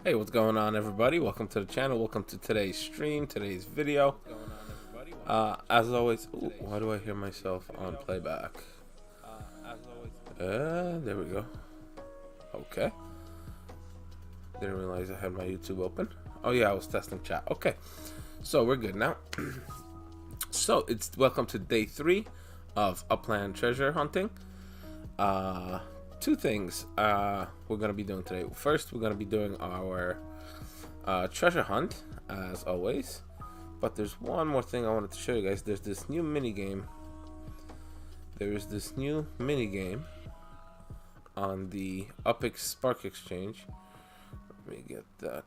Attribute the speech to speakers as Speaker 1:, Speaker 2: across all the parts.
Speaker 1: Hey, what's going on, everybody? Welcome to the channel. Welcome to today's stream, today's video. As always, ooh, why do I hear myself on playback? There we go. Okay. Didn't realize I had my YouTube open. Oh yeah, I was testing chat. Okay, so we're good now. So it's welcome to day 3 of Upland treasure hunting. Two things we're gonna be doing today. First, we're gonna be doing our treasure hunt as always, but there's one more thing I wanted to show you guys. There's this new mini game. On the Upland Spark Exchange. Let me get that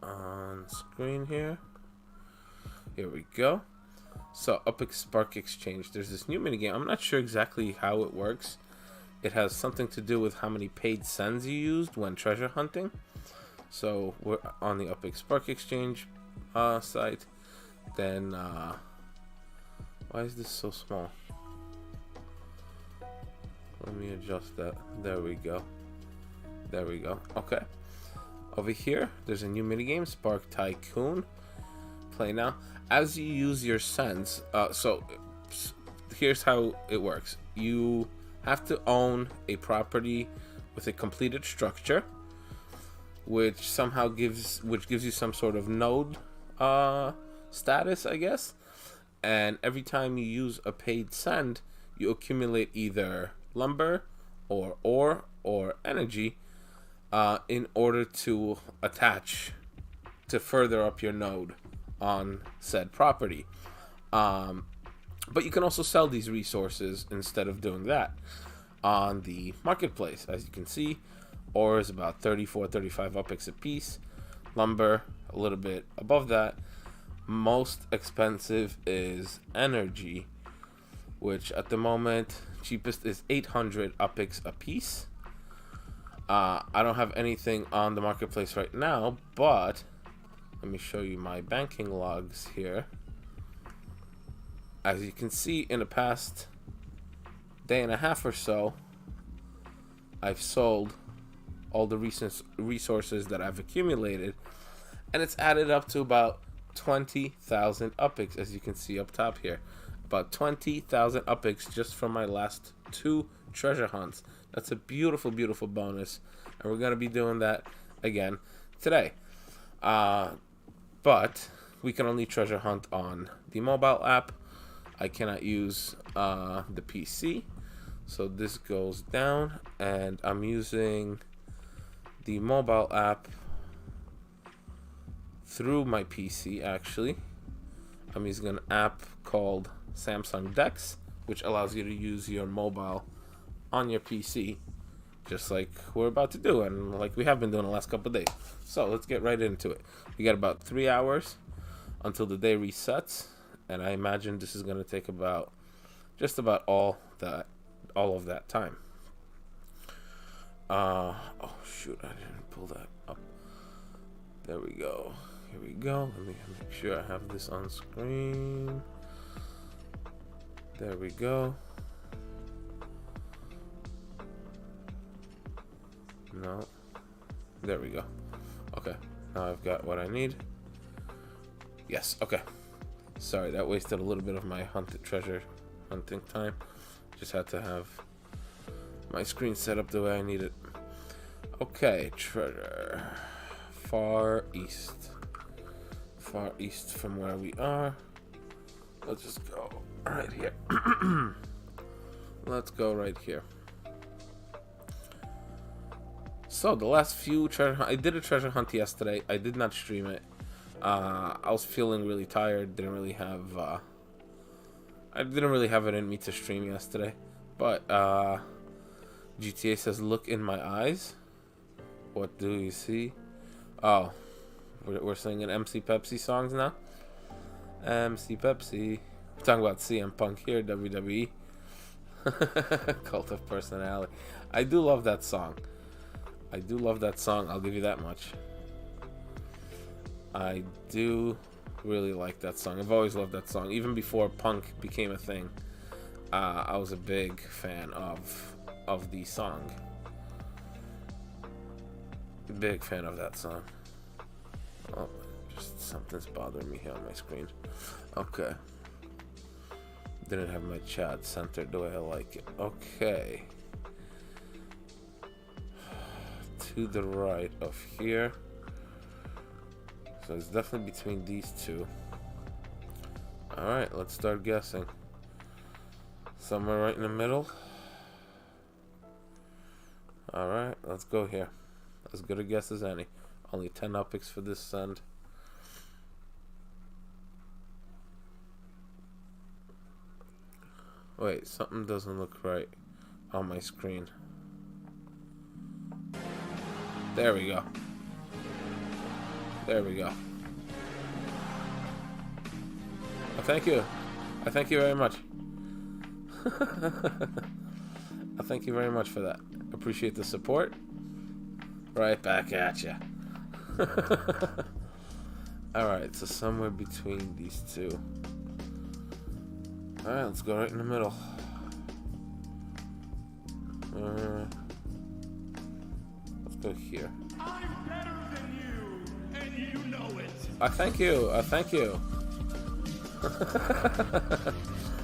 Speaker 1: on screen here. Here we go. So Upland Spark Exchange, there's this new mini game. I'm not sure exactly how it works. It has something to do with how many paid sends you used when treasure hunting. So we're on the Upland Spark Exchange site. Then why is this so small? Let me adjust that. There we go. There we go. Okay. Over here, there's a new minigame, Spark Tycoon. Play now. As you use your sends, so here's how it works. You have to own a property with a completed structure, which somehow gives you some sort of node status, I guess. And every time you use a paid send, you accumulate either lumber or ore or energy in order to attach to further up your node on said property. But you can also sell these resources instead of doing that on the marketplace. As you can see, ore is about 34-35 UPX a piece, lumber a little bit above that. Most expensive is energy, which at the moment cheapest is 800 UPX a piece. I don't have anything on the marketplace right now, but let me show you my banking logs here. As you can see, in the past day and a half or so, I've sold all the recent resources that I've accumulated, and it's added up to about 20,000 UPX, as you can see up top here. About 20,000 UPX just from my last 2 treasure hunts. That's a beautiful, beautiful bonus, and we're going to be doing that again today. But we can only treasure hunt on the mobile app. I cannot use the PC, so this goes down, and I'm using the mobile app through my PC. Actually, I'm using an app called Samsung Dex, which allows you to use your mobile on your PC, just like we're about to do, and like we have been doing the last couple of days. So let's get right into it. We got about 3 hours until the day resets, and I imagine this is going to take about just about all of that time. Oh shoot, I didn't pull that up. There we go. Here we go. Let me make sure I have this on screen. There we go. No. There we go. Okay. Now I've got what I need. Yes. Okay. Sorry, that wasted a little bit of my treasure hunting time. Just had to have my screen set up the way I need it. Okay, treasure. Far east. Far east from where we are. Let's just go right here. Let's go right here. So the last few I did a treasure hunt yesterday. I did not stream it. I was feeling really tired. I didn't really have it in me to stream yesterday. But GTA says, "Look in my eyes. What do you see?" Oh, we're singing MC Pepsi songs now. MC Pepsi. We're talking about CM Punk here, WWE. Cult of Personality. I do love that song. I'll give you that much. I do really like that song. I've always loved that song. Even before punk became a thing, I was a big fan of the song. Big fan of that song. Oh, just something's bothering me here on my screen. Okay. Didn't have my chat centered the way I like it. Okay. To the right of here. So it's definitely between these two. Alright, let's start guessing. Somewhere right in the middle. Alright, let's go here. As good a guess as any. Only 10 upicks for this send. Wait, something doesn't look right on my screen. There we go. There we go. Oh, thank you. I thank you very much. I thank you very much for that. Appreciate the support. Right back at ya. Alright, so somewhere between these two. Alright, let's go right in the middle. Let's go here.
Speaker 2: I'm better than you, and you know it.
Speaker 1: I thank you. I thank you.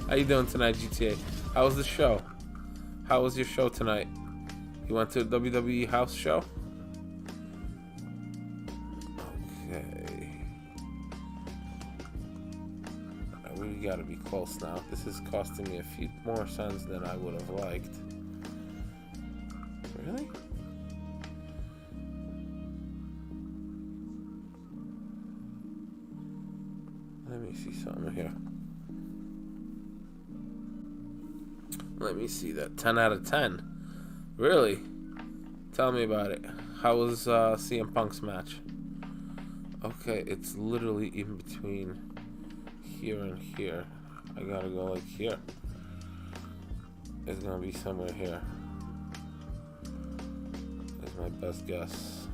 Speaker 1: How you doing tonight, GTA? How was the show? How was your show tonight? You went to the WWE house show? Okay. I really gotta be close now. This is costing me a few more cents than I would have liked. Really? Let me see something here. Let me see that. 10 out of 10. Really? Tell me about it. How was CM Punk's match? Okay, it's literally in between here and here. I gotta go like here. It's gonna be somewhere here. That's my best guess.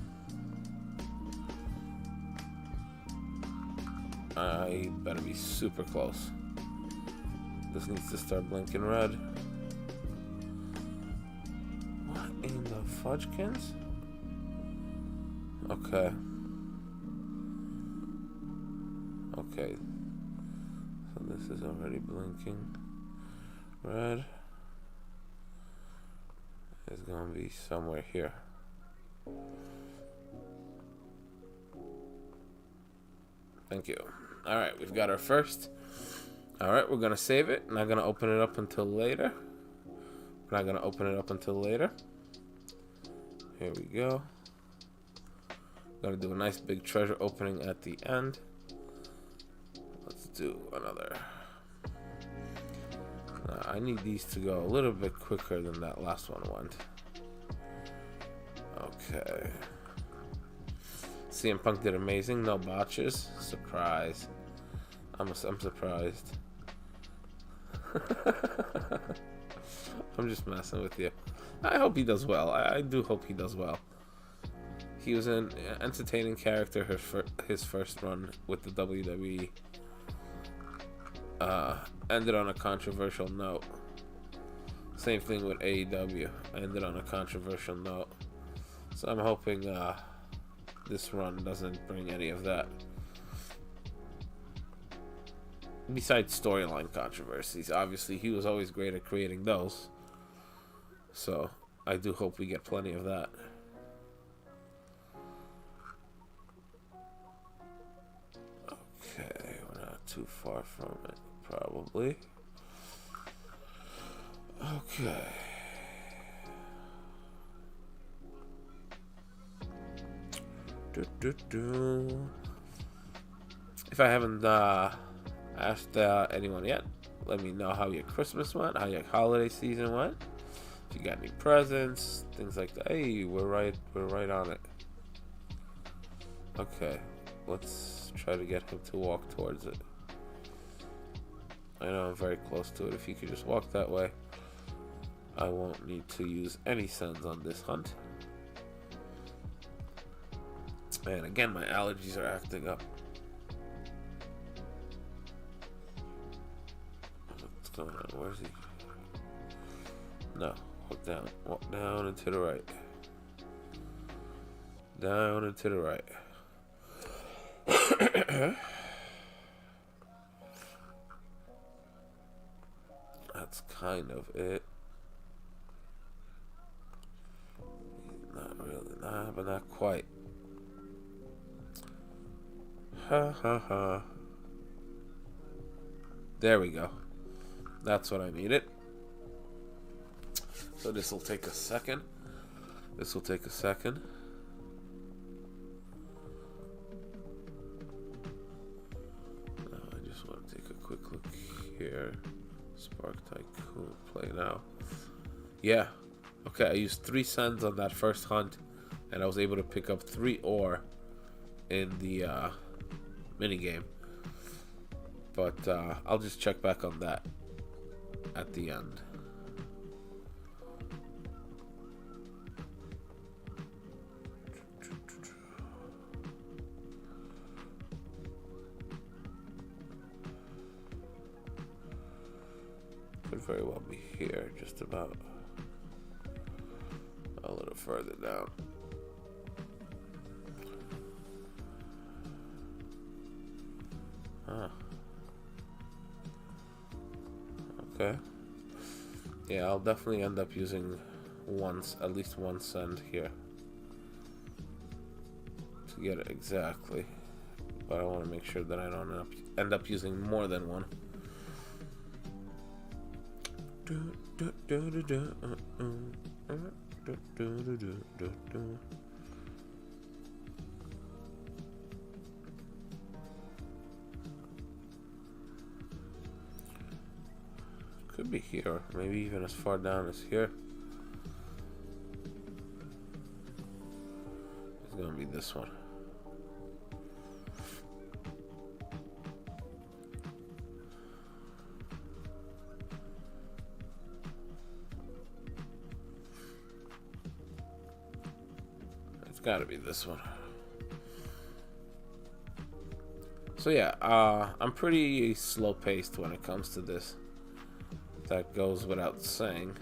Speaker 1: I better be super close. This needs to start blinking red. What in the fudgekins? Okay. Okay. So this is already blinking red. It's gonna be somewhere here. Thank you. Alright, we've got our first. Alright, we're gonna save it. Not gonna open it up until later. We're not gonna open it up until later. Here we go. Gonna do a nice big treasure opening at the end. Let's do another. I need these to go a little bit quicker than that last one went. Okay. CM Punk did amazing. No botches. Surprise. I'm surprised. I'm just messing with you. I hope he does well. I do hope he does well. He was an entertaining character his first run with the WWE. Ended on a controversial note. Same thing with AEW. Ended on a controversial note. So I'm hoping this run doesn't bring any of that. Besides storyline controversies, obviously he was always great at creating those. So I do hope we get plenty of that. Okay, we're not too far from it, probably. Okay. If I haven't asked anyone yet, let me know how your Christmas went, how your holiday season went. If you got any presents, things like that. Hey, we're right on it. Okay, let's try to get him to walk towards it. I know I'm very close to it. If you could just walk that way, I won't need to use any sends on this hunt. And again, my allergies are acting up. What's going on? Where's he? No, walk down and to the right. down and to the right. That's kind of it. Not really, nah, but not quite. Ha ha ha. There we go. That's what I needed. So this will take a second. This will take a second. Now I just want to take a quick look here. Spark Tycoon, play now. Yeah. Okay, I used 3 sands on that first hunt, and I was able to pick up 3 ore in the minigame. But I'll just check back on that at the end. Could very well be here, just about a little further down. Huh. Okay. Yeah, I'll definitely end up using at least one sand here to get it exactly. But I want to make sure that I don't end up using more than one. Could be here, maybe even as far down as here. It's gonna be this one. It's gotta be this one. So yeah, I'm pretty slow paced when it comes to this. That goes without saying.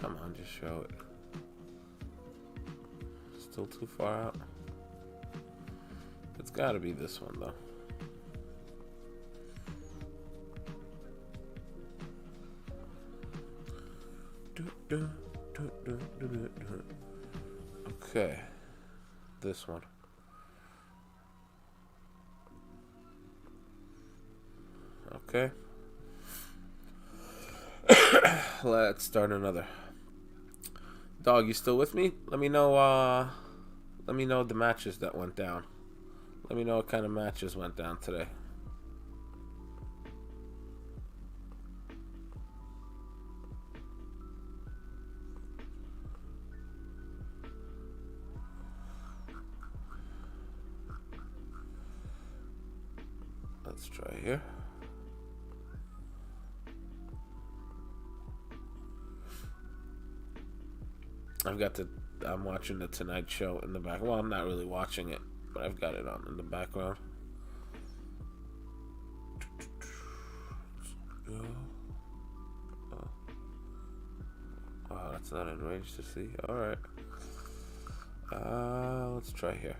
Speaker 1: Come on, just show it. Still too far out. It's gotta be this one though. Okay, this one. Okay. Let's start another. Dog, you still with me? Let me know the matches that went down. Let me know what kind of matches went down today. Let's try here. I'm watching the Tonight Show in the back. Well, I'm not really watching it, but I've got it on in the background. Oh. Wow, that's not in range to see. Alright. Let's try here.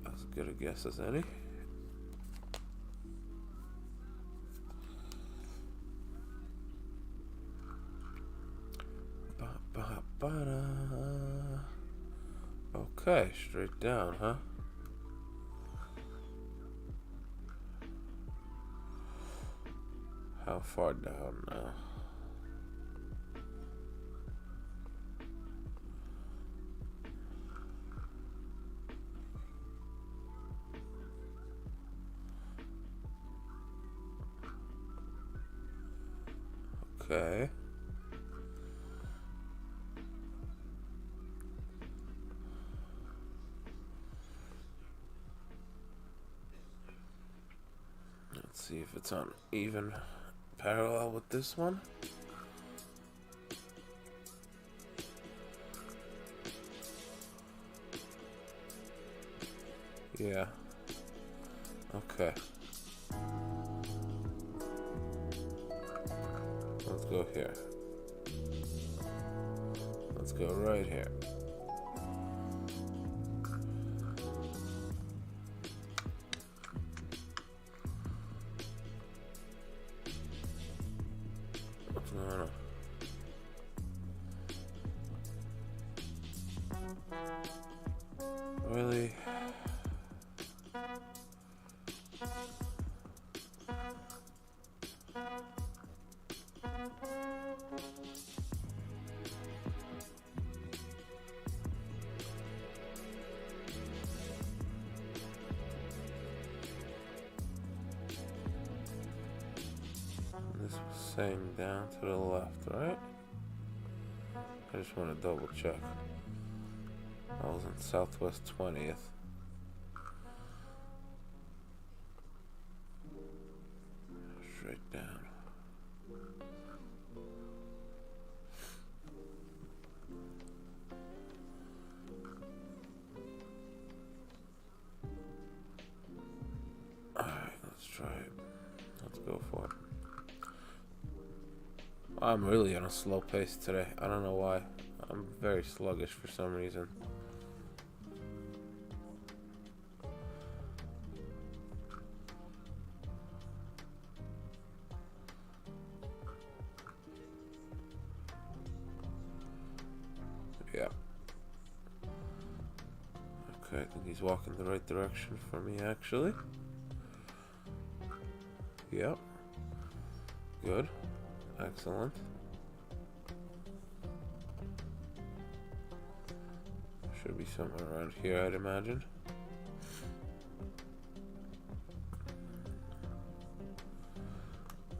Speaker 1: As good a guess as any. Okay, straight down, huh? How far down now? Okay. Let's see if it's on even parallel with this one. Yeah. Okay. Let's go here. Let's go right here. What's going on? Really? This was saying down to the left, right? I just want to double check. I was in Southwest 20th. Straight down. Alright, let's try it. Let's go for it. I'm really on a slow pace today. I don't know why. I'm very sluggish for some reason. Yeah. Okay, I think he's walking the right direction for me, actually. Yep. Good. Excellent. Should be somewhere around here, I'd imagine.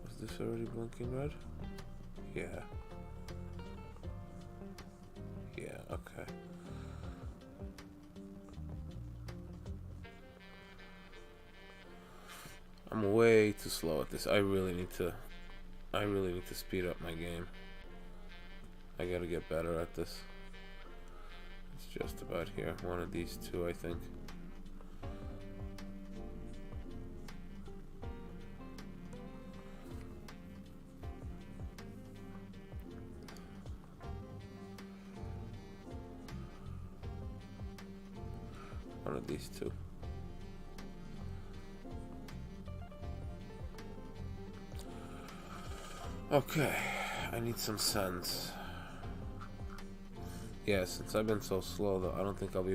Speaker 1: Was this already blinking red? Yeah. Yeah, okay. I'm way too slow at this. I really need to speed up my game. I gotta get better at this. It's just about here. One of these two, I think. One of these two. Okay, I need some sense. Yeah, since I've been so slow though, I don't think I'll be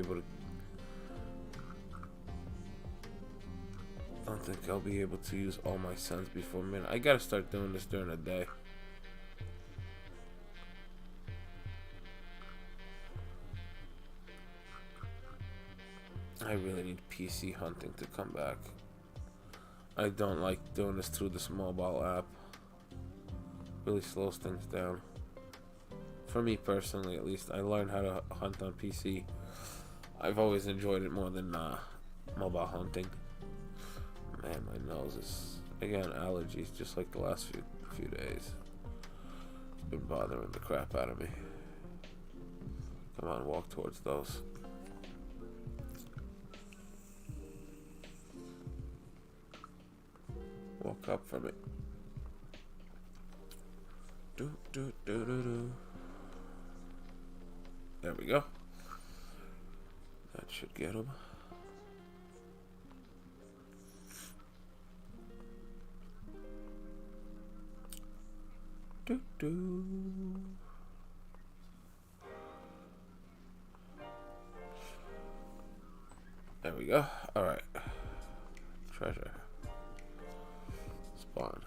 Speaker 1: able to use all my sense before midnight. I gotta start doing this during the day. I really need PC hunting to come back. I don't like doing this through this mobile app. Really slows things down. For me personally, at least, I learned how to hunt on PC. I've always enjoyed it more than mobile hunting. Man, my nose is, again, allergies, just like the last few days. It's been bothering the crap out of me. Come on, walk towards those. Walk up from it. Do, do, do, do, do. There we go. That should get him. Do, do. There we go. All right. Treasure. Spawn.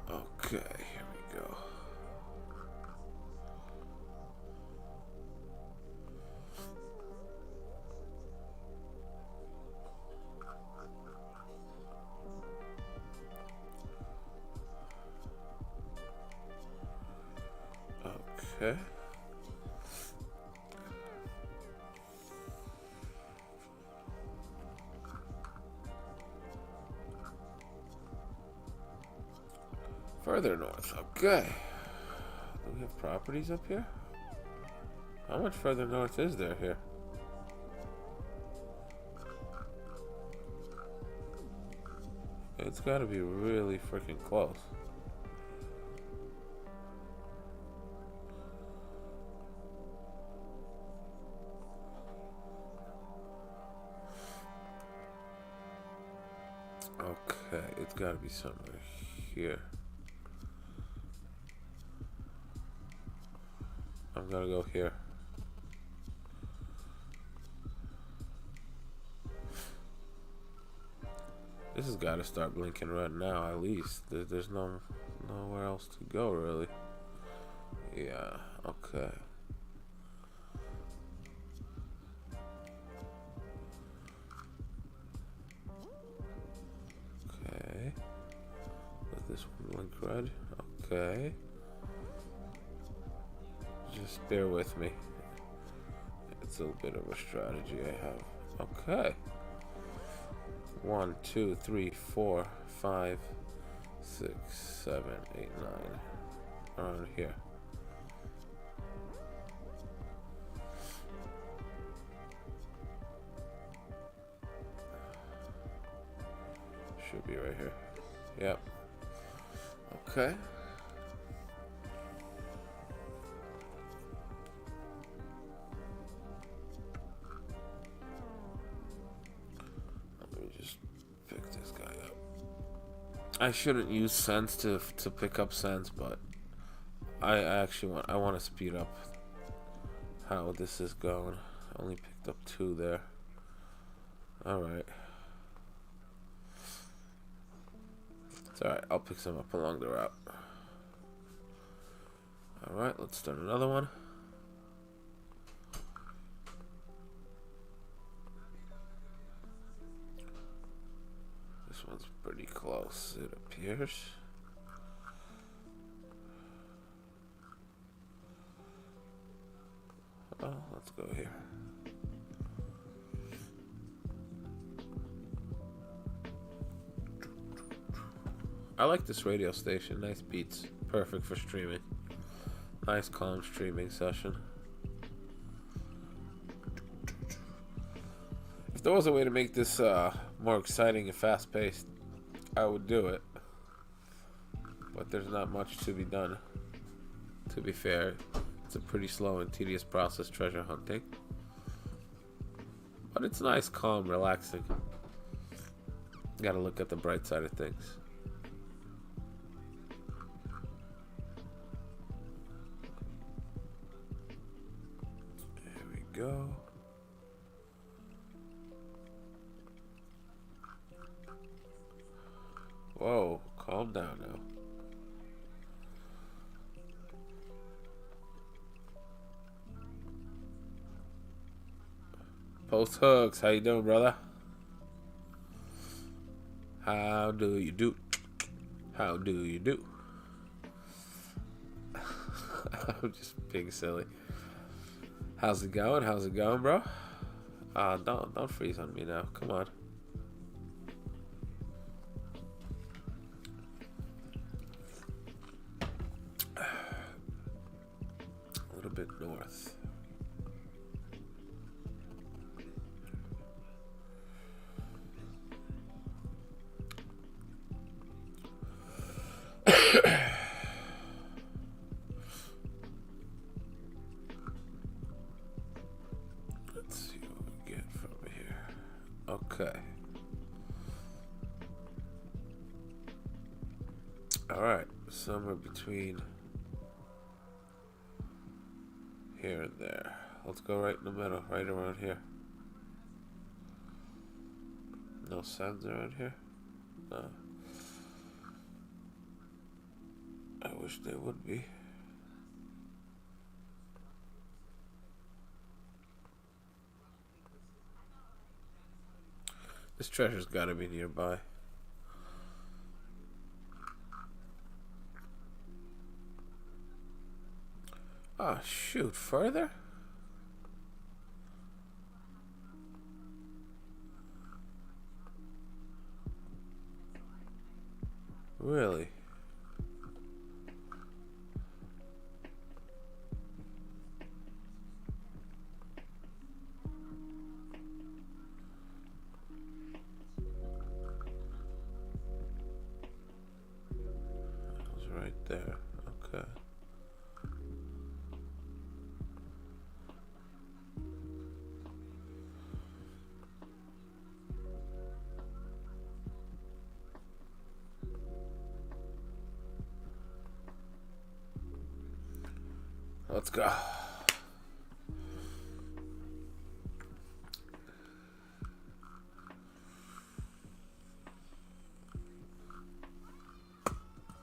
Speaker 1: Okay, here we go. Okay. Further north. Okay. Do we have properties up here? How much further north is there here? It's got to be really freaking close. Okay, it's got to be somewhere here. I'm gonna go here. This has got to start blinking red now, at least. There's nowhere else to go, really. Yeah, okay. Okay. Let this one blink red. Okay. Just bear with me. It's a bit of a strategy I have. Okay. 1, 2, 3, 4, 5, 6, 7, 8, 9. Around here. Should be right here. Yep. Okay. I shouldn't use sense to pick up sense, but I actually want to speed up how this is going. I only picked up 2 there. All right. It's all right. I'll pick some up along the route. All right. Let's start another one. This one's pretty close, it appears. Oh, let's go here. I like this radio station. Nice beats. Perfect for streaming. Nice calm streaming session. If there was a way to make this more exciting and fast-paced, I would do it. But there's not much to be done. To be fair, it's a pretty slow and tedious process, treasure hunting. But it's nice, calm, relaxing. Gotta look at the bright side of things. There we go. Whoa, calm down now. Post Hooks, how you doing, brother? How do you do? How do you do? I'm just being silly. How's it going? How's it going, bro? Don't freeze on me now. Come on. A little bit north. Let's see what we get from here. Okay. Alright, somewhere between here and there. Let's go right in the middle, right around here. No sands around here? No. I wish there would be. This treasure's gotta be nearby. Ah, shoot, further? Really? let's go.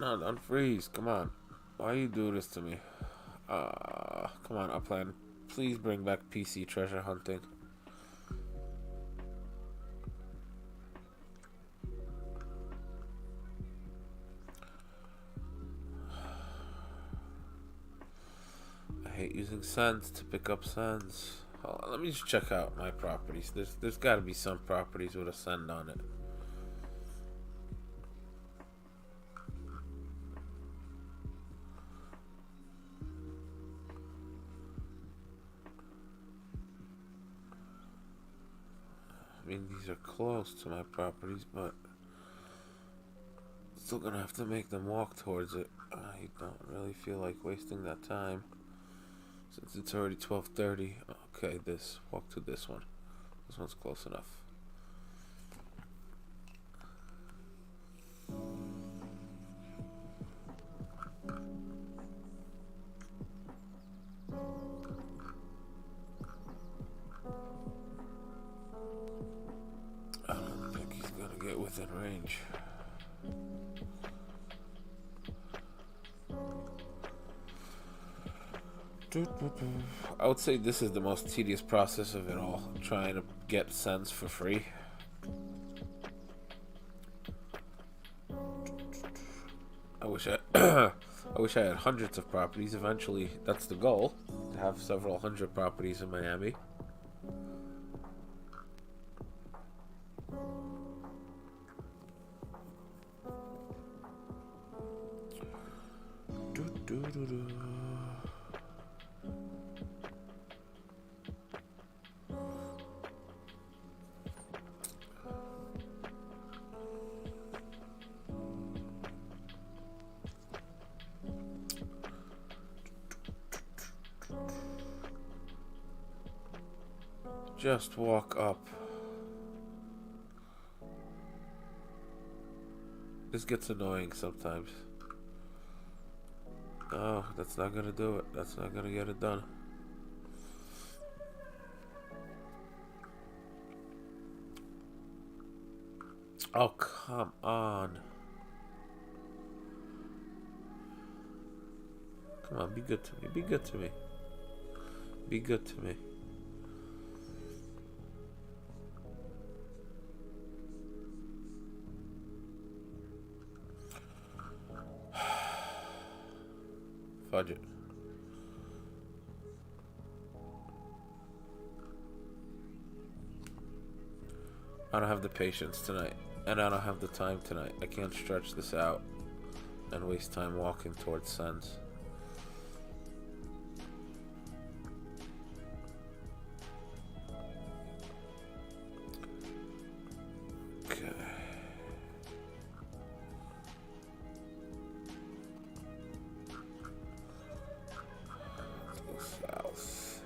Speaker 1: No, don't freeze. Come on. Why you do this to me? Come on, Upland. Please bring back PC treasure hunting. I hate using sands to pick up sands. Hold on, let me just check out my properties. There's got to be some properties with a sand on it. I mean, these are close to my properties, but still gonna have to make them walk towards it. I don't really feel like wasting that time since it's already 12:30. Okay, walk to this one. This one's close enough. I don't think he's gonna get within range. I would say this is the most tedious process of it all, trying to get cents for free. I wish I had hundreds of properties. Eventually, that's the goal, to have several hundred properties in Miami. Just walk up. This gets annoying sometimes. Oh, that's not gonna do it. That's not gonna get it done. Oh, come on. Come on, be good to me. Be good to me. Be good to me. Fudge it. I don't have the patience tonight, and I don't have the time tonight. I can't stretch this out and waste time walking towards Sens. Okay. Let's go south.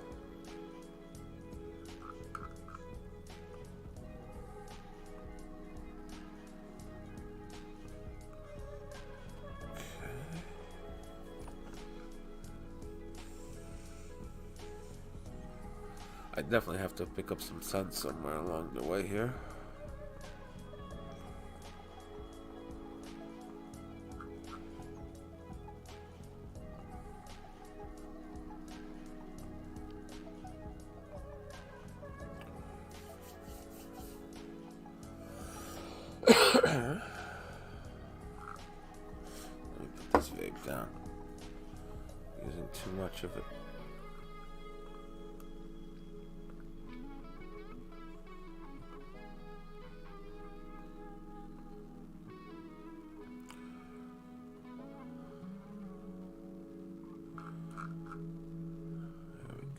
Speaker 1: I definitely have to pick up some sense somewhere along the way here. Let me put this vape down. Using too much of it.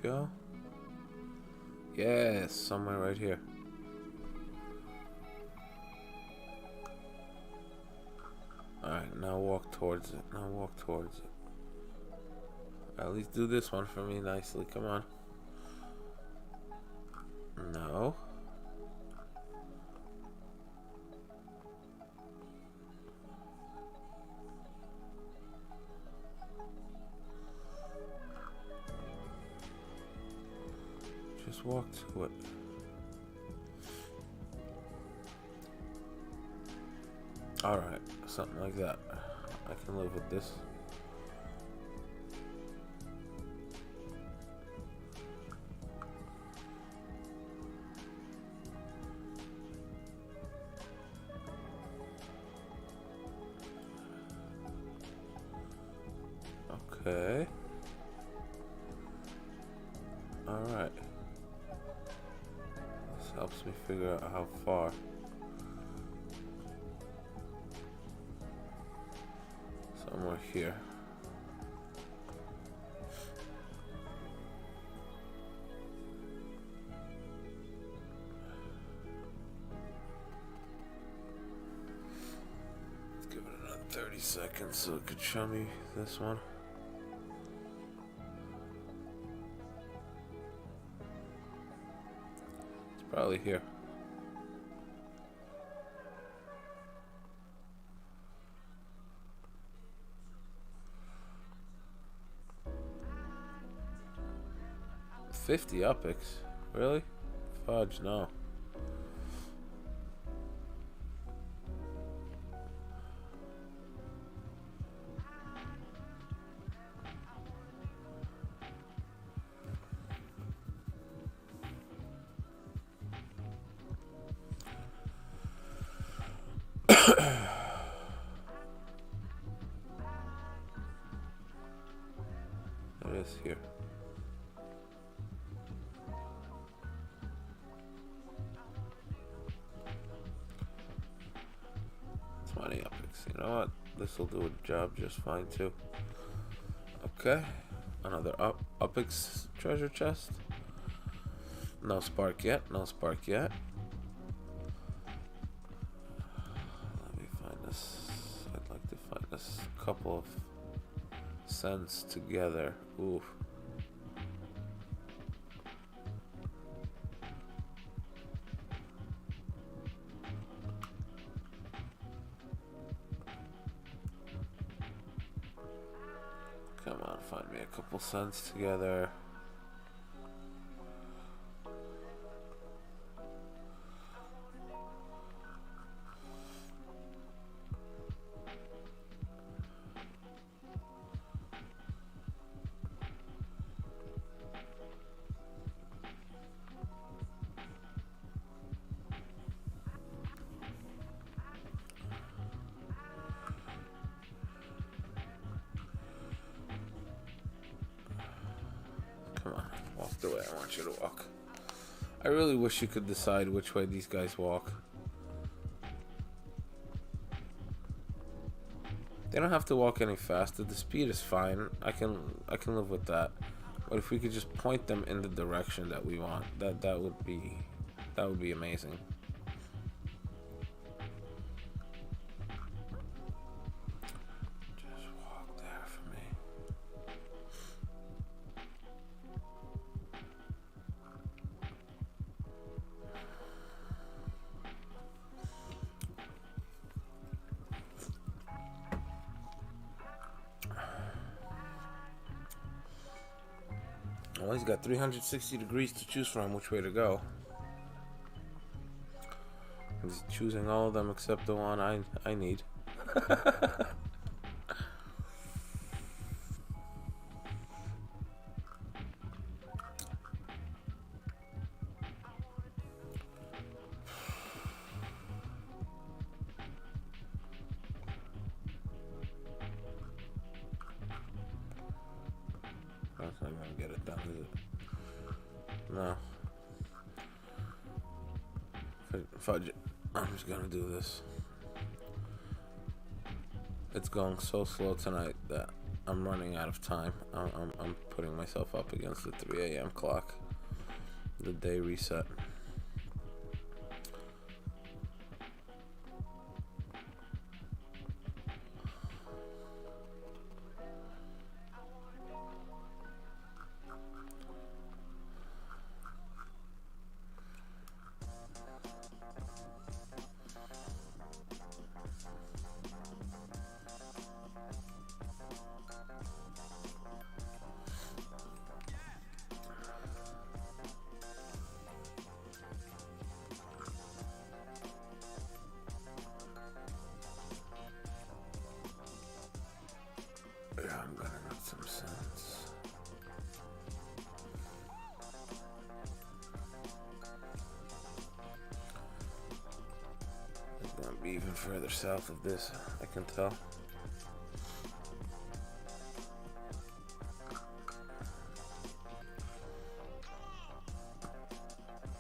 Speaker 1: Go. Yes, somewhere right here. Alright, now walk towards it. Now walk towards it. At least do this one for me nicely. Come on. No. Just walk to it. Alright, something like that. I can live with this. Okay. Alright. This helps me figure out how far. Somewhere here. Let's give it another 30 seconds so it could show me this one. It's probably here. $50 epics? Really? Fudge, no. It is here. Epics. You know what? This will do a job just fine too. Okay, another Upix treasure chest. No spark yet. No spark yet. Let me find this. I'd like to find this couple of cents together. Oof. Come on, find me a couple cents together. Come on, walk the way I want you to walk. I really wish you could decide which way these guys walk. They don't have to walk any faster. The speed is fine. I can live with that. But if we could just point them in the direction that we want, that would be amazing. Just walk there for me. Well, he's got 360 degrees to choose from which way to go. He's choosing all of them except the one I need. That's not gonna get it done, is it? No. Fudge it. I'm just gonna do this. It's going so slow tonight that I'm running out of time. I'm putting myself up against the 3 a.m. clock. The day reset. even further south of this, I can tell.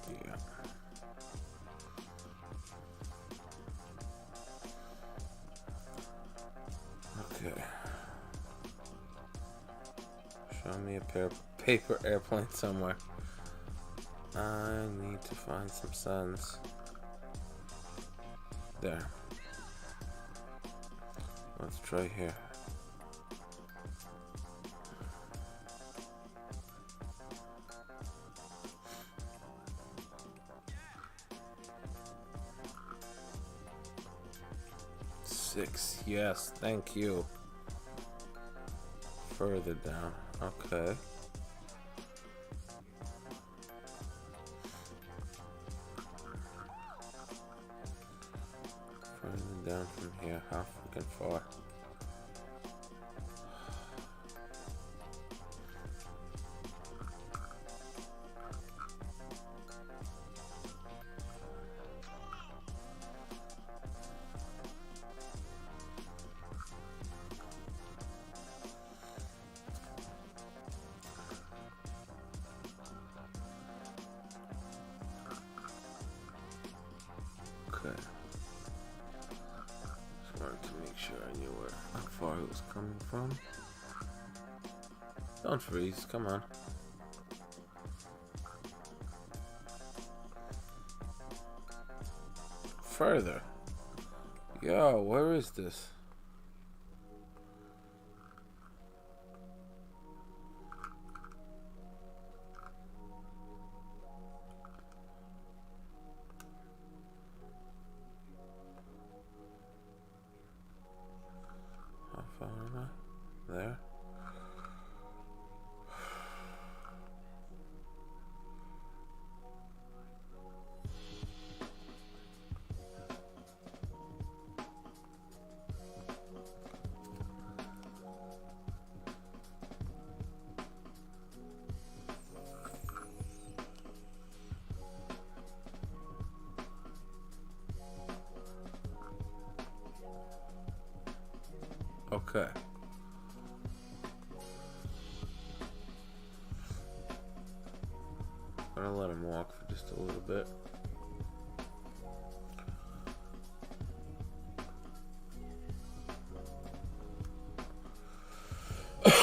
Speaker 1: Yeah. Okay. Show me a paper airplane somewhere. I need to find some suns. There. Let's try here. Six, yes, thank you. Further down, okay. Further down from here, how freaking far? Okay. Just wanted to make sure I knew how far it was coming from. Don't freeze, come on. Further. Yo, where is this? How far am I? There. Okay. I'm gonna let him walk for just a little bit. Is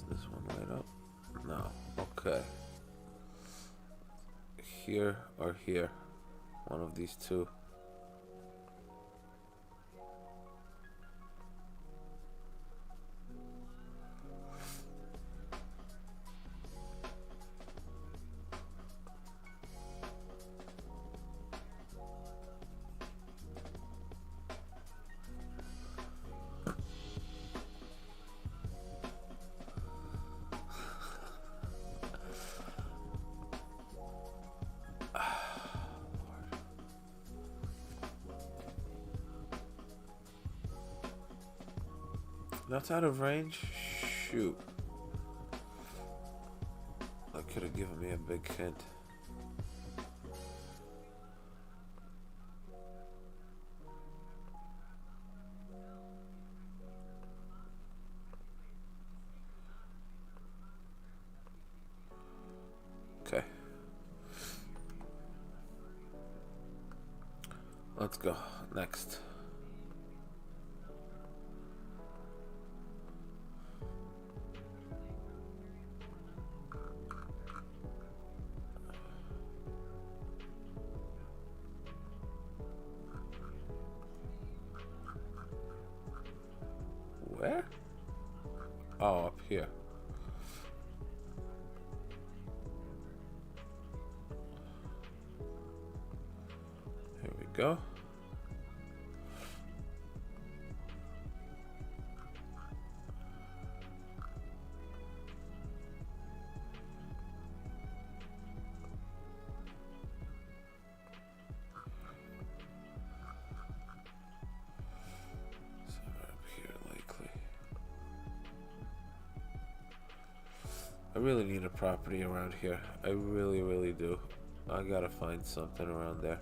Speaker 1: this one light up? No. Okay. Here or here. One of these two. That's out of range? Shoot. That could have given me a big hint. Okay. Let's go. Next. Where? Oh, up here. Here we go. I really need a property around here. I really, really do. I gotta find something around there.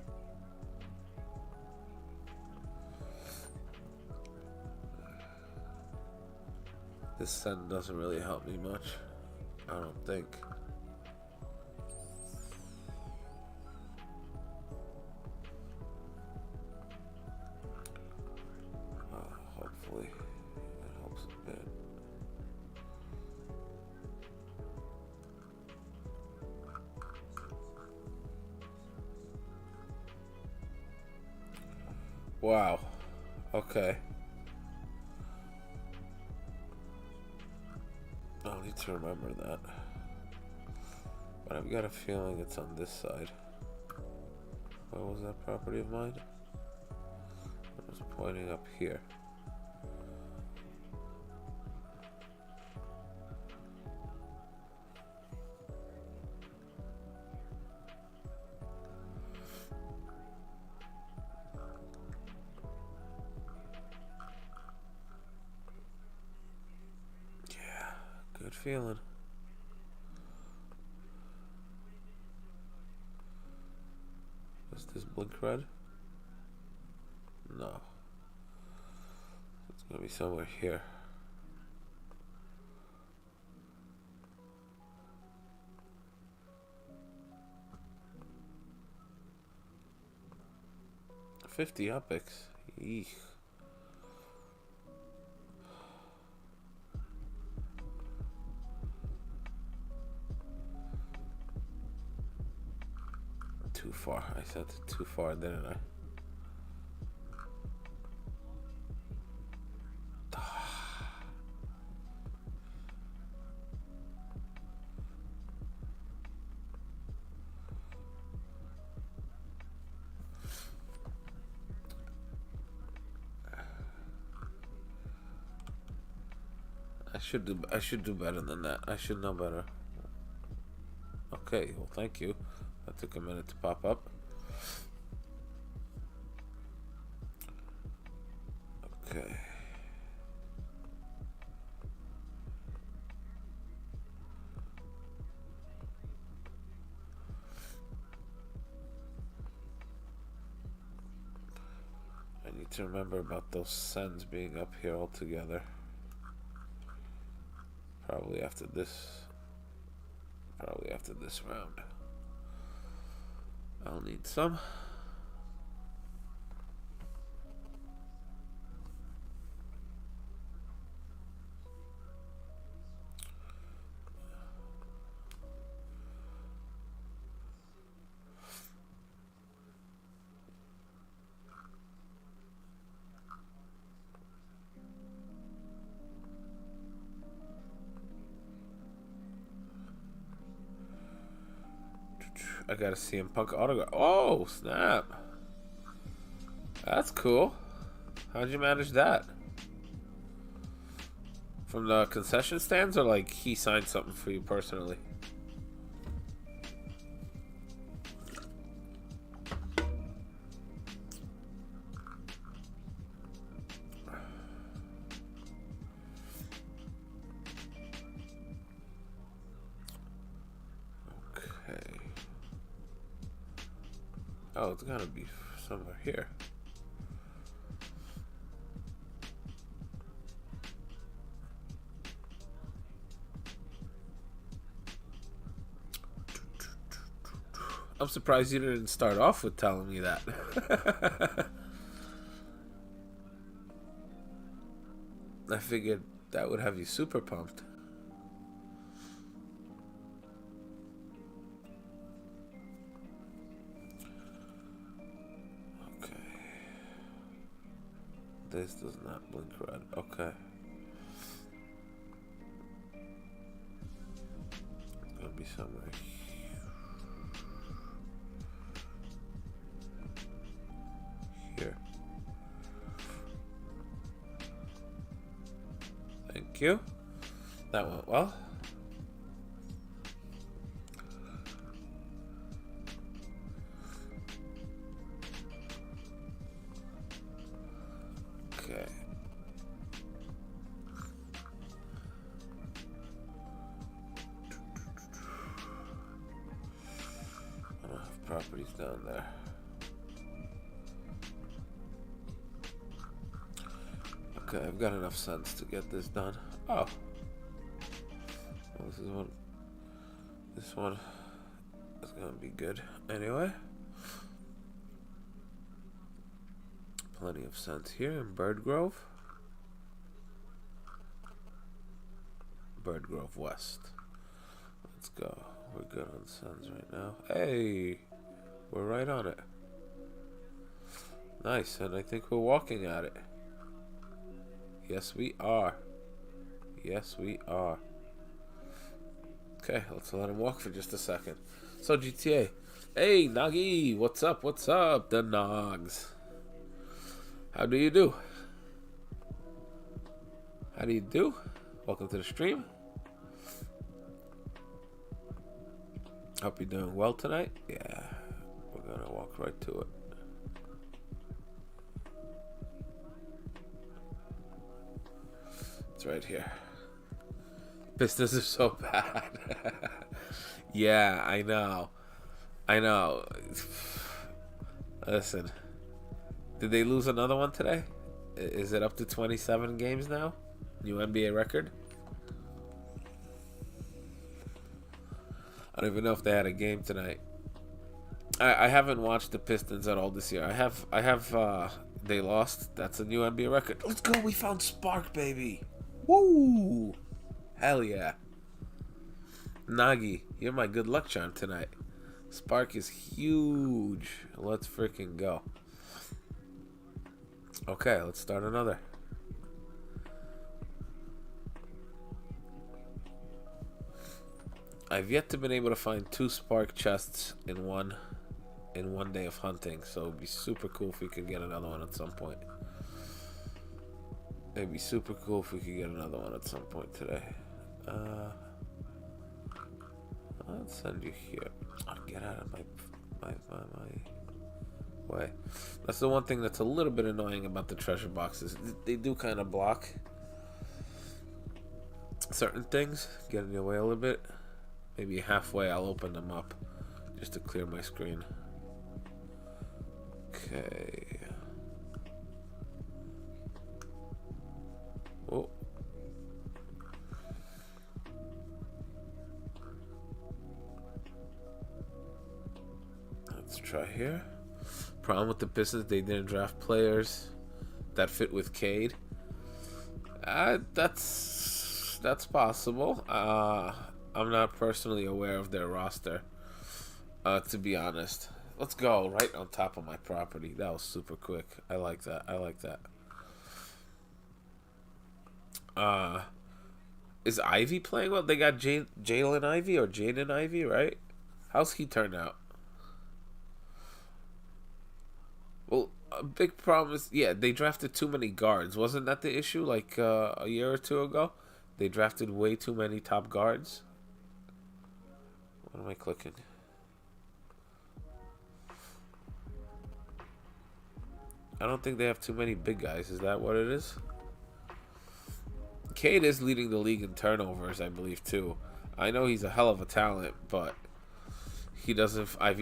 Speaker 1: This sun doesn't really help me much. I don't think. Hopefully it helps a bit. Wow. Okay. I'll need to remember that. But I've got a feeling it's on this side. Where was that property of mine? It was pointing up here. Good feeling. Does this blink red? No. It's gonna be somewhere here. $50 epics. Eek. Too far. I sent it too far, didn't I? I should do better than that. I should know better. Okay, well thank you. That took a minute to pop up. Okay. I need to remember about those sends being up here all together. Probably after this round. I'll need some. I got a CM Punk autograph. Oh, snap. That's cool. How'd you manage that? From the concession stands, or like he signed something for you personally? Oh, it's gotta be somewhere here. I'm surprised you didn't start off with telling me that. I figured that would have you super pumped. This does not blink red. Okay. It's gonna be somewhere here. Thank you. That went well. Okay. properties down there. Okay, I've got enough sense to get this done. Oh. Well, this is one. This one is gonna be good anyway. Plenty of sense here in Bird Grove. Bird Grove West. Let's go. We're good on sense right now. Hey, we're right on it. Nice, and I think we're walking at it. Yes, we are. Yes, we are. Okay, let's let him walk for just a second. So, GTA. Hey, Nagi, what's up? What's up? The Nogs. How do you do? How do you do? Welcome to the stream. Hope you're doing well tonight. Yeah, we're gonna walk right to it. It's right here. Pistons are so bad. Yeah, I know. I know. Listen, did they lose another one today? Is it up to 27 games now? New NBA record? I don't even know if they had a game tonight. I haven't watched the Pistons at all this year. I have they lost. That's a new NBA record. Let's go, we found Spark, baby. Woo! Hell yeah. Nagi, you're my good luck charm tonight. Spark is huge. Let's freaking go. Okay, let's start another. I've yet to been able to find 2 Spark chests in one day of hunting, so it'd be super cool if we could get another one at some point. It'd be super cool if we could get another one at some point today. Let's send you here. Oh, get out of my way. That's the one thing that's a little bit annoying about the treasure boxes. They do kind of block certain things, get in your way a little bit. Maybe halfway I'll open them up just to clear my screen. Okay. Oh. Let's try here. Problem with the Pistons, they didn't draft players that fit with Cade. That's possible. I'm not personally aware of their roster, to be honest. Let's go right on top of my property. That was super quick. I like that. I like that. Is Ivy playing well? They got Jalen Ivy or Jaden Ivy, right? How's he turn out? Well, a big problem is, yeah, they drafted too many guards. Wasn't that the issue like a year or two ago? They drafted way too many top guards. What am I clicking? I don't think they have too many big guys. Is that what it is? Cade is leading the league in turnovers, I believe, too. I know he's a hell of a talent, but Ivy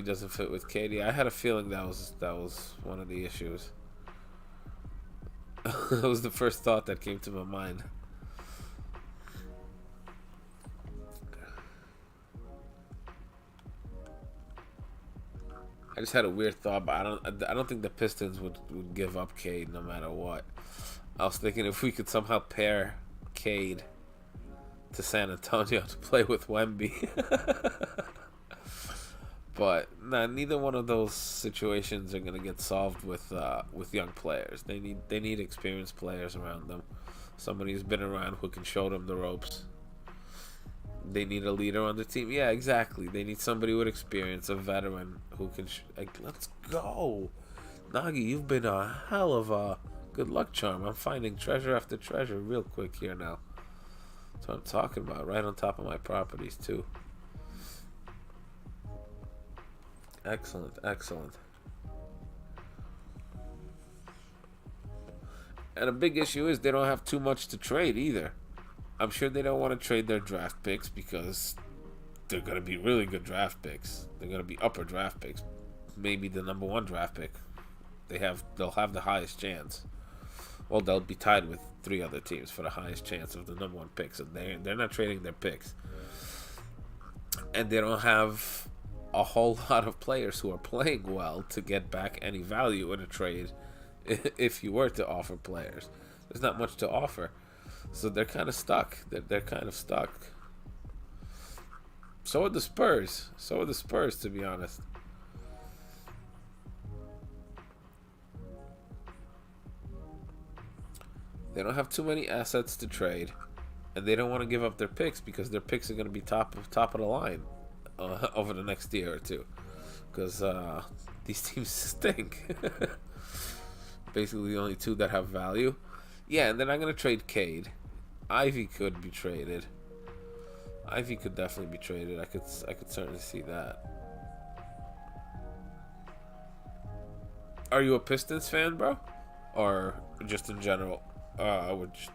Speaker 1: doesn't fit with Cade. I had a feeling that was one of the issues. That was the first thought that came to my mind. I just had a weird thought, but I don't think the Pistons would give up Cade no matter what. I was thinking if we could somehow pair Cade to San Antonio to play with Wemby. But nah, neither one of those situations are gonna get solved with young players. They need experienced players around them. Somebody who's been around who can show them the ropes. They need a leader on the team. Yeah, exactly. They need somebody with experience, a veteran who can. Let's go, Nagi. You've been a hell of a good luck charm. I'm finding treasure after treasure real quick here now. That's what I'm talking about. Right on top of my properties too. Excellent, excellent. And a big issue is they don't have too much to trade either. I'm sure they don't want to trade their draft picks because they're going to be really good draft picks. They're going to be upper draft picks. maybe the #1 draft pick. They'll have the highest chance. Well, they'll be tied with 3 other teams for the highest chance of the #1 pick. So they're not trading their picks, and they don't have a whole lot of players who are playing well to get back any value in a trade. If you were to offer players, there's not much to offer, so they're kind of stuck. They're kind of stuck. So are the Spurs. So are the Spurs, to be honest. They don't have too many assets to trade, and they don't want to give up their picks because their picks are going to be top of the line over the next year or two, because these teams stink. Basically, the only 2 that have value. Yeah, and they're not going to trade Cade. Ivy could be traded. Ivy could definitely be traded. I could certainly see that. Are you a Pistons fan, bro, or just in general? We're just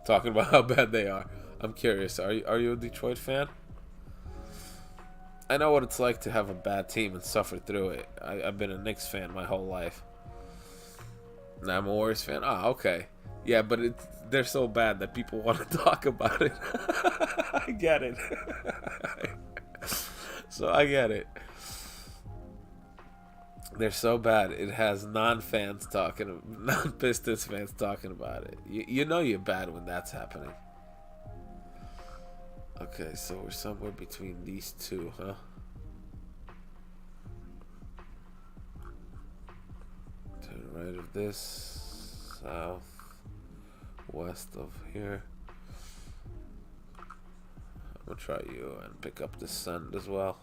Speaker 1: talking about how bad they are. I'm curious. Are you a Detroit fan? I know what it's like to have a bad team and suffer through it. I've been a Knicks fan my whole life. Now I'm a Warriors fan. Okay. Yeah, but they're so bad that people want to talk about it. I get it. So I get it. They're so bad. It has non-Pistons fans talking about it. You know you're bad when that's happening. Okay, so we're somewhere between these 2, huh? To the right of this, south, west of here. I'm gonna try you and pick up the sun as well.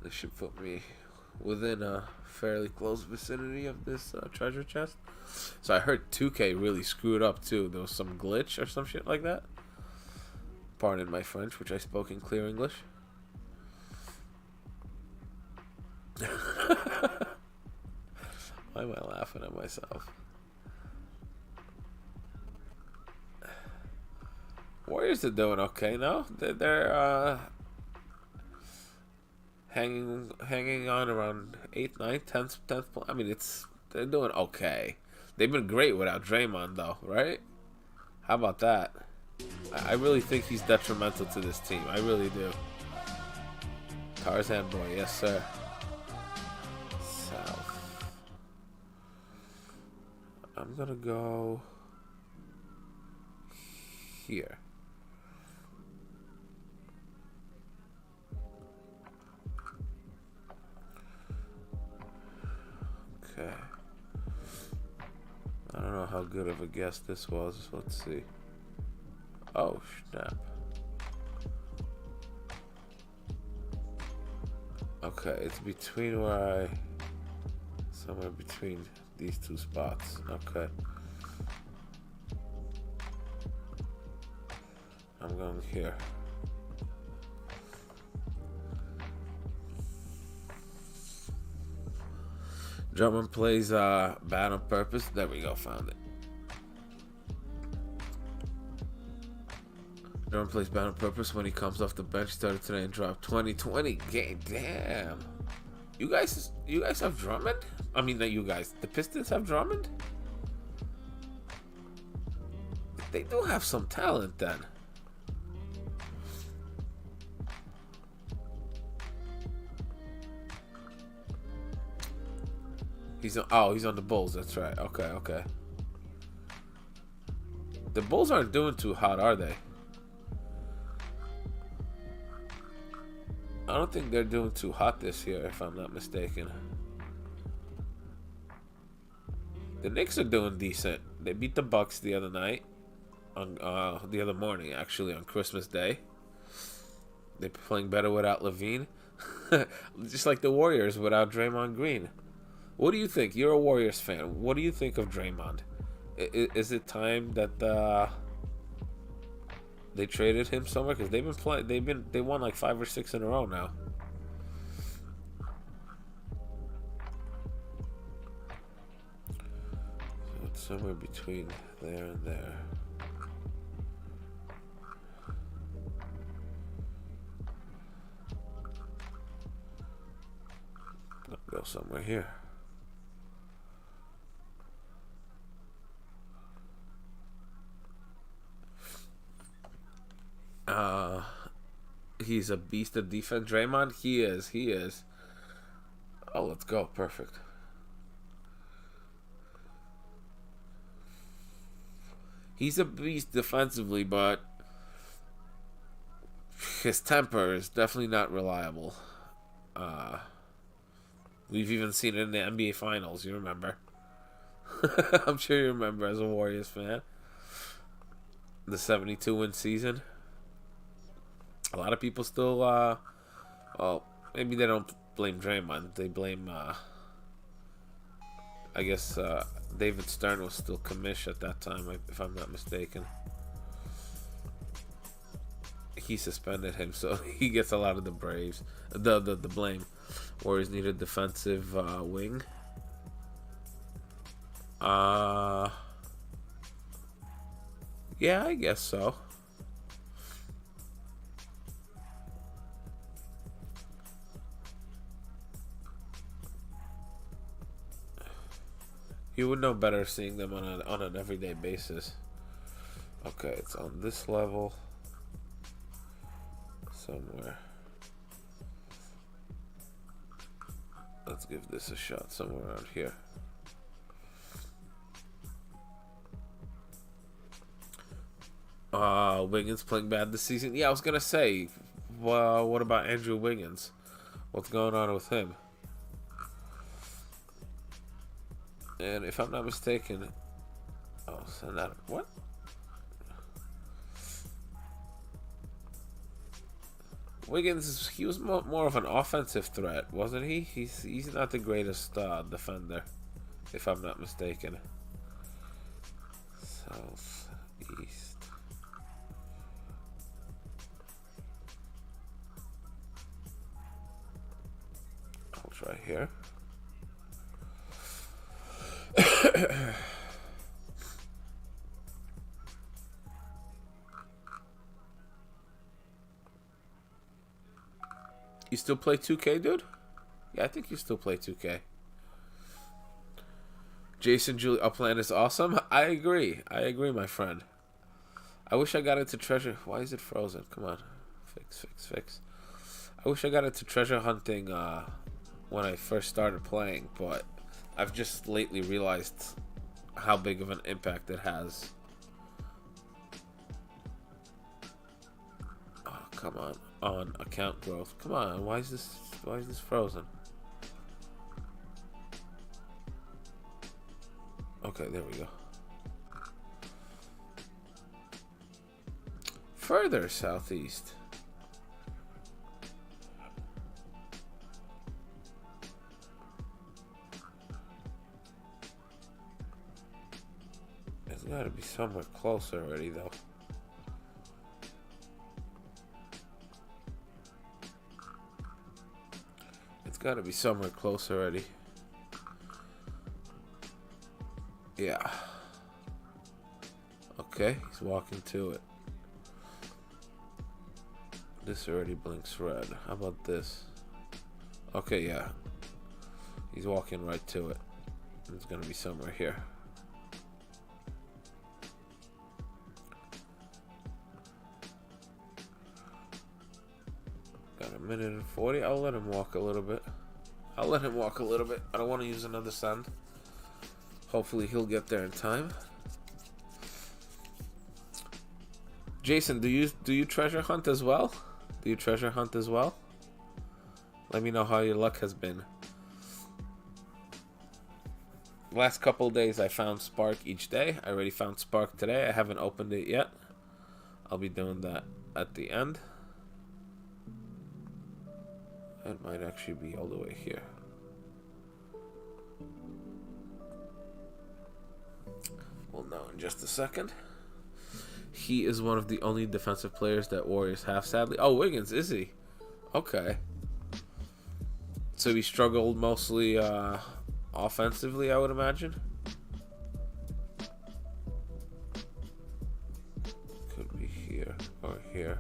Speaker 1: This should put me within a fairly close vicinity of this treasure chest. So I heard 2K really screwed up too. There was some glitch or some shit like that. Pardon my French, which I spoke in clear English. Why am I laughing at myself? Warriors are doing okay now. They're hanging on around 8th, 9th, 10th. I mean, they're doing okay. They've been great without Draymond, though, right? How about that? I really think he's detrimental to this team. I really do. Tarzan boy, yes sir. South. I'm gonna go here. Okay. I don't know how good of a guess this was. Let's see. Oh, snap. Okay, it's between somewhere between these 2 spots. Okay. I'm going here. Drummond plays bad on purpose. There we go, found it. Drummond plays bad on purpose when he comes off the bench. Started today and dropped 20 game. Damn. You guys have Drummond? I mean, not you guys. The Pistons have Drummond? They do have some talent then. He's on the Bulls. That's right. Okay. The Bulls aren't doing too hot, are they? I don't think they're doing too hot this year, if I'm not mistaken. The Knicks are doing decent. They beat the Bucks the other night, on the other morning, actually, on Christmas Day. They're playing better without Levine, just like the Warriors without Draymond Green. What do you think? You're a Warriors fan. What do you think of Draymond? Is it time that they traded him somewhere? Because they've been playing. They won like 5 or 6 in a row now. So it's somewhere between there and there. go somewhere here. He's a beast of defense. Draymond, he is. He is. Oh, let's go. Perfect. He's a beast defensively, but his temper is definitely not reliable. We've even seen it in the NBA Finals. You remember? I'm sure you remember as a Warriors fan. The 72-win season. A lot of people still, well, maybe they don't blame Draymond. They blame, I guess, David Stern was still commish at that time, if I'm not mistaken. He suspended him, so he gets a lot of the Braves, the blame. Warriors need a defensive wing. Yeah, I guess so. You would know better seeing them on an everyday basis. Okay, it's on this level. Somewhere. Let's give this a shot somewhere around here. Wiggins playing bad this season. Yeah, I was gonna say, well, what about Andrew Wiggins? What's going on with him? And if I'm not mistaken, oh, send that. What? Wiggins, he was more of an offensive threat, wasn't he? He's not the greatest defender, if I'm not mistaken. Southeast. I'll try here. You still play 2K, dude? Yeah, I think you still play 2K. Jason Julie Upland is awesome. I agree, my friend. I wish I got into treasure. Why is it frozen? Come on, fix. I wish I got into treasure hunting when I first started playing, but I've just lately realized how big of an impact it has. Oh, come on account growth. Come on, why is this frozen? Okay, there we go. Further southeast. There's got to be somewhere closer already, though. It's got to be somewhere close already. Yeah. Okay, he's walking to it. This already blinks red. How about this? Okay, yeah. He's walking right to it. It's gonna be somewhere here. Got a minute and 40. I'll let him walk a little bit. I don't want to use another send. Hopefully he'll get there in time. Jason, do you treasure hunt as well? Let me know how your luck has been. Last couple of days I found Spark each day. I already found Spark today. I haven't opened it yet. I'll be doing that at the end. It might actually be all the way here. We'll know in just a second. He is one of the only defensive players that Warriors have, sadly. Oh, Wiggins, is he? Okay. So he struggled mostly offensively, I would imagine. Could be here or here.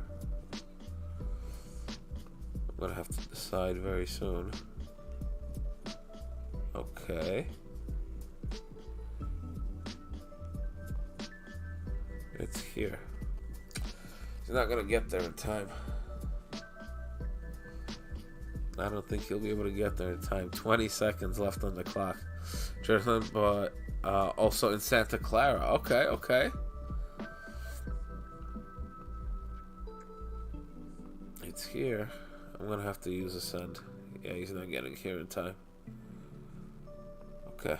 Speaker 1: I'm gonna have to decide very soon. Okay. It's here. He's not gonna get there in time. I don't think he'll be able to get there in time. 20 seconds left on the clock. Jerusalem, but also in Santa Clara. Okay, okay. It's here. I'm gonna have to use a send. Yeah, he's not getting here in time. Okay.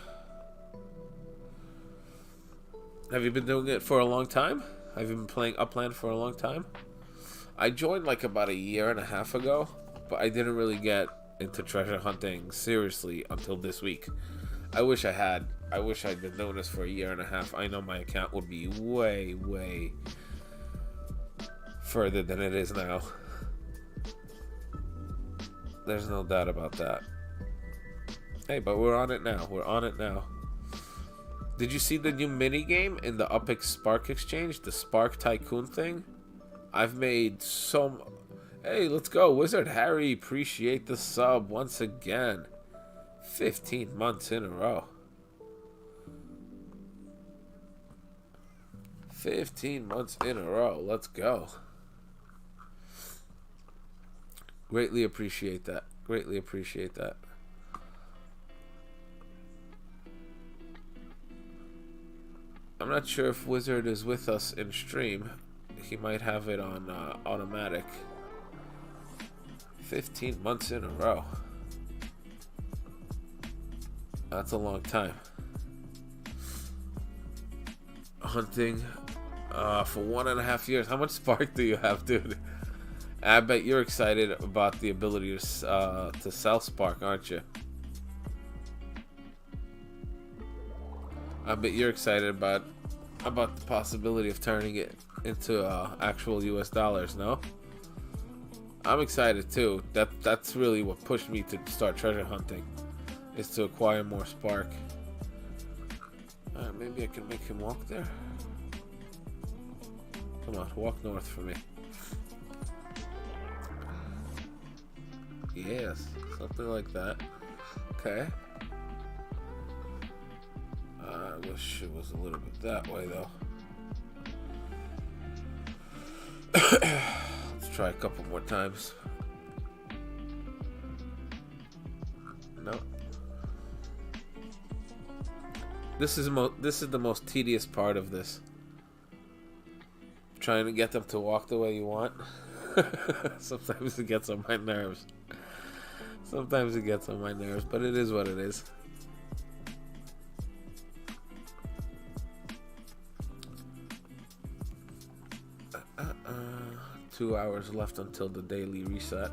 Speaker 1: Have you been doing it for a long time? Have you been playing Upland for a long time? I joined like about a year and a half ago, but I didn't really get into treasure hunting seriously until this week. I wish I had. I wish I'd been doing this for a year and a half. I know my account would be way, way further than it is now. There's no doubt about that. Hey, but we're on it now. We're on it now. Did you see the new minigame in the Upix Spark Exchange? The Spark Tycoon thing? I've made some... Hey, let's go. Wizard Harry, appreciate the sub once again. 15 months in a row. 15 months in a row. Let's go. Greatly appreciate that. Greatly appreciate that. I'm not sure if Wizard is with us in stream. He might have it on automatic. 15 months in a row. That's a long time. Hunting for 1.5 years. How much spark do you have, dude? I bet you're excited about the ability to sell spark, aren't you? I bet you're excited about the possibility of turning it into actual US dollars, no? I'm excited too. That's really what pushed me to start treasure hunting, is to acquire more spark. Maybe I can make him walk there. Come on, walk north for me. Yes, something like that. Okay. I wish it was a little bit that way though. Let's try a couple more times. No. This is the most tedious part of this. Trying to get them to walk the way you want. Sometimes it gets on my nerves. Sometimes it gets on my nerves, but it is what it is. 2 hours left until the daily reset.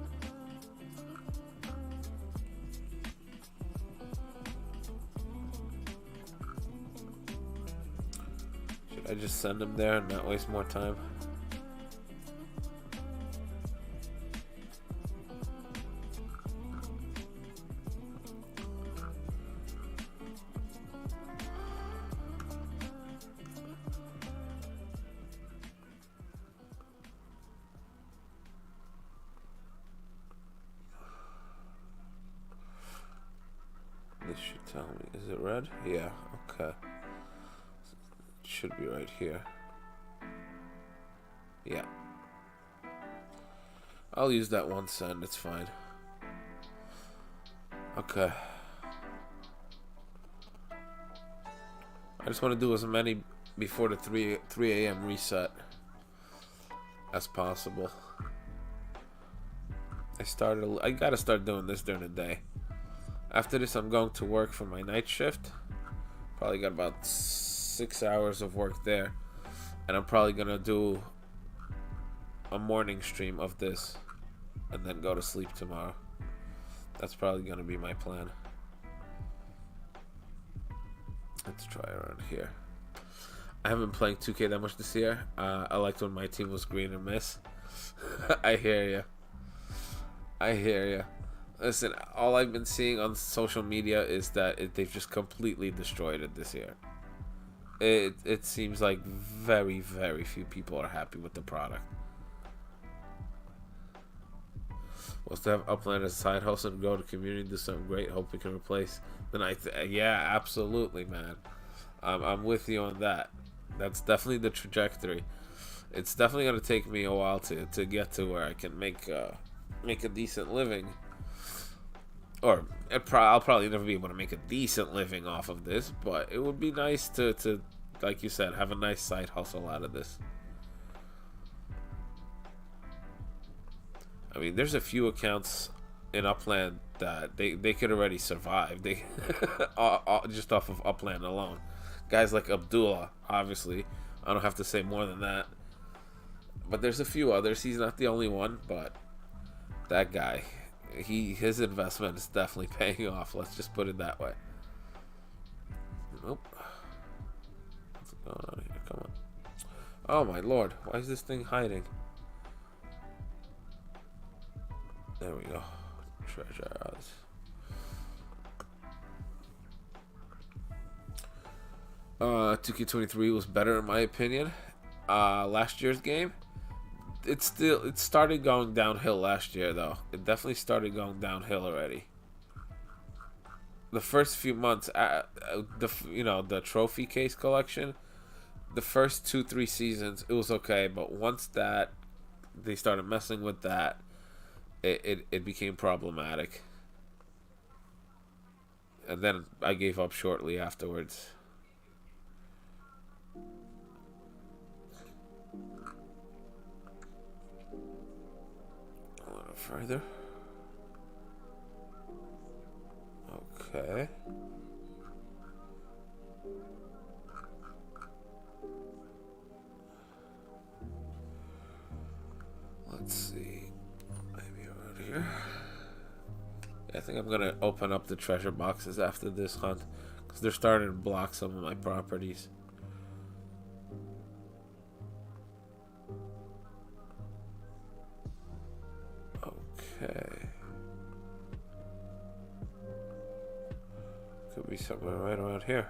Speaker 1: Should I just send him there and not waste more time? This should tell me. Is it red? Yeah, okay. It should be right here. Yeah. I'll use that one send, it's fine. Okay. I just want to do as many before the 3 a.m. reset as possible. I gotta start doing this during the day. After this, I'm going to work for my night shift. Probably got about 6 hours of work there. And I'm probably going to do a morning stream of this. And then go to sleep tomorrow. That's probably going to be my plan. Let's try around here. I haven't been playing 2K that much this year. I liked when my team was green and miss. I hear ya. I hear ya. Listen, all I've been seeing on social media is that they've just completely destroyed it this year. It seems like very, very few people are happy with the product. Was to have Upland as a side hustle and go to community, do something great. Hope we can replace And yeah, absolutely, man. I'm with you on that. That's definitely the trajectory. It's definitely gonna take me a while to get to where I can make a decent living, or I'll probably never be able to make a decent living off of this. But it would be nice to like you said, have a nice side hustle out of this. I mean, there's a few accounts in Upland that they could already survive. They just off of Upland alone. Guys like Abdullah, obviously. I don't have to say more than that. But there's a few others. He's not the only one, but that guy, his investment is definitely paying off. Let's just put it that way. Nope. What's going on here? Come on. Oh my lord! Why is this thing hiding? There we go. Treasures. 2K23 was better in my opinion. Last year's game, it started going downhill last year though. It definitely started going downhill already. The first few months, the trophy case collection, the first 2-3 seasons it was okay, but once that they started messing with that, it became problematic. And then I gave up shortly afterwards. A little further. Okay. Let's see. Maybe around here. Yeah, I think I'm gonna open up the treasure boxes after this hunt, because they're starting to block some of my properties. Okay. Could be somewhere right around here.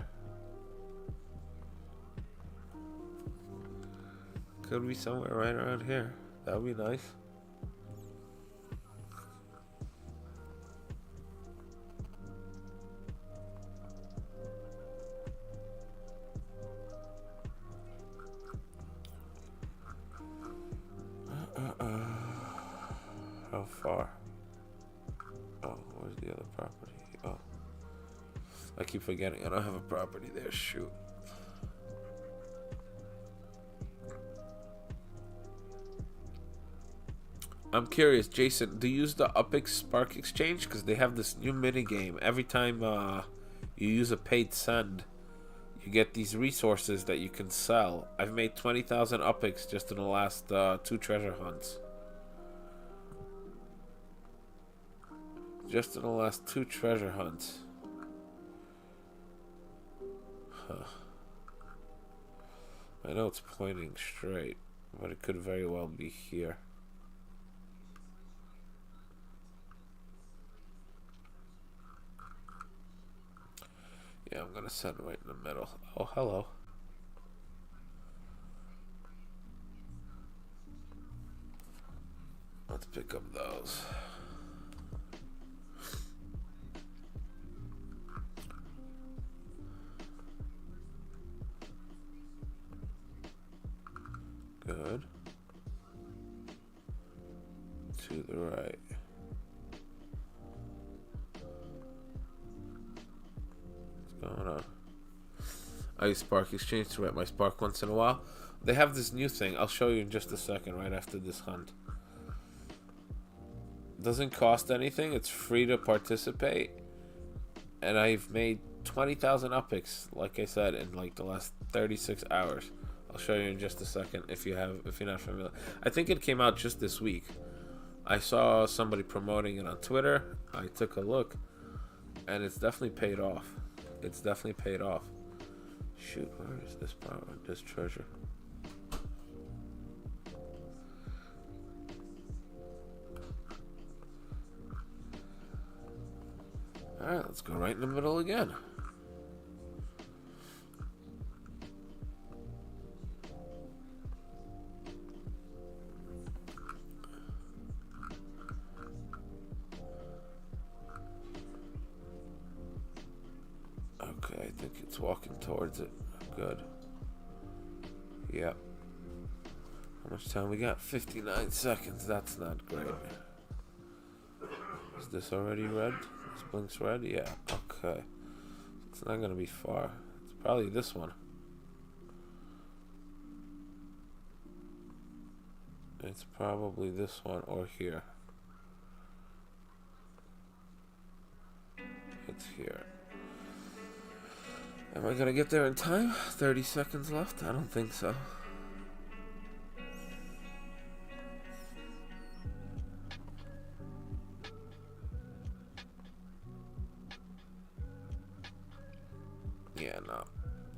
Speaker 1: Could be somewhere right around here. That would be nice. How far? Oh, where's the other property? Oh, I keep forgetting I don't have a property there. Shoot. I'm curious, Jason, do you use the Upix Spark Exchange? Because they have this new minigame. Every time you use a paid send, you get these resources that you can sell. I've made 20,000 Upix just in the last 2 treasure hunts. Just in the last 2 treasure hunts. Huh. I know it's pointing straight, but it could very well be here. Yeah, I'm gonna send right in the middle. Oh, hello. Let's pick up those. Good. To the right. What's going on? I use Spark Exchange to write my Spark once in a while. They have this new thing. I'll show you in just a second right after this hunt. Doesn't cost anything. It's free to participate. And I've made 20,000 Upix, like I said, in like the last 36 hours. I'll show you in just a second if you're not familiar. I think it came out just this week. I saw somebody promoting it on Twitter. I took a look, and it's definitely paid off. It's definitely paid off. Shoot, where is this power? This treasure? All right, let's go right in the middle again. it's walking towards it. Good. Yeah. How much time we got? 59 seconds. That's not great. Is this already red? This blinks red? Yeah. Okay. It's not going to be far. It's probably this one. It's probably this one or here. It's here. Am I going to get there in time? 30 seconds left? I don't think so. Yeah, no.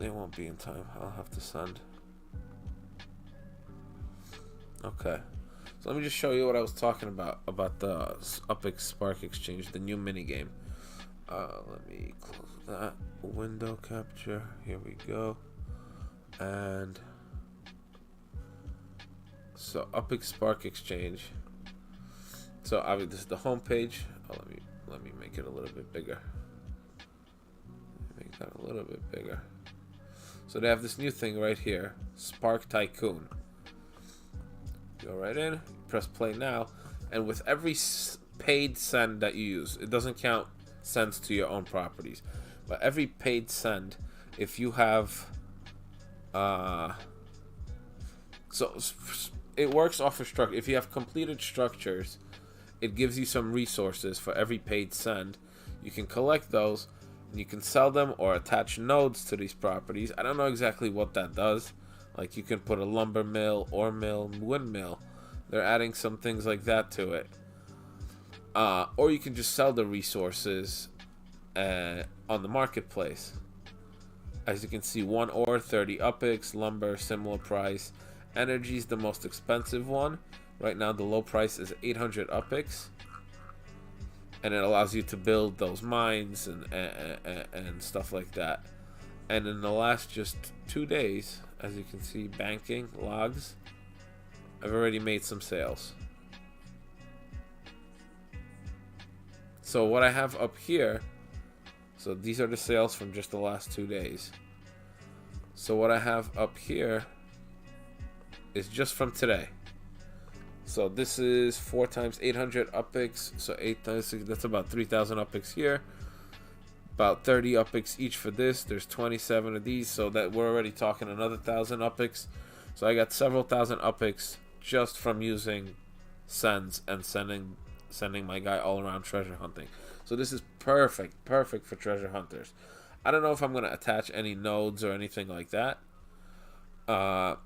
Speaker 1: They won't be in time. I'll have to send. Okay. So let me just show you what I was talking about the Upix Spark Exchange, the new minigame. Let me close that. Window capture. Here we go. And so Upix Spark Exchange. So obviously this is the home page. Oh, let me make it a little bit bigger. Make that a little bit bigger. So they have this new thing right here, Spark Tycoon. Go right in, press play now, and with every paid send that you use, it doesn't count sends to your own properties, but every paid send, if you have, so it works off of structure. If you have completed structures, it gives you some resources for every paid send. You can collect those, and you can sell them or attach nodes to these properties. I don't know exactly what that does. Like you can put a lumber mill, ore mill, windmill. They're adding some things like that to it. Or you can just sell the resources on the marketplace. As you can see, 1 ore, 30 Upix, lumber, similar price. Energy is the most expensive one. Right now the low price is 800 Upix. And it allows you to build those mines and stuff like that. And in the last just 2 days, as you can see, banking, logs, I've already made some sales. So what I have up here, so these are the sales from just the last 2 days. So what I have up here is just from today. So this is 4 times 800 Upix, so 8 times 6, that's about 3,000 Upix here. About 30 Upix each for this. There's 27 of these, so that we're already talking another 1,000 Upix. So I got several thousand Upix just from using sends and sending my guy all around treasure hunting. So this is perfect for treasure hunters. I don't know if I'm going to attach any nodes or anything like that to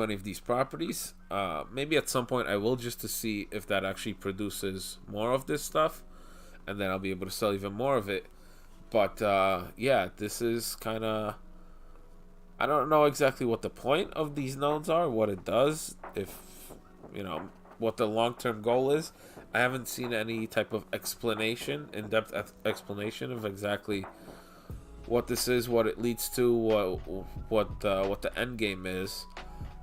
Speaker 1: any of these properties. Maybe at some point I will, just to see if that actually produces more of this stuff, and then I'll be able to sell even more of it. But yeah, this is kind of, I don't know exactly what the point of these nodes are, what it does, if, you know, what the long-term goal is. I haven't seen any type of explanation, in-depth explanation of exactly what this is, what it leads to, what the end game is.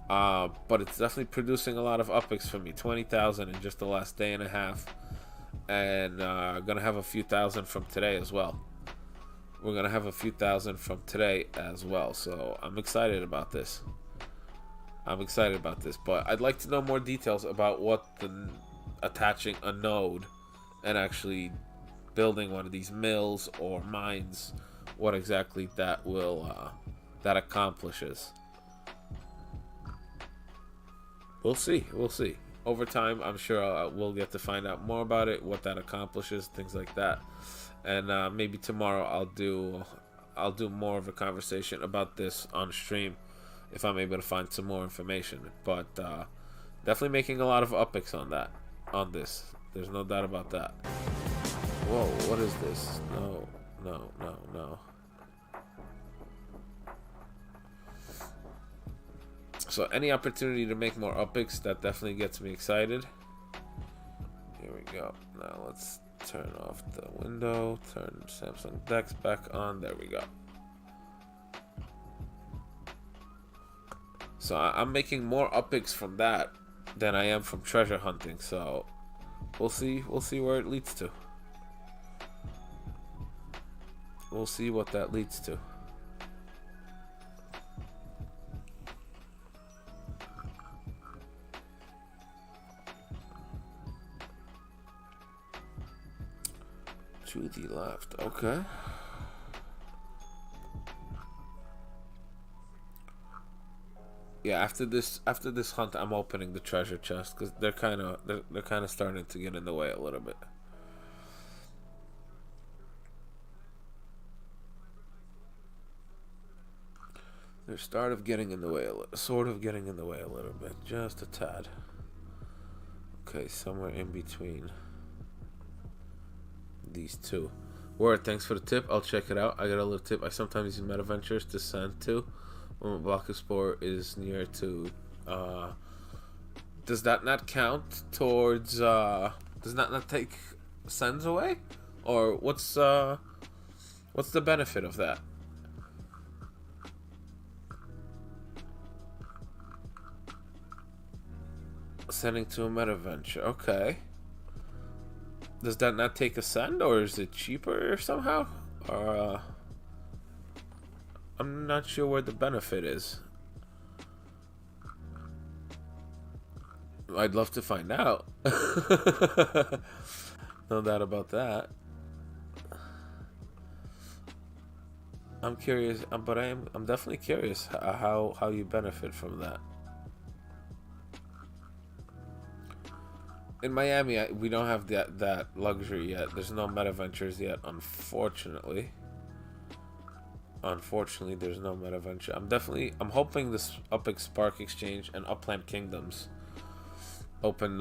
Speaker 1: But it's definitely producing a lot of Upix for me. 20,000 in just the last day and a half, and gonna have a few thousand from today as well. We're gonna have a few thousand from today as well, so I'm excited about this. But I'd like to know more details about what attaching a node and actually building one of these mills or mines, what exactly that will that accomplishes. We'll see. Over time, I'm sure we'll get to find out more about it, what that accomplishes, things like that. And maybe tomorrow I'll do more of a conversation about this on stream if I'm able to find some more information. But definitely making a lot of Upix on this. There's no doubt about that. Whoa, what is this? No. So any opportunity to make more Upix, that definitely gets me excited. Here we go. Now let's turn off the window, turn Samsung Dex back on. There we go. So I'm making more Upix from that than I am from treasure hunting. So we'll see where it leads to. We'll see what that leads to. To the left. Okay. Yeah, after this hunt, I'm opening the treasure chest because they're kind of starting to get in the way a little bit. They're sort of getting in the way a little bit, just a tad. Okay, somewhere in between these two. Word, thanks for the tip. I'll check it out. I got a little tip. I sometimes use Metaventures to send to when my block of spore is near to. Does that not count towards? Does that not take sends away, or what's the benefit of that? Sending to a Metaventure. Okay. Does that not take a send, or is it cheaper somehow? Or I'm not sure where the benefit is. I'd love to find out. No doubt about that. I'm curious, but I'm definitely curious how you benefit from that. In Miami, we don't have that luxury yet. There's no Metaventures yet, unfortunately. Unfortunately, there's no Metaventure. I'm hoping this Epic Spark Exchange and Upland Kingdoms open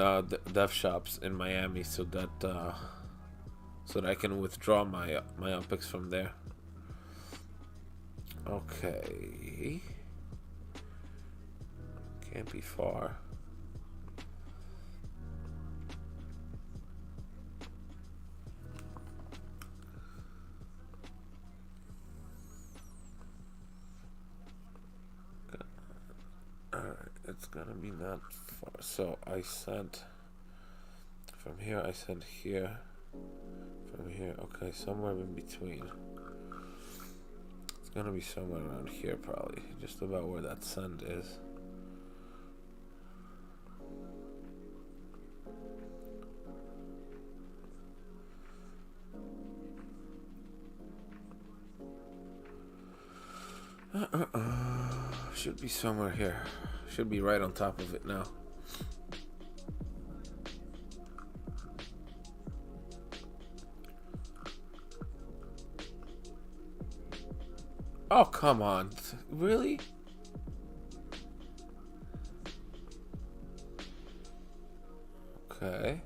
Speaker 1: dev shops in Miami so that I can withdraw my Epics from there. Okay. Can't be far. Alright, it's gonna be not far. So I sent from here, I sent here. From here, okay, somewhere in between. It's gonna be somewhere around here probably. Just about where that send is. Should be somewhere here. Should be right on top of it now. Oh, come on. Really? Okay.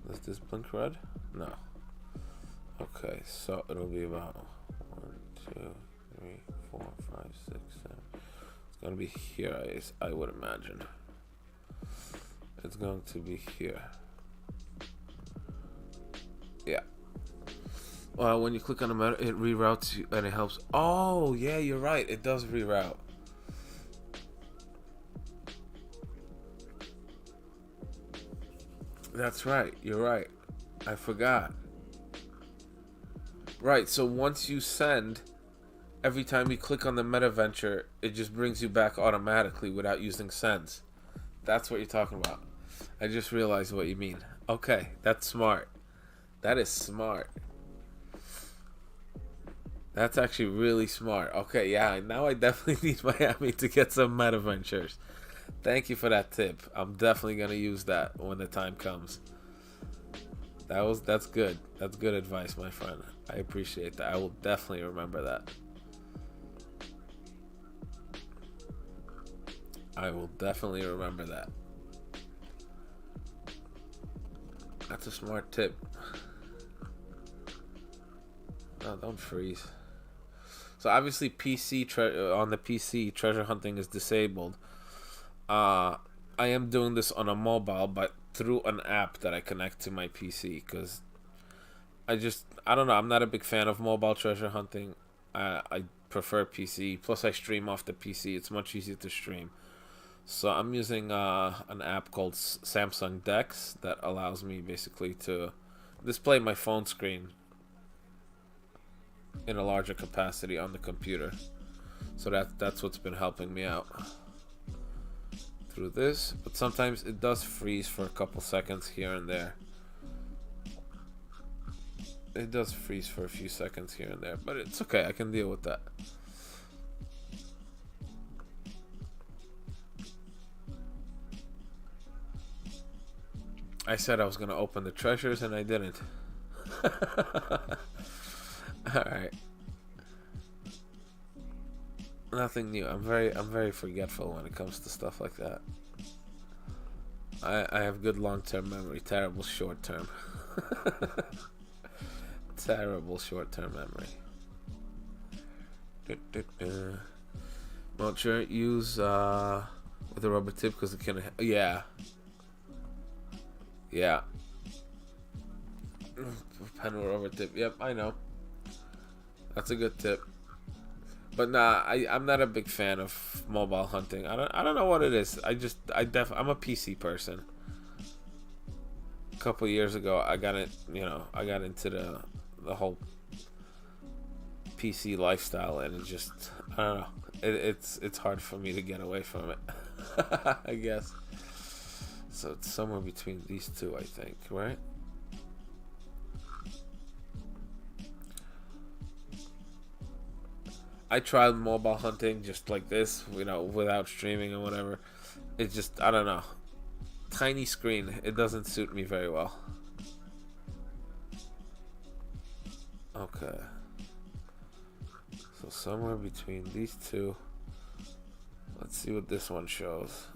Speaker 1: Does this blink red? No. Okay, so it'll be about 1, 2, 3, 4, 5, 6, 7. It's gonna be here, I would imagine. It's going to be here. Yeah. Well, when you click on the meta, it reroutes you and it helps. Oh, yeah, you're right. It does reroute. That's right. You're right. I forgot. Right, so once you send, every time you click on the Metaventure, it just brings you back automatically without using sends. That's what you're talking about. I just realized what you mean. Okay, that's smart. That is smart. That's actually really smart. Okay, yeah, now I definitely need Miami to get some Metaventures. Thank you for that tip. I'm definitely going to use that when the time comes. That's good. That's good advice, my friend. I appreciate that. I will definitely remember that. I will definitely remember that. That's a smart tip. No, don't freeze. So obviously on the PC, treasure hunting is disabled. I am doing this on a mobile, but through an app that I connect to my PC, because I don't know, I'm not a big fan of mobile treasure hunting. I prefer PC. Plus I stream off the PC. It's much easier to stream. So I'm using an app called Samsung Dex that allows me basically to display my phone screen in a larger capacity on the computer. So that's what's been helping me out through this, but sometimes it does freeze for a couple seconds here and there. It does freeze for a few seconds here and there, but it's okay. I can deal with that. I said I was gonna open the treasures and I didn't. Alright. Nothing new. I'm very forgetful when it comes to stuff like that. I have good long-term memory, terrible short-term. Terrible short-term memory. Won't sure use with a rubber tip because it can. Yeah. Yeah. Pen with rubber tip. Yep, I know. That's a good tip. But nah, I'm not a big fan of mobile hunting. I don't know what it is. I'm a PC person. A couple years ago, I got into the whole PC lifestyle, and it just, I don't know. It's hard for me to get away from it. I guess. So it's somewhere between these two, I think, right? I tried mobile hunting just like this, without streaming and whatever. It just, I don't know. Tiny screen, it doesn't suit me very well. Okay. So somewhere between these two. Let's see what this one shows.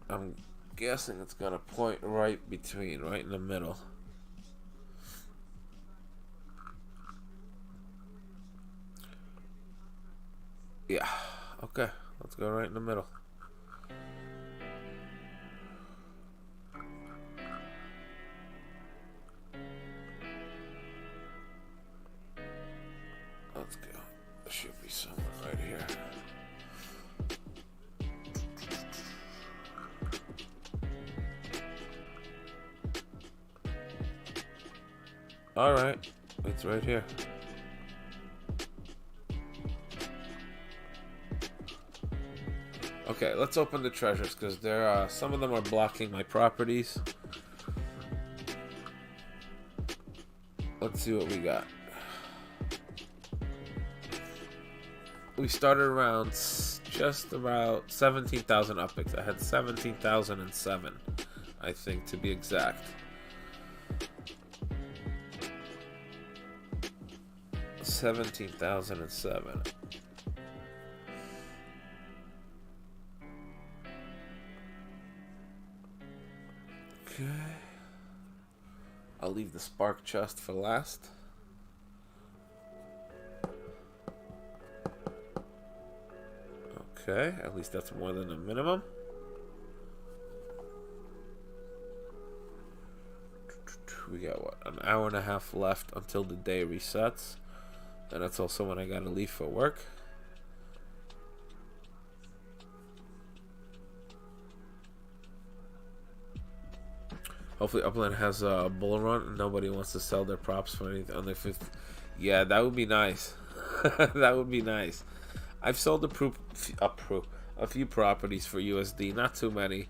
Speaker 1: I'm guessing it's gonna point right in the middle. Yeah, okay, let's go right in the middle. Let's go. It should be somewhere right here. Alright, it's right here. Okay, let's open the treasures because some of them are blocking my properties. Let's see what we got. We started around just about 17,000 upticks. I had 17,007, I think, to be exact. 17,007. Okay. I'll leave the spark chest for last. Okay, at least that's more than the minimum. We got what, an hour and a half left until the day resets. And that's also when I gotta leave for work. Hopefully Upland has a bull run and nobody wants to sell their props for anything on their fifth. Yeah, that would be nice. That would be nice. I've sold a few properties for USD, not too many.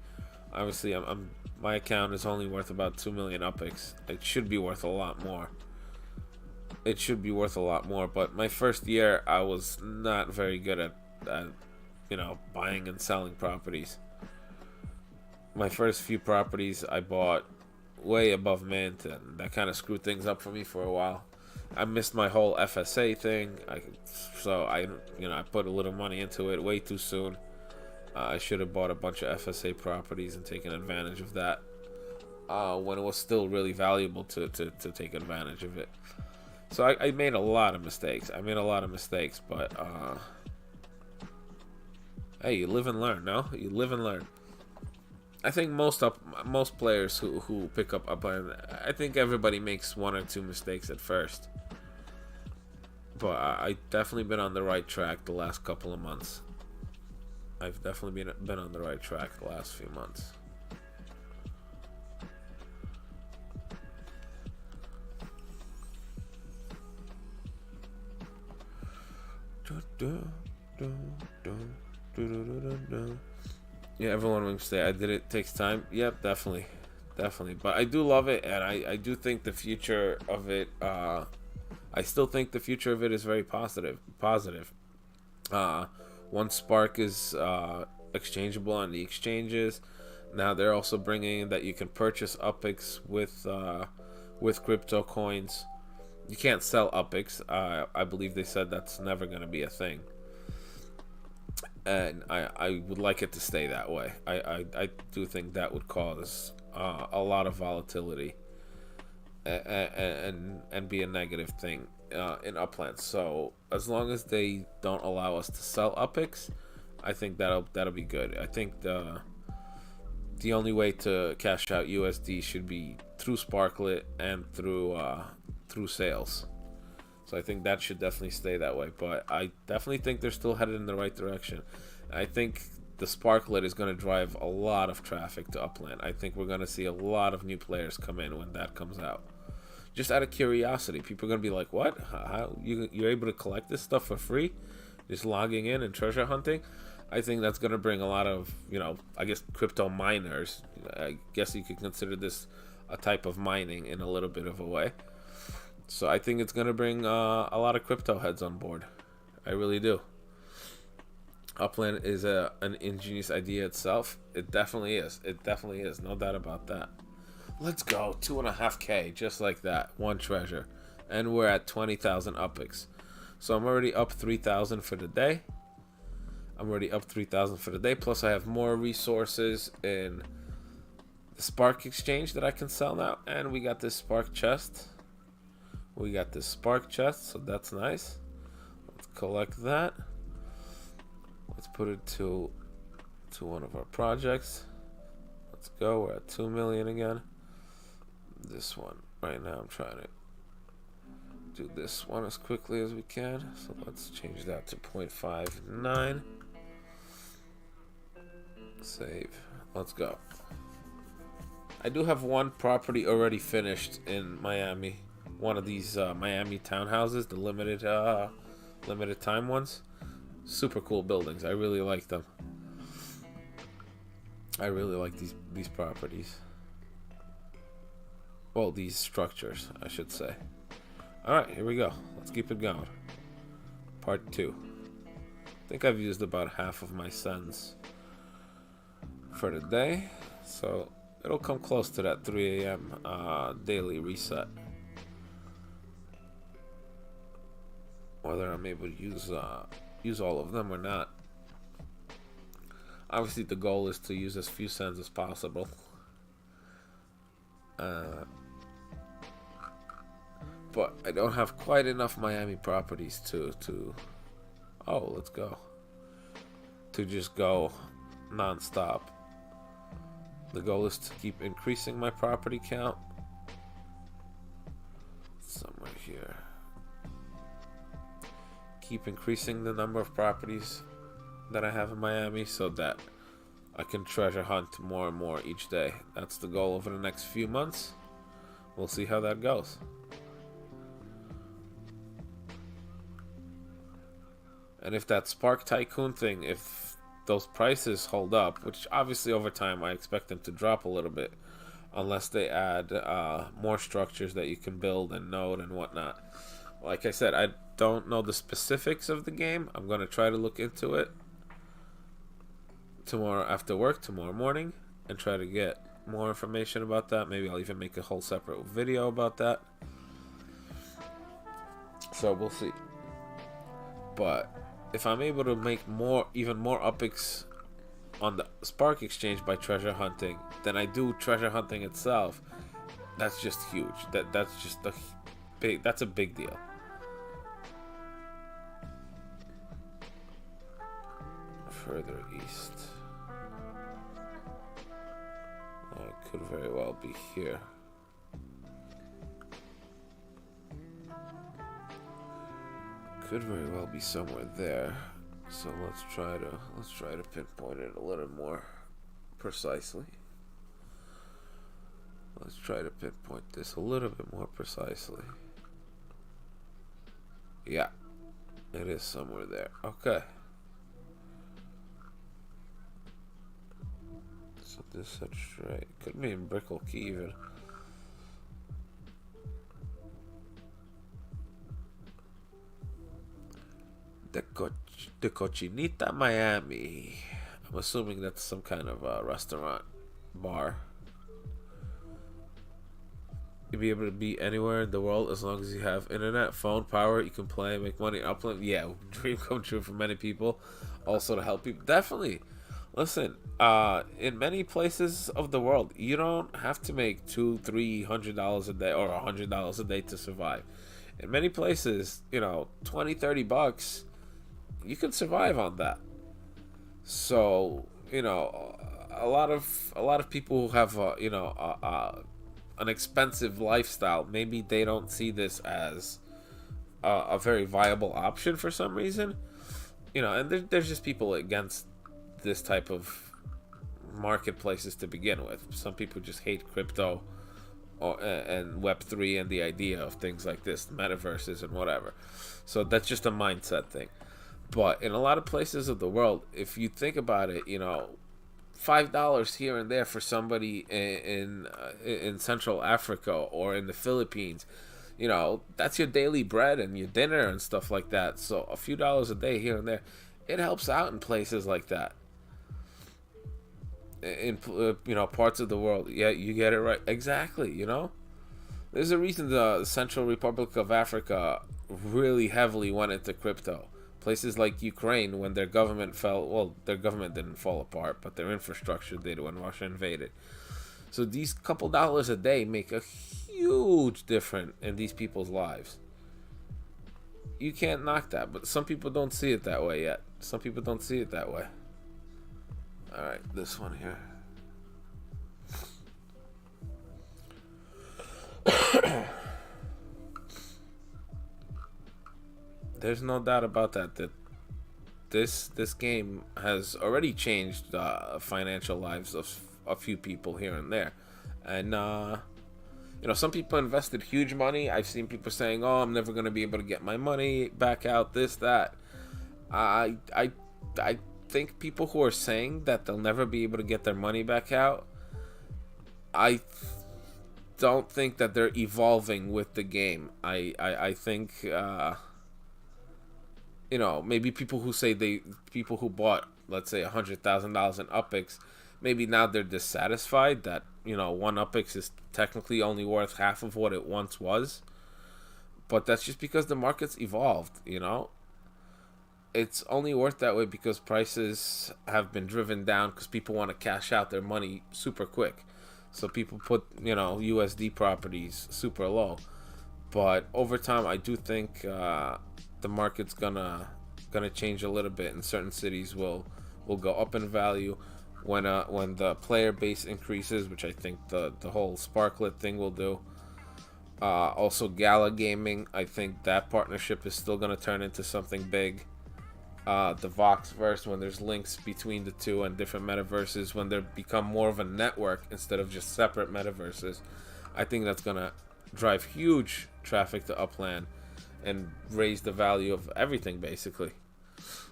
Speaker 1: Obviously, my account is only worth about 2 million upticks. It should be worth a lot more. It should be worth a lot more, but my first year I was not very good at buying and selling properties. My first few properties I bought way above mint, and that kind of screwed things up for me for a while. I missed my whole FSA thing, so I put a little money into it way too soon. I should have bought a bunch of FSA properties and taken advantage of that when it was still really valuable to take advantage of it. So I made a lot of mistakes. But hey, you live and learn, no? You live and learn. I think most players who pick up Upland, I think everybody makes one or two mistakes at first. But I definitely been on the right track the last couple of months. I've definitely been on the right track the last few months. Yeah, everyone will say I did it. Takes time. Yep, definitely, definitely. But I do love it, and I do think the future of it. I still think the future of it is very positive. Positive. Once Spark is exchangeable on the exchanges, now they're also bringing that you can purchase UPIX with crypto coins. You can't sell UPIX. I believe they said that's never going to be a thing. And I would like it to stay that way. I do think that would cause a lot of volatility and be a negative thing in Upland. So as long as they don't allow us to sell UPIX, I think that'll be good. I think the only way to cash out USD should be through Sparklet and through sales. So I think that should definitely stay that way. But I definitely think they're still headed in the right direction. I think the Sparklet is going to drive a lot of traffic to Upland. I think we're going to see a lot of new players come in when that comes out. Just out of curiosity, people are going to be like, what? How you're able to collect this stuff for free? Just logging in and treasure hunting? I think that's going to bring a lot of, I guess crypto miners. I guess you could consider this a type of mining in a little bit of a way. So I think it's going to bring a lot of crypto heads on board. I really do. Upland is an ingenious idea itself. It definitely is. It definitely is. No doubt about that. Let's go. 2.5K. Just like that. One treasure. And we're at 20,000 UPIX. So I'm already up 3,000 for the day. Plus I have more resources in the Spark exchange that I can sell now. And we got this Spark chest. So that's nice. Let's collect that. Let's put it to one of our projects. Let's go. We're at 2 million again. This one right now, I'm trying to do this one as quickly as we can. So let's change that to 0.59. Save. Let's go. I do have one property already finished in Miami. One of these Miami townhouses, the limited time ones. Super cool buildings. I really like them. I really like these properties. Well, these structures, I should say. Alright, here we go. Let's keep it going. Part 2. I think I've used about half of my sends for the day. So it'll come close to that 3 a.m. Daily reset. Whether I'm able to use all of them or not. Obviously the goal is to use as few sends as possible. But I don't have quite enough Miami properties to let's go. To just go non-stop. The goal is to keep increasing my property count. Somewhere here. Keep increasing the number of properties that I have in Miami so that I can treasure hunt more and more each day. That's the goal over the next few months. We'll see how that goes. And if that Spark Tycoon thing, if those prices hold up, which obviously over time I expect them to drop a little bit, unless they add more structures that you can build and node and whatnot. Like I said, I don't know the specifics of the game. I'm going to try to look into it tomorrow after work, tomorrow morning, and try to get more information about that. Maybe I'll even make a whole separate video about that. So we'll see. But if I'm able to make even more UPIX on the Spark exchange by treasure hunting than I do treasure hunting itself, that's just huge. That's just that's a big deal. Further east. It could very well be here. Could very well be somewhere there. So let's try to pinpoint it a little more precisely. Let's try to pinpoint this a little bit more precisely. Yeah, it is somewhere there. Okay. Set this set straight. Could be in Brickle Key even. The Cochinita Miami. I'm assuming that's some kind of restaurant, bar. You'll be able to be anywhere in the world as long as you have internet, phone, power. You can play, make money, Upland. Yeah, dream come true for many people. Also to help people. Definitely. Listen, in many places of the world, you don't have to make $200-300 a day or $100 a day to survive. In many places, you know, 20-30 bucks, you can survive on that. So, you know, a lot of people who have an expensive lifestyle, maybe they don't see this as a very viable option for some reason. You know, and there's just people against this type of marketplaces to begin with. Some people just hate crypto and Web3 and the idea of things like this, metaverses and whatever. So that's just a mindset thing. But in a lot of places of the world, if you think about it, you know, $5 here and there for somebody in Central Africa or in the Philippines, you know, that's your daily bread and your dinner and stuff like that. So a few dollars a day here and there, it helps out in places like that. In you know, parts of the world, yeah, you get it right, exactly. You know, there's a reason the Central Republic of Africa really heavily went into crypto. Places like Ukraine, when their government fell, well, their government didn't fall apart, but their infrastructure did when Russia invaded. So these couple dollars a day make a huge difference in these people's lives. You can't knock that, but some people don't see it that way yet. Some people don't see it that way. Alright, this one here. There's no doubt about that this game has already changed financial lives of a few people here and there. And you know, some people invested huge money. I've seen people saying, "Oh, I'm never going to be able to get my money back out, this that." I think people who are saying that they'll never be able to get their money back out, I don't think that they're evolving with the game. I think you know, maybe people who bought, let's say, $100,000 in UPX, maybe now they're dissatisfied that, you know, one UPX is technically only worth half of what it once was. But that's just because the market's evolved, you know. It's only worth that way because prices have been driven down because people want to cash out their money super quick. So people put, you know, USD properties super low. But over time, I do think the market's gonna change a little bit, and certain cities will go up in value when the player base increases, which I think the whole Sparklet thing will do. Also, Gala Gaming, I think that partnership is still gonna turn into something big. The Voxverse, when there's links between the two and different metaverses, when they become more of a network instead of just separate metaverses, I think that's gonna drive huge traffic to Upland and raise the value of everything, basically.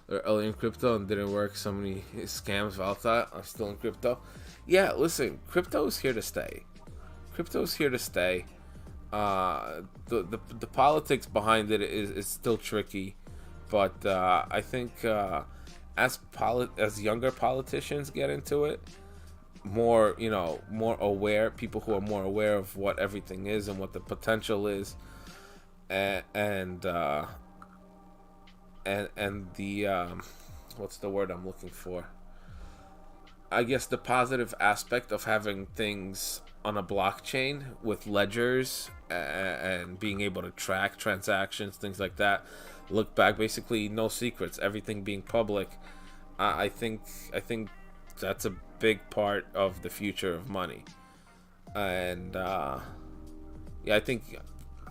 Speaker 1: They're early in crypto and didn't work. So many scams, Valta are still in crypto. Yeah, listen, crypto is here to stay. Crypto is here to stay. The politics behind it is still tricky, but I think as younger politicians get into it, more aware people who are more aware of what everything is and what the potential is, and the what's the word I'm looking for? I guess the positive aspect of having things on a blockchain with ledgers and being able to track transactions, things like that. Look back, basically no secrets, everything being public. I think that's a big part of the future of money. And yeah,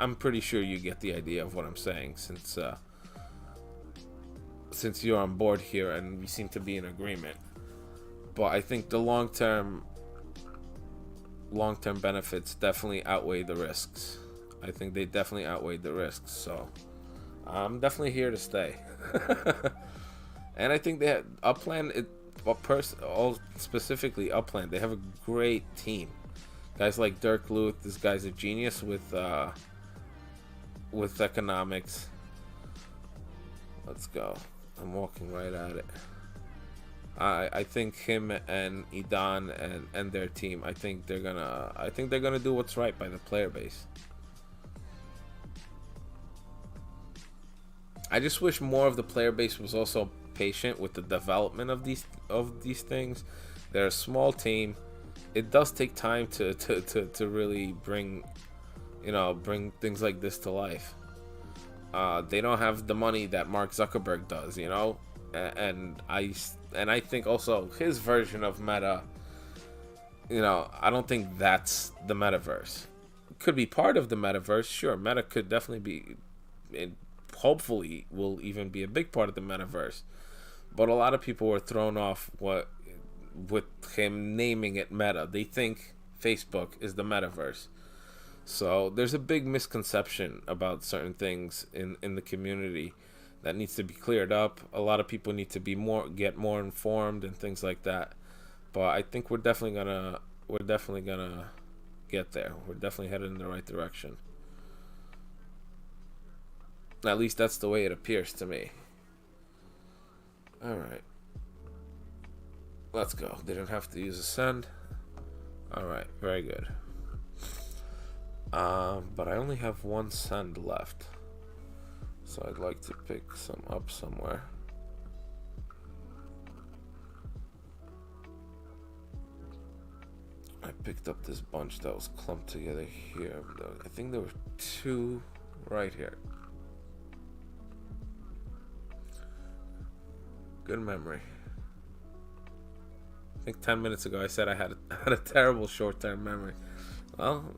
Speaker 1: I'm pretty sure you get the idea of what I'm saying, since you're on board here and we seem to be in agreement. But I think the long-term benefits definitely outweigh the risks. I think they definitely outweigh the risks. So I'm definitely here to stay. And I think that Upland, all specifically Upland, they have a great team. Guys like Dirk Luth, this guy's a genius with economics. Let's go. I'm walking right at it. I think him and Idan and their team, I think they're gonna do what's right by the player base. I just wish more of the player base was also patient with the development of these things. They're a small team. It does take time to really bring things like this to life. They don't have the money that Mark Zuckerberg does, and I think also his version of meta, I don't think that's the metaverse. It could be part of the metaverse, sure. Meta could definitely be, it hopefully will even be a big part of the metaverse. But a lot of people were thrown off with him naming it Meta. They think Facebook is the metaverse. So there's a big misconception about certain things in the community that needs to be cleared up. A lot of people need to get more informed and things like that. But I think we're definitely gonna get there. We're definitely headed in the right direction. At least that's the way it appears to me. Alright. Let's go. Didn't have to use a send. Alright, very good. But I only have one send left. So I'd like to pick some up somewhere. I picked up this bunch that was clumped together here. I think there were two right here. Good memory. I think 10 minutes ago I said I had a terrible short-term memory. Well,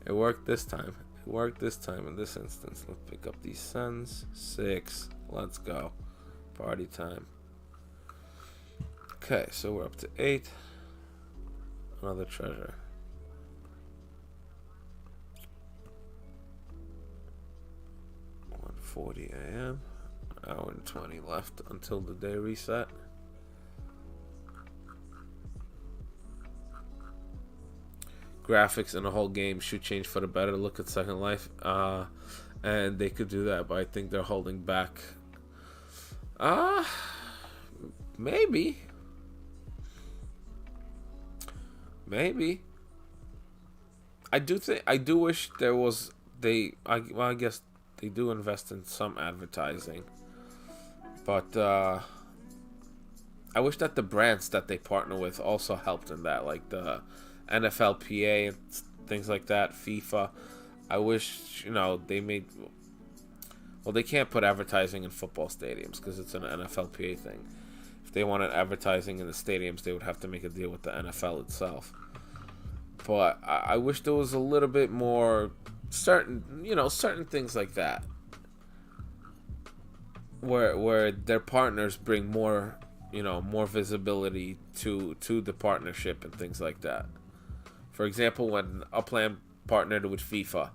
Speaker 1: it worked this time. It worked this time in this instance. Let's pick up these sends. 6. Let's go. Party time. Okay, so we're up to 8. Another treasure. $1:40 a.m. Hour and 20 left until the day reset. Graphics in the whole game should change for the better. Look at Second Life, and they could do that, but I think they're holding back. Maybe. I do wish there was. I guess they do invest in some advertising, but I wish that the brands that they partner with also helped in that, like the NFLPA and things like that, FIFA. I wish, they made. Well, they can't put advertising in football stadiums because it's an NFLPA thing. If they wanted advertising in the stadiums, they would have to make a deal with the NFL itself. But I wish there was a little bit more certain things like that, where their partners bring more, more visibility to the partnership and things like that. For example, when Upland partnered with FIFA,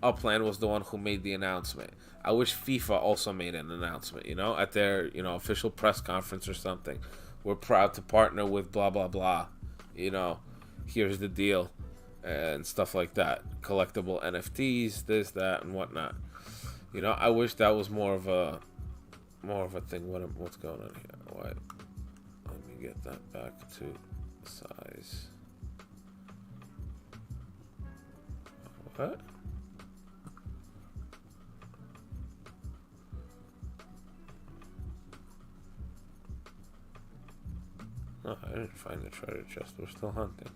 Speaker 1: Upland was the one who made the announcement. I wish FIFA also made an announcement, at their, official press conference or something. We're proud to partner with blah, blah, blah. Here's the deal and stuff like that. Collectible NFTs, this, that, and whatnot. I wish that was more of a thing. What's going on here? What? Let me get that back to size. What? No, I didn't find the treasure chest. We're still hunting.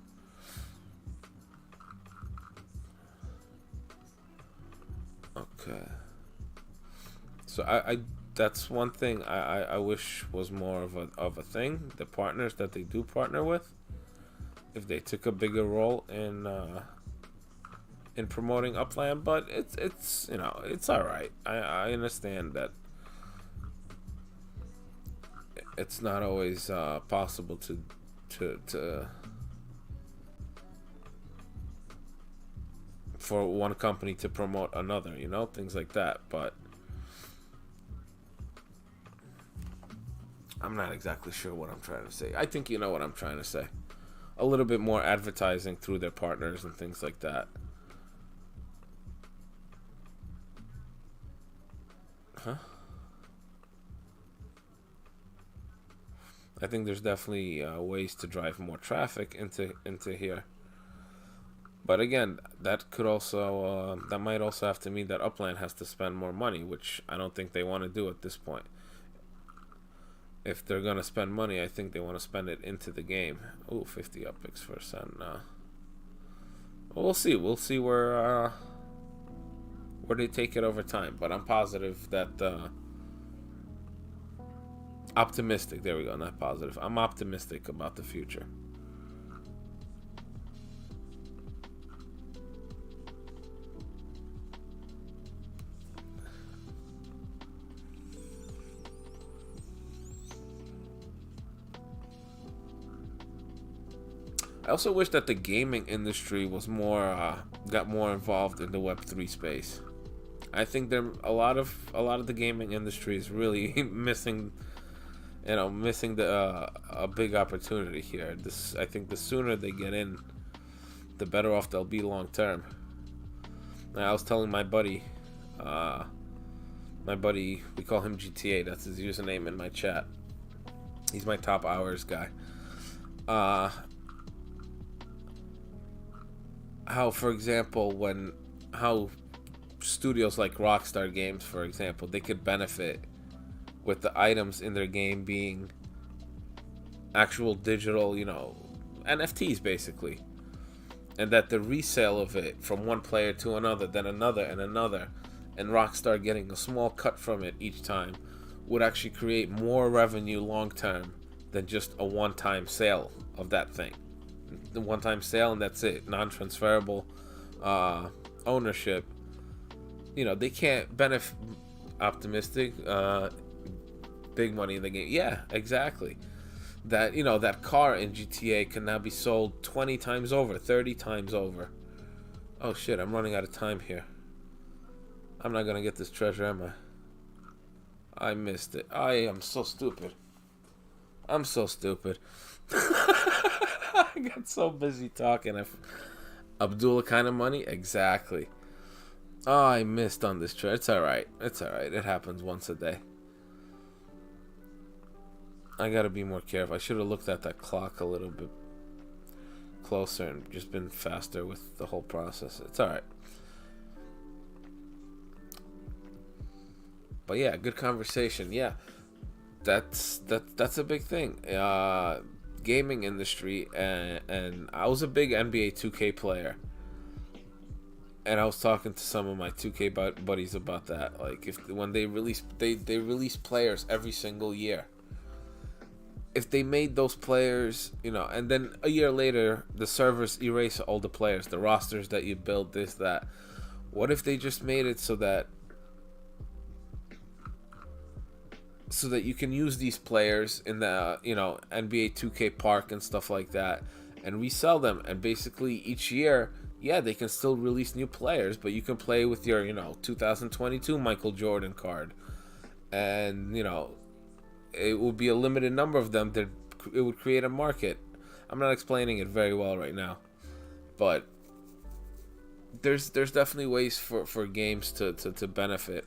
Speaker 1: Okay. So I that's one thing I wish was more of a thing. The partners that they do partner with, if they took a bigger role in promoting Upland, but it's all right. I understand that it's not always possible to for one company to promote another, things like that. But I'm not exactly sure what I'm trying to say. I think you know what I'm trying to say. A little bit more advertising through their partners and things like that. Huh? I think there's definitely ways to drive more traffic into here. But again, that could also that might also have to mean that Upland has to spend more money, which I don't think they want to do at this point. If they're gonna spend money, I think they want to spend it into the game. Ooh, 50 upix for a cent. We'll see. We'll see where they take it over time. But I'm positive that optimistic. There we go. Not positive. I'm optimistic about the future. I also wish that the gaming industry was more got more involved in the Web3 space. I think there a lot of the gaming industry is really missing the a big opportunity here. This I think the sooner they get in, the better off they'll be long term. I was telling my buddy, we call him GTA. That's his username in my chat. He's my top hours guy. How, for example, how studios like Rockstar Games, for example, they could benefit with the items in their game being actual digital, NFTs basically, and that the resale of it from one player to another, then another and another, and Rockstar getting a small cut from it each time would actually create more revenue long term than just a one-time sale of that thing. The one-time sale and that's it, non-transferable ownership. They can't benefit. Optimistic, big money in the game. Yeah, exactly. That that car in GTA can now be sold 20 times over, 30 times over. Oh shit, I'm running out of time here. I'm not gonna get this treasure, am I? I missed it. I am so stupid. I'm so stupid. I got so busy talking. Abdullah kind of money? Exactly. Oh, I missed on this trade. It's alright. It's alright. It happens once a day. I gotta be more careful. I should have looked at that clock a little bit closer and just been faster with the whole process. It's alright. But yeah, good conversation. Yeah. That's a big thing. Gaming industry, and I was a big NBA 2K player, and I was talking to some of my 2K buddies about that. Like, when they release players every single year, if they made those players, and then a year later the servers erase all the players, the rosters that you build, this, that. What if they just made it so that you can use these players in the NBA 2K Park and stuff like that, and resell them, and basically each year, yeah, they can still release new players, but you can play with your 2022 Michael Jordan card, and it will be a limited number of them. That it would create a market. I'm not explaining it very well right now, but there's definitely ways for games to benefit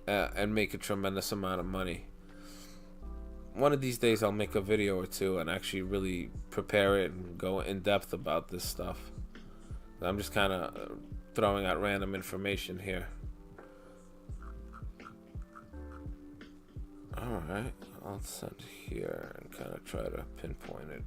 Speaker 1: and make a tremendous amount of money. One of these days I'll make a video or two and actually really prepare it and go in depth about this stuff. I'm just kind of throwing out random information here. Alright, I'll send here and kind of try to pinpoint it.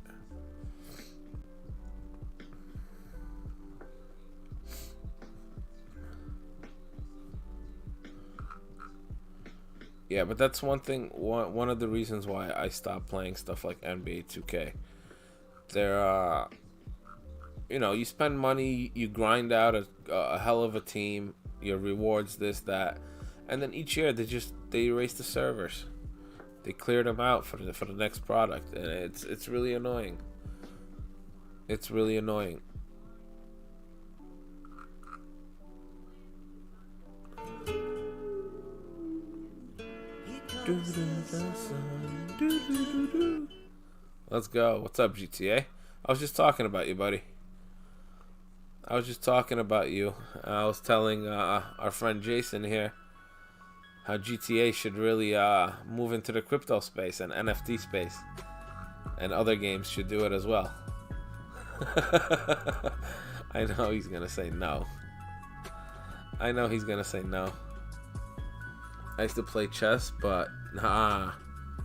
Speaker 1: Yeah, but that's one thing. One of the reasons why I stopped playing stuff like NBA 2K. There, you spend money, you grind out a hell of a team, your rewards, this, that, and then each year they erase the servers, they clear them out for the next product, and it's really annoying. It's really annoying. Let's go. What's up, GTA? I was just talking about you, buddy. I was just talking about you. I was telling our friend Jason here how GTA should really move into the crypto space and NFT space. And other games should do it as well. I know he's gonna say no. I know he's gonna say no. I used to play chess, but nah,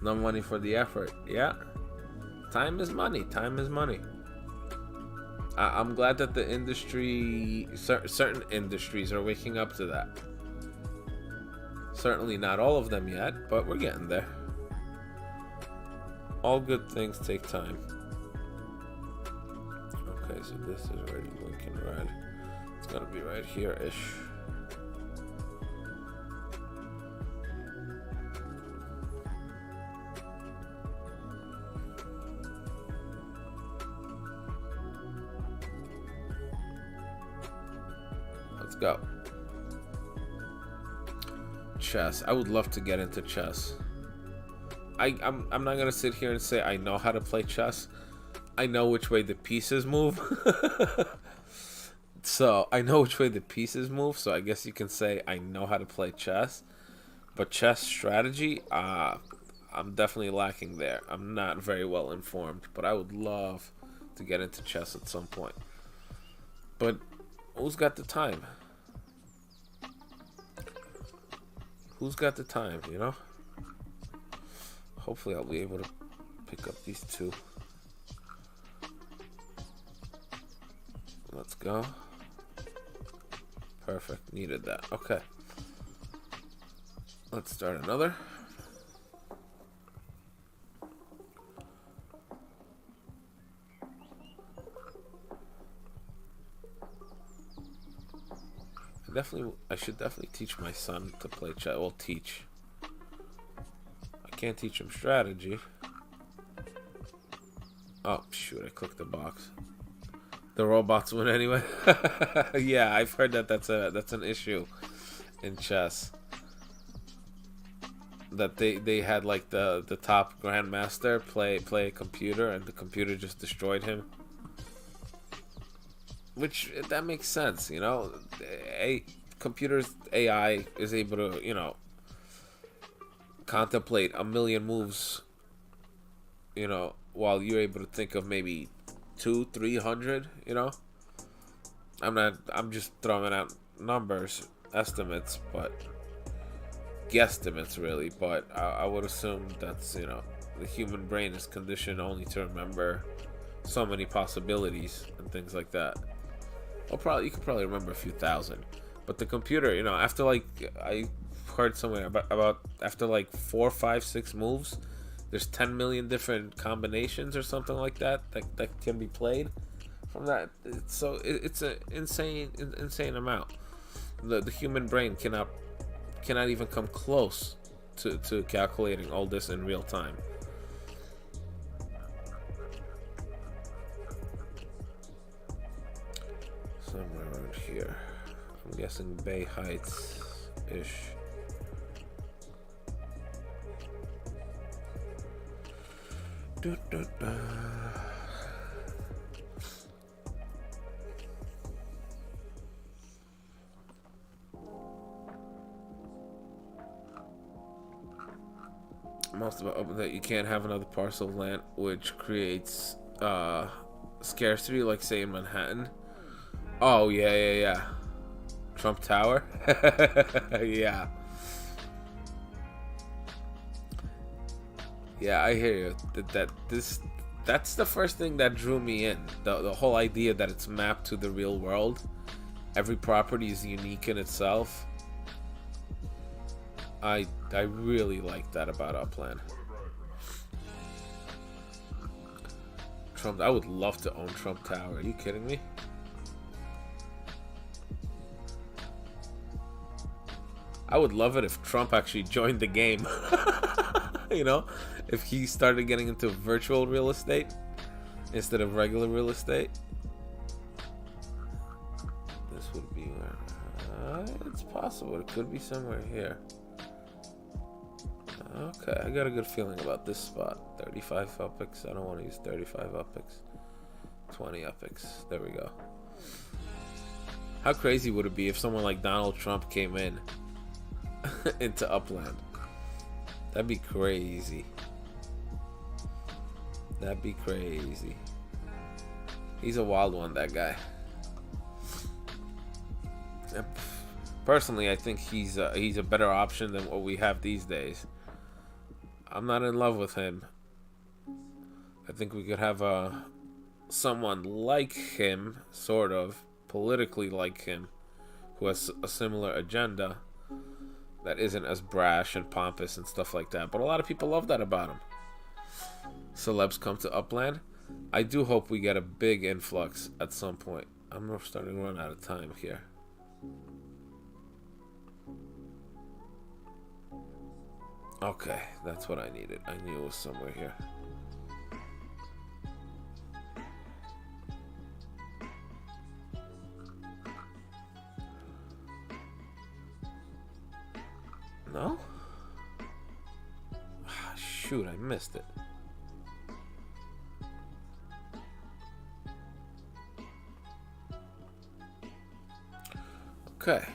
Speaker 1: no money for the effort. Yeah, time is money. Time is money. I'm glad that the industry, certain industries, are waking up to that. Certainly not all of them yet, but we're getting there. All good things take time. Okay, so this is already blinking red. It's gonna be right here-ish. Let's go. Chess. I would love to get into chess. I'm not gonna sit here and say I know how to play chess. I know which way the pieces move. So I know which way the pieces move. So I guess you can say I know how to play chess. But chess strategy, I'm definitely lacking there. I'm not very well informed. But I would love to get into chess at some point. But who's got the time? Who's got the time, you know? Hopefully I'll be able to pick up these two. Let's go. Perfect. Needed that. Okay. Let's start another. I should definitely teach my son to play chess. Well, teach. I can't teach him strategy. Oh shoot! I clicked the box. The robots win anyway. Yeah, I've heard that that's an issue in chess. That they had like the top grandmaster play a computer, and the computer just destroyed him. Which, that makes sense, you know. AI is able to, you know, contemplate a million moves, you know, while you're able to think of maybe 200-300, you know. I'm just throwing out numbers, estimates, but guesstimates really, but I would assume that's, you know, the human brain is conditioned only to remember so many possibilities and things like that. Well, you could probably remember a few thousand, but the computer, you know, after like I heard somewhere about after like 4, 5, 6 moves, there's 10 million different combinations or something like that can be played from that. So it's an insane amount. The human brain cannot even come close to calculating all this in real time. Somewhere around here. I'm guessing Bay Heights-ish. Most of it that you can't have another parcel of land, which creates scarcity, like say in Manhattan. Oh yeah. Trump Tower. Yeah. Yeah, I hear you. That's the first thing that drew me in. The whole idea that it's mapped to the real world. Every property is unique in itself. I really like that about Upland. I would love to own Trump Tower. Are you kidding me? I would love it if Trump actually joined the game. You know, if he started getting into virtual real estate instead of regular real estate. This would be where... it's possible. It could be somewhere here. Okay, I got a good feeling about this spot. 35 epics. I don't want to use 35 epics. 20 epics. There we go. How crazy would it be if someone like Donald Trump came in into Upland? That'd be crazy. That'd be crazy. He's a wild one, that guy. Personally, I think he's a better option than what we have these days. I'm not in love with him. I think we could have someone like him, sort of politically like him, who has a similar agenda that isn't as brash and pompous and stuff like that. But a lot of people love that about him. Celebs come to Upland. I do hope we get a big influx at some point. I'm starting to run out of time here. Okay, that's what I needed. I knew it was somewhere here. No? Ah, shoot, I missed it. Okay.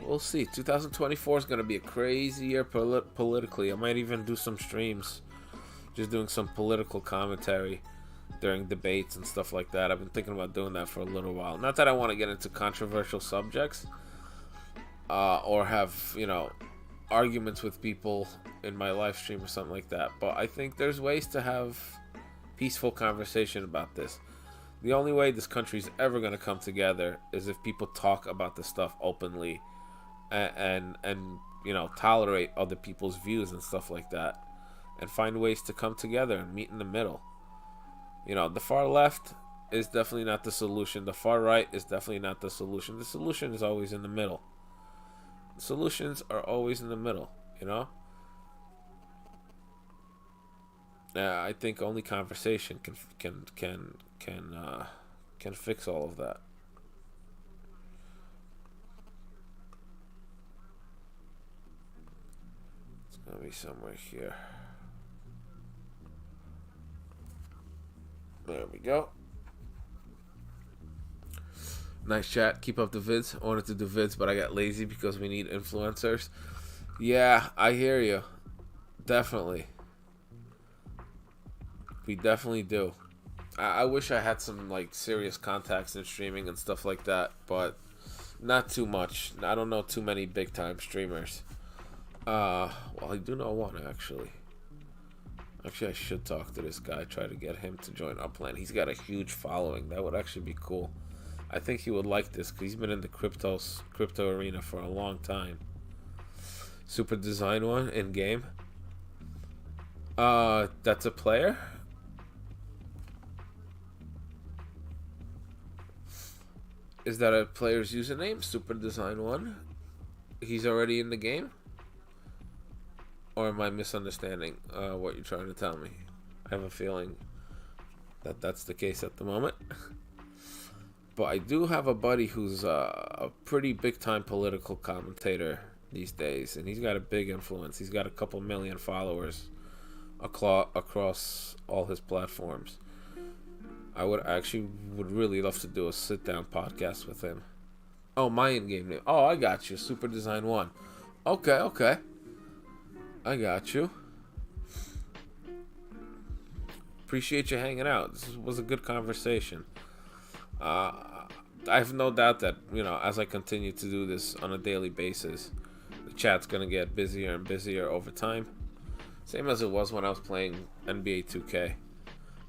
Speaker 1: We'll see. 2024 is going to be a crazy year politically. I might even do some streams just doing some political commentary during debates and stuff like that. I've been thinking about doing that for a little while. Not that I want to get into controversial subjects or have, you know, arguments with people in my live stream or something like that. But I think there's ways to have peaceful conversation about this. The only way this country's ever going to come together is if people talk about this stuff openly and you know, tolerate other people's views and stuff like that, and find ways to come together and meet in the middle. You know, the far left is definitely not the solution. The far right is definitely not the solution. The solution is always in the middle. The solutions are always in the middle, you know? I think only conversation can fix all of that. It's gonna be somewhere here. There we go. Nice chat. Keep up the vids. I wanted to do vids, but I got lazy because we need influencers. Yeah, I hear you. Definitely. We definitely do. I wish I had some like serious contacts in streaming and stuff like that, but not too much. I don't know too many big time streamers. Well, I do know one actually. Actually, I should talk to this guy, try to get him to join Upland. He's got a huge following. That would actually be cool. I think he would like this because he's been in the crypto arena for a long time. Super Design One in game. That's a player. Is that a player's username? Super Design One. He's already in the game. Or am I misunderstanding what you're trying to tell me? I have a feeling that that's the case at the moment. But I do have a buddy who's a pretty big-time political commentator these days, and he's got a big influence. He's got a couple million followers across all his platforms. I would really love to do a sit-down podcast with him. Oh, my in-game name. Oh, I got you. Super Design One. Okay. I got you. Appreciate you hanging out. This was a good conversation. I have no doubt that, you know, as I continue to do this on a daily basis, the chat's going to get busier and busier over time. Same as it was when I was playing NBA 2K.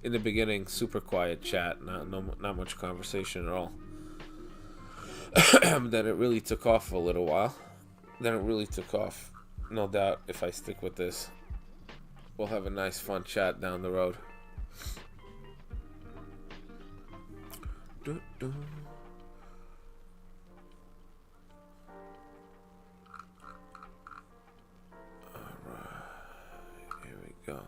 Speaker 1: In the beginning, super quiet chat, not much conversation at all. Then it really took off for a little while. No doubt, if I stick with this, we'll have a nice, fun chat down the road. Alright, here we go.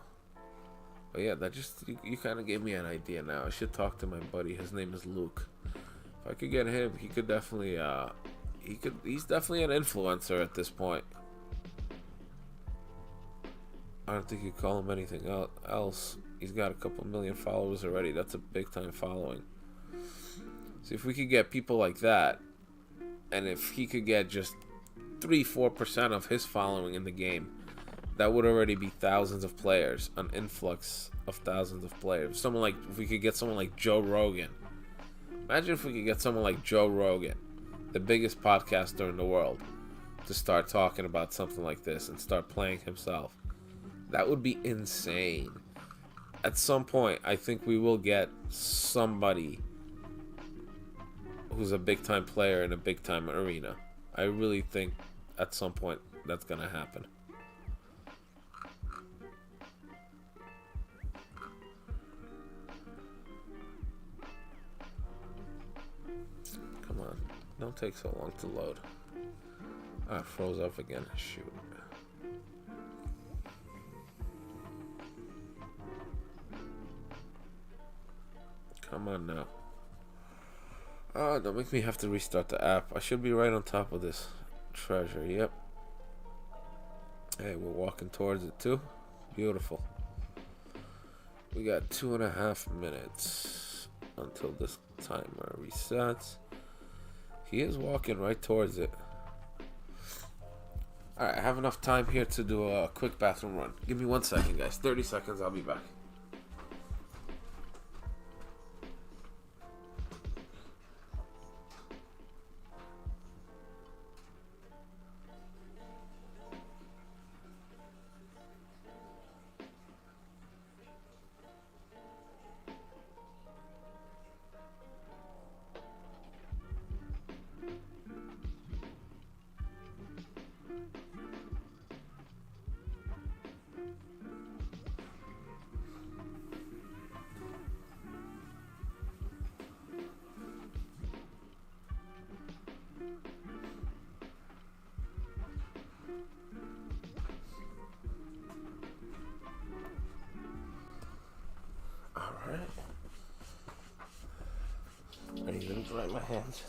Speaker 1: But yeah, that just you kind of gave me an idea now. I should talk to my buddy. His name is Luke. If I could get him, he could definitely he's definitely an influencer at this point. I don't think you call him anything else. He's got a couple million followers already. That's a big time following. See, if we could get people like that, and if he could get just 3-4% of his following in the game, that would already be thousands of players, an influx of thousands of players. If we could get someone like Joe Rogan. Imagine if we could get someone like Joe Rogan, the biggest podcaster in the world, to start talking about something like this and start playing himself. That would be insane. At some point, I think we will get somebody who's a big time player in a big time arena. I really think at some point that's gonna happen. Come on, don't take so long to load. Ah, it froze up again. Shoot. Come on now. Oh, don't make me have to restart the app. I should be right on top of this treasure. Yep. Hey, we're walking towards it too. Beautiful. We got 2.5 minutes until this timer resets. He is walking right towards it. Alright, I have enough time here to do a quick bathroom run. Give me 1 second, guys. 30 seconds, I'll be back. I didn't dry my hands.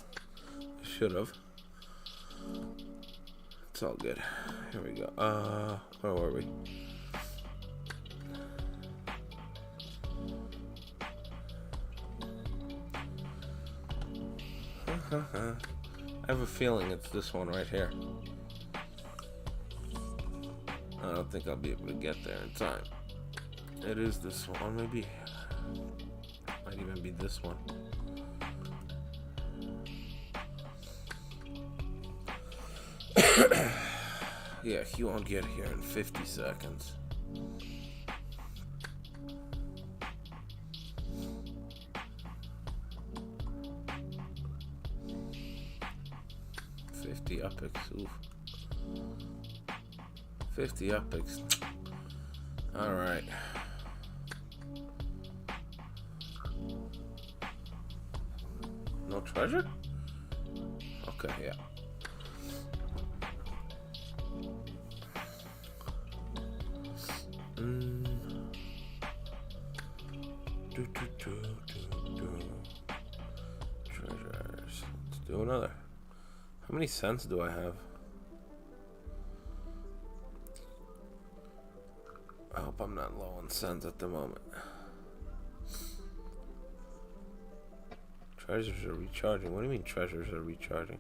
Speaker 1: I should have. It's all good. Here we go. Where were we? I have a feeling it's this one right here. I don't think I'll be able to get there in time. It is this one, maybe. Might even be this one. Yeah, he won't get here in 50 seconds. Epics. Oof. 50 epics. Alright. No treasure? Okay, yeah. Treasures. Let's do another. How many cents do I have? I hope I'm not low on cents at the moment. Treasures are recharging. What do you mean treasures are recharging?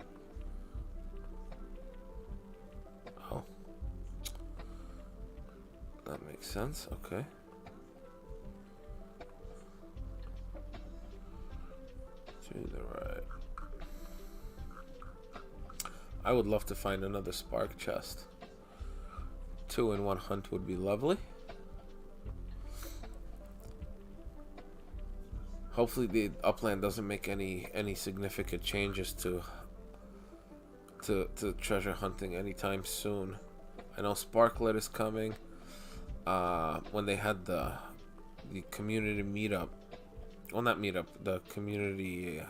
Speaker 1: Oh. That makes sense. Okay. To the right. I would love to find another spark chest. 2 in 1 hunt would be lovely. Hopefully the Upland doesn't make any significant changes to treasure hunting anytime soon. I know Sparklet is coming. When they had the community meetup, well, not meetup, the community,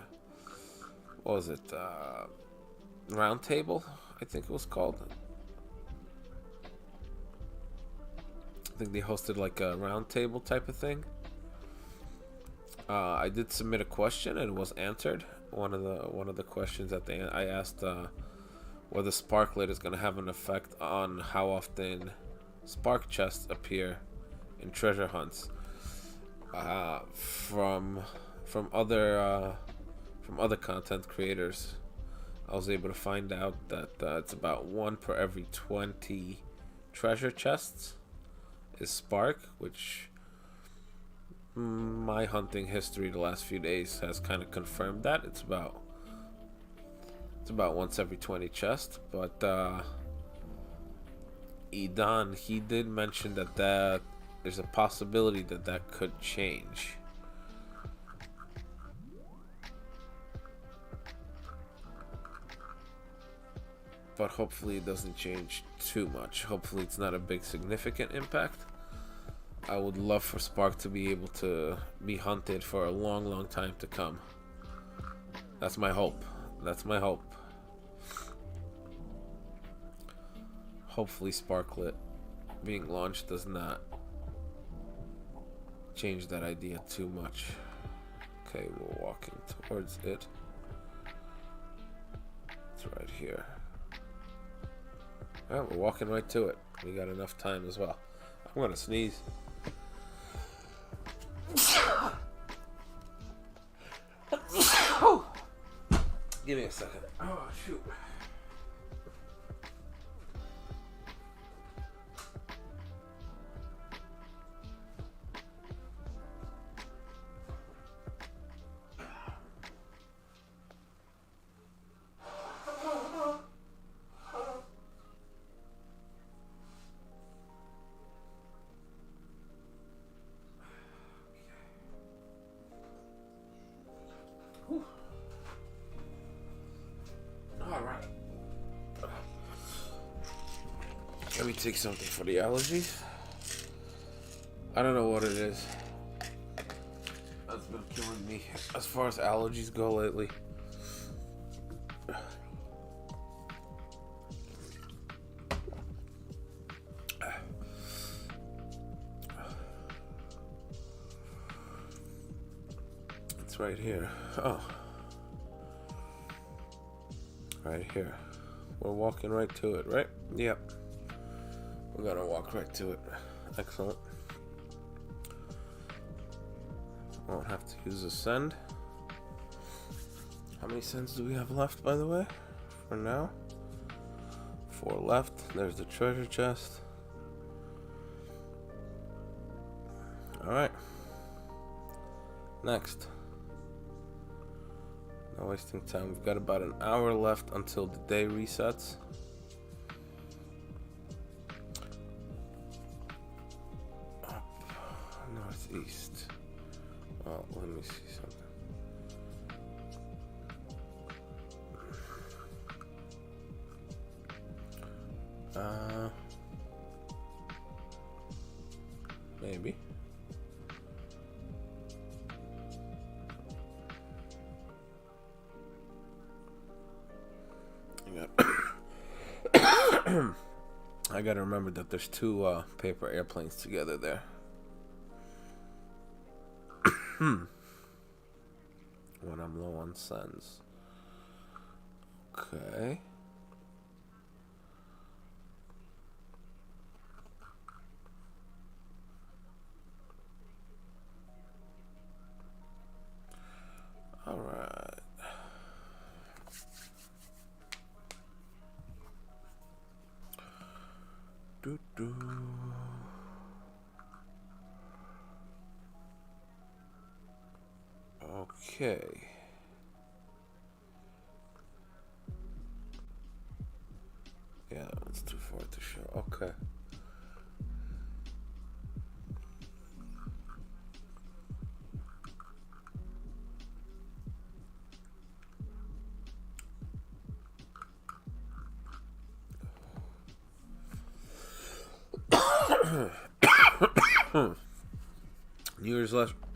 Speaker 1: what was it? Round table, I think it was called. I think they hosted like a round table type of thing. I did submit a question and it was answered. One of the questions at the end, I asked whether Sparklet is going to have an effect on how often spark chests appear in treasure hunts. From other content creators, I was able to find out that it's about 1 per every 20 treasure chests is spark, which my hunting history the last few days has kind of confirmed that it's about once every 20 chests. But Edan, he did mention that there's a possibility that could change. But hopefully it doesn't change too much. Hopefully it's not a big significant impact. I would love for Spark to be able to be hunted for a long, long time to come. That's my hope. That's my hope. Hopefully Sparklet being launched does not change that idea too much. Okay, we're walking towards it. It's right here. Alright, we're walking right to it. We got enough time as well. I'm gonna sneeze. Give me a second. Oh, shoot. Alright. Let me take something for the allergies. I don't know what it is. That's been killing me as far as allergies go lately. It's right here. Oh. Right here. We're walking right to it, right? Yep. We're gonna walk right to it. Excellent. Won't have to use a send. How many sends do we have left, by the way? For now? 4 left. There's the treasure chest. Alright. Next. No wasting time. We've got about an hour left until the day resets. Up northeast. Well, let me see something. Maybe. I gotta remember that there's 2 paper airplanes together there. When I'm low on sends. Okay. Alright. Doo-doo. Okay. Yeah, that one's too far to show. Okay.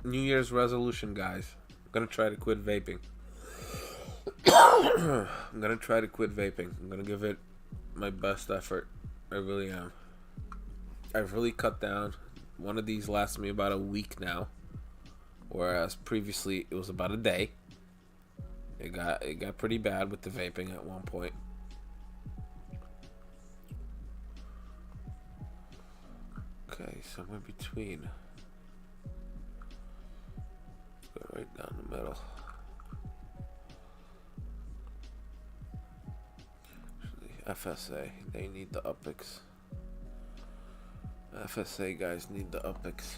Speaker 1: New Year's resolution, guys. I'm gonna try to quit vaping. I'm gonna try to quit vaping. I'm gonna give it my best effort. I really am. I've really cut down. One of these lasts me about a week now, whereas previously it was about a day. It got pretty bad with the vaping at one point. Okay, somewhere between. Go right down the middle. Actually, FSA, they need the Upix. FSA guys need the Upix.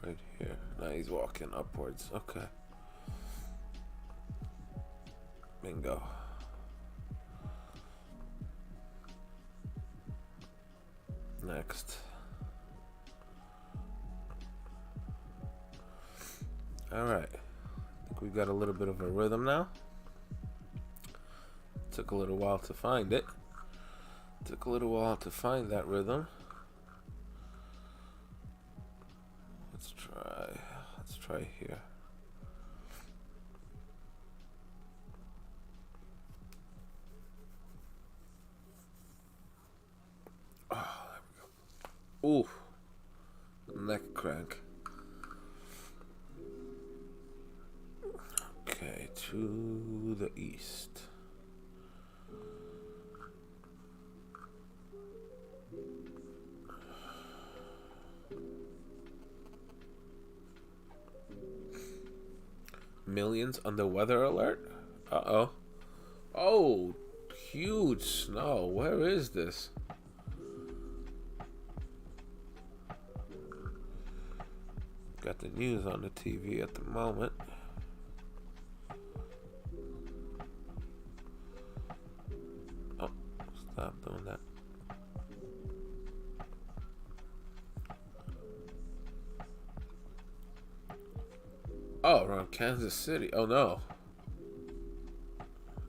Speaker 1: Right here. Now he's walking upwards. Okay. Bingo. Next. Alright. I think we got a little bit of a rhythm now. Took a little while to find it. Took a little while to find that rhythm. Let's try here. Oh, there we go. Ooh. Neck crank. Okay, to the east. Millions on the weather alert? Uh-oh. Oh, huge snow. Where is this? Got the news on the TV at the moment. Oh, stop doing that. Oh, around Kansas City. Oh, no.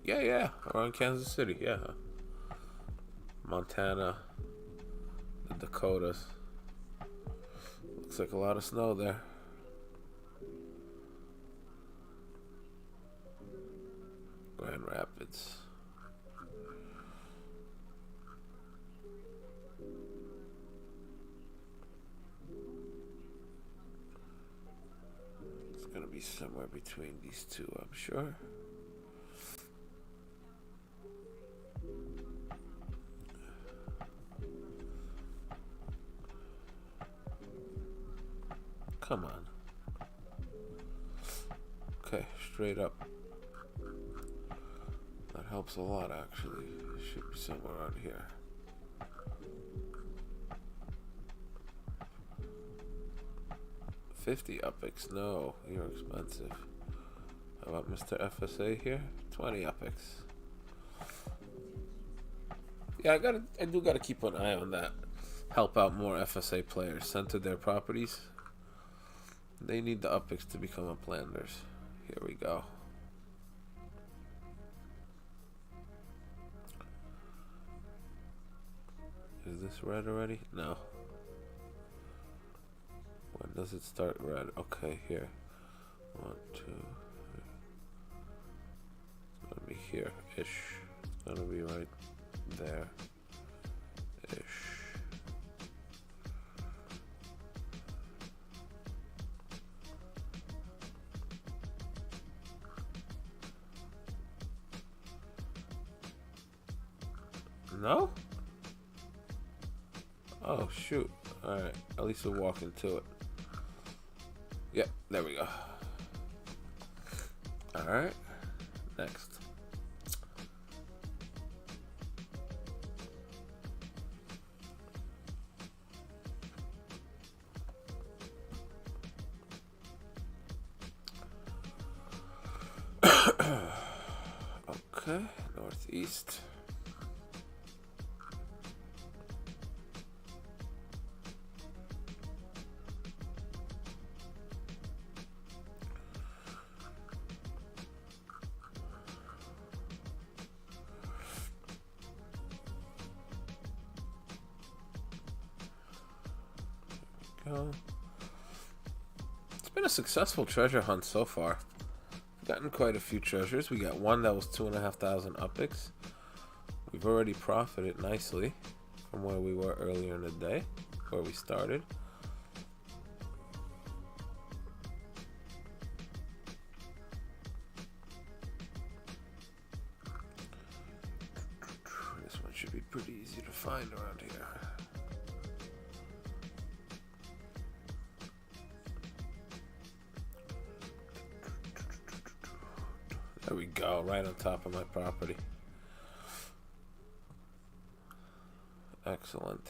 Speaker 1: Yeah. Around Kansas City, yeah. Montana. The Dakotas. Looks like a lot of snow there. Grand Rapids. It's gonna be somewhere between these two, I'm sure. Come on. Okay, straight up. That helps a lot, actually. It should be somewhere around here. $50 Upix. No, you're expensive. How about Mr. FSA here? 20 Upix. Yeah, I do gotta keep an eye on that. Help out more FSA players. Center their properties. They need the Upix to become Uplanders. Here we go. Is this red already? No. When does it start red? Okay, here. 1, 2, 3. It's gonna be here-ish. It's gonna be right there-ish. No? Oh, shoot. Alright, at least we'll walk into it. Yep, there we go. Alright, next. Okay, northeast. go. It's been a successful treasure hunt so far. We've gotten quite a few treasures. We got one that was 2,500 upics. We've already profited nicely from where we were earlier in the day, where we started. This one should be pretty easy to find around here. There we go, right on top of my property. Excellent.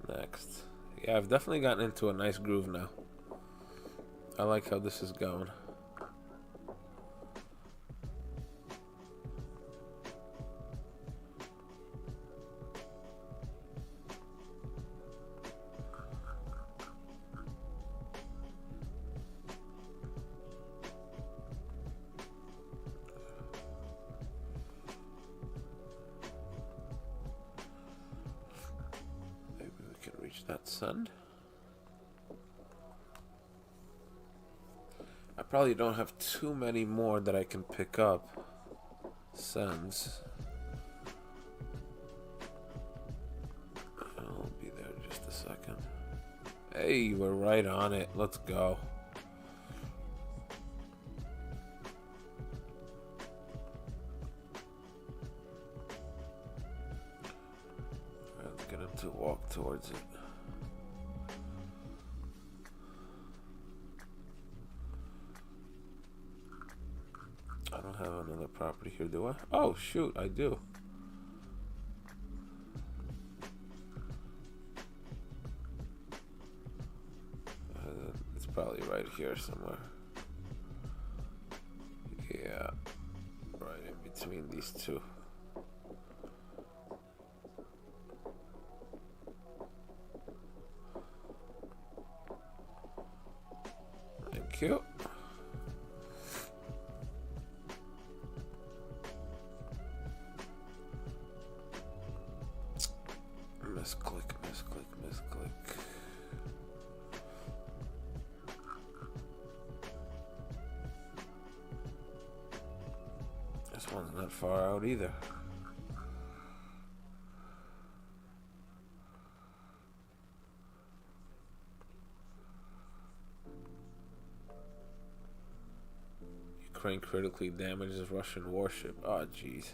Speaker 1: Next. Yeah, I've definitely gotten into a nice groove now. I like how this is going. That send. I probably don't have too many more that I can pick up. Sends. I'll be there in just a second. Hey, we're right on it. Let's go. Let's get him to walk towards it. I don't have another property here, do I? Oh, shoot, I do. It's probably right here somewhere. Yeah, right in between these two. Thank you. Misclick, misclick, misclick. This one's not far out either. Ukraine critically damages Russian warship. Oh, jeez.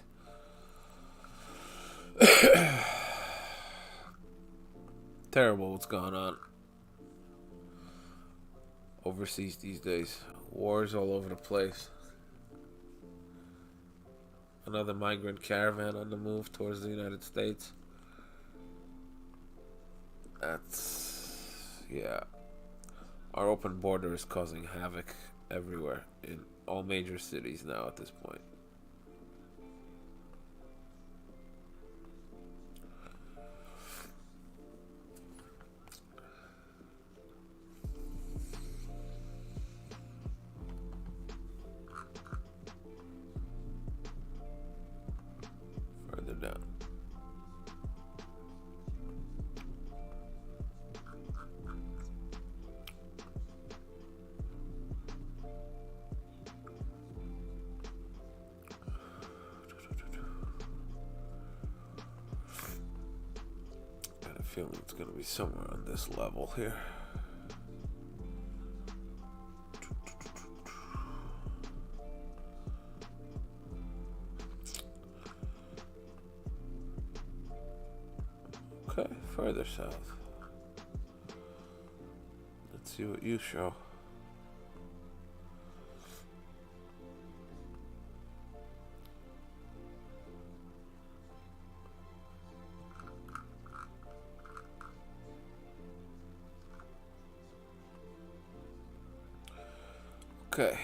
Speaker 1: Terrible what's going on overseas these days. Wars all over the place. Another migrant caravan on the move towards the United States. That's, yeah. Our open border is causing havoc everywhere in all major cities now at this point. Further down. Got a feeling it's going to be somewhere on this level here. Okay, further south. Let's see what you show. Okay.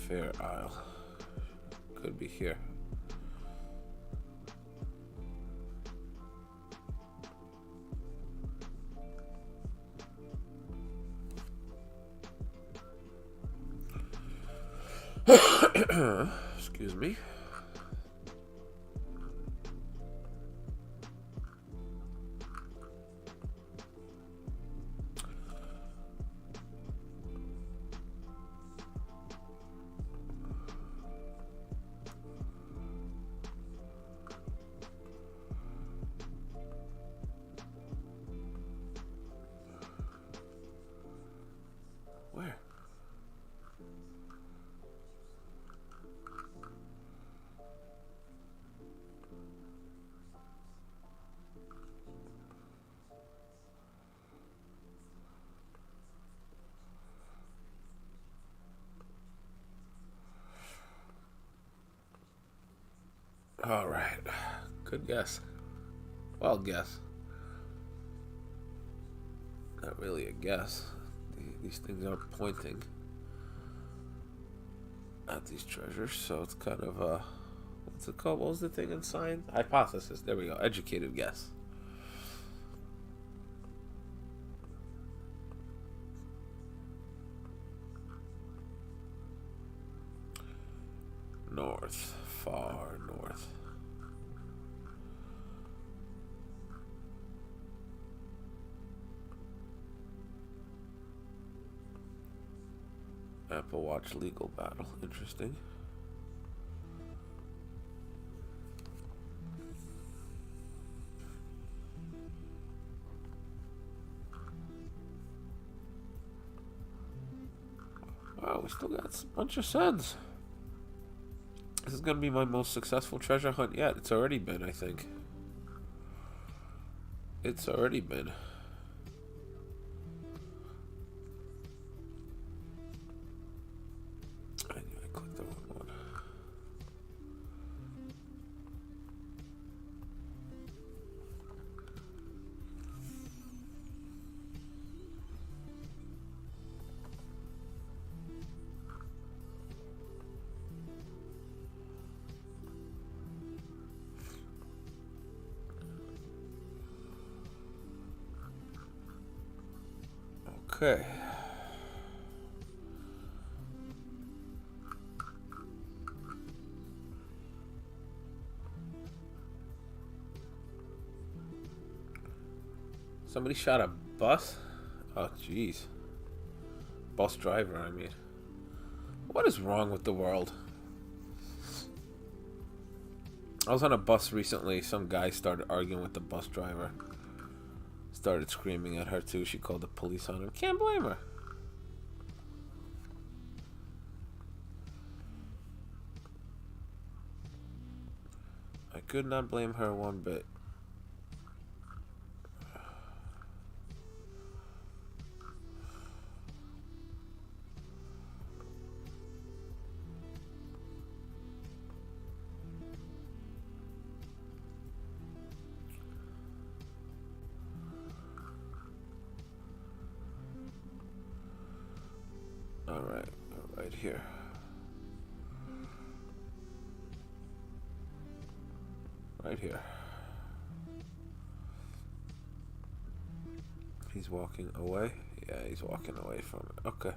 Speaker 1: Fair Isle. Could be here. Excuse me. Where? All right. Good guess. Well, guess. Not really a guess. These things are pointing at these treasures, so it's kind of a... What's it called? What was the thing in science? Hypothesis. There we go. Educated guess. North. Far north. Apple Watch legal battle. Interesting. Wow, we still got a bunch of suds. This is going to be my most successful treasure hunt yet. It's already been, I think. It's already been. I knew I clicked the wrong one. Okay. Somebody shot a bus? Oh, jeez. Bus driver, I mean. What is wrong with the world? I was on a bus recently. Some guy started arguing with the bus driver. Started screaming at her too. She called the police on him. Can't blame her. I could not blame her one bit. Alright, right here. Right here. He's walking away? Yeah, he's walking away from it. Okay.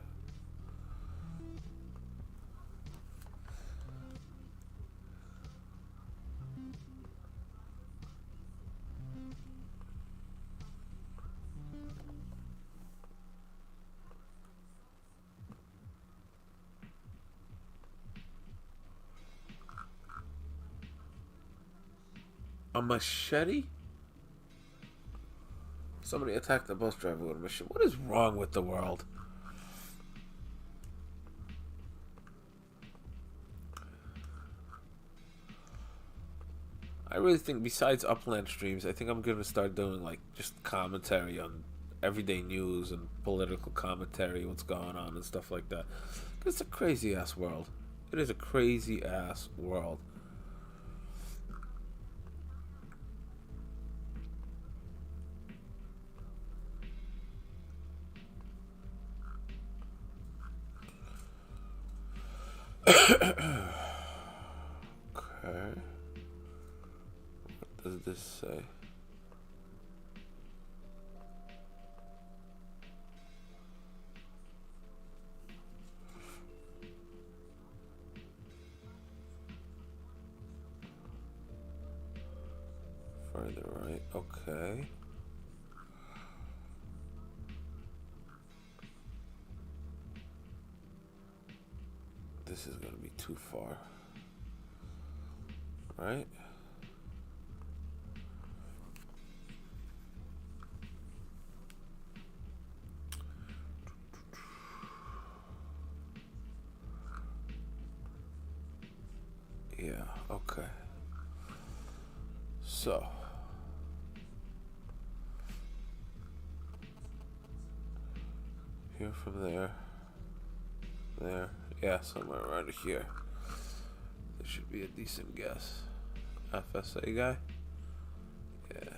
Speaker 1: A machete? Somebody attacked the bus driver with a machete. What is wrong with the world? I really think besides Upland streams, I think I'm going to start doing like just commentary on everyday news and political commentary, what's going on and stuff like that. 'Cause it's a crazy ass world. It is a crazy ass world. Okay. What does this say? Further right. Okay. This is gonna be too far. Right? Yeah, okay. So here from there. There. Yeah, somewhere around here. This should be a decent guess. FSA guy? Yeah.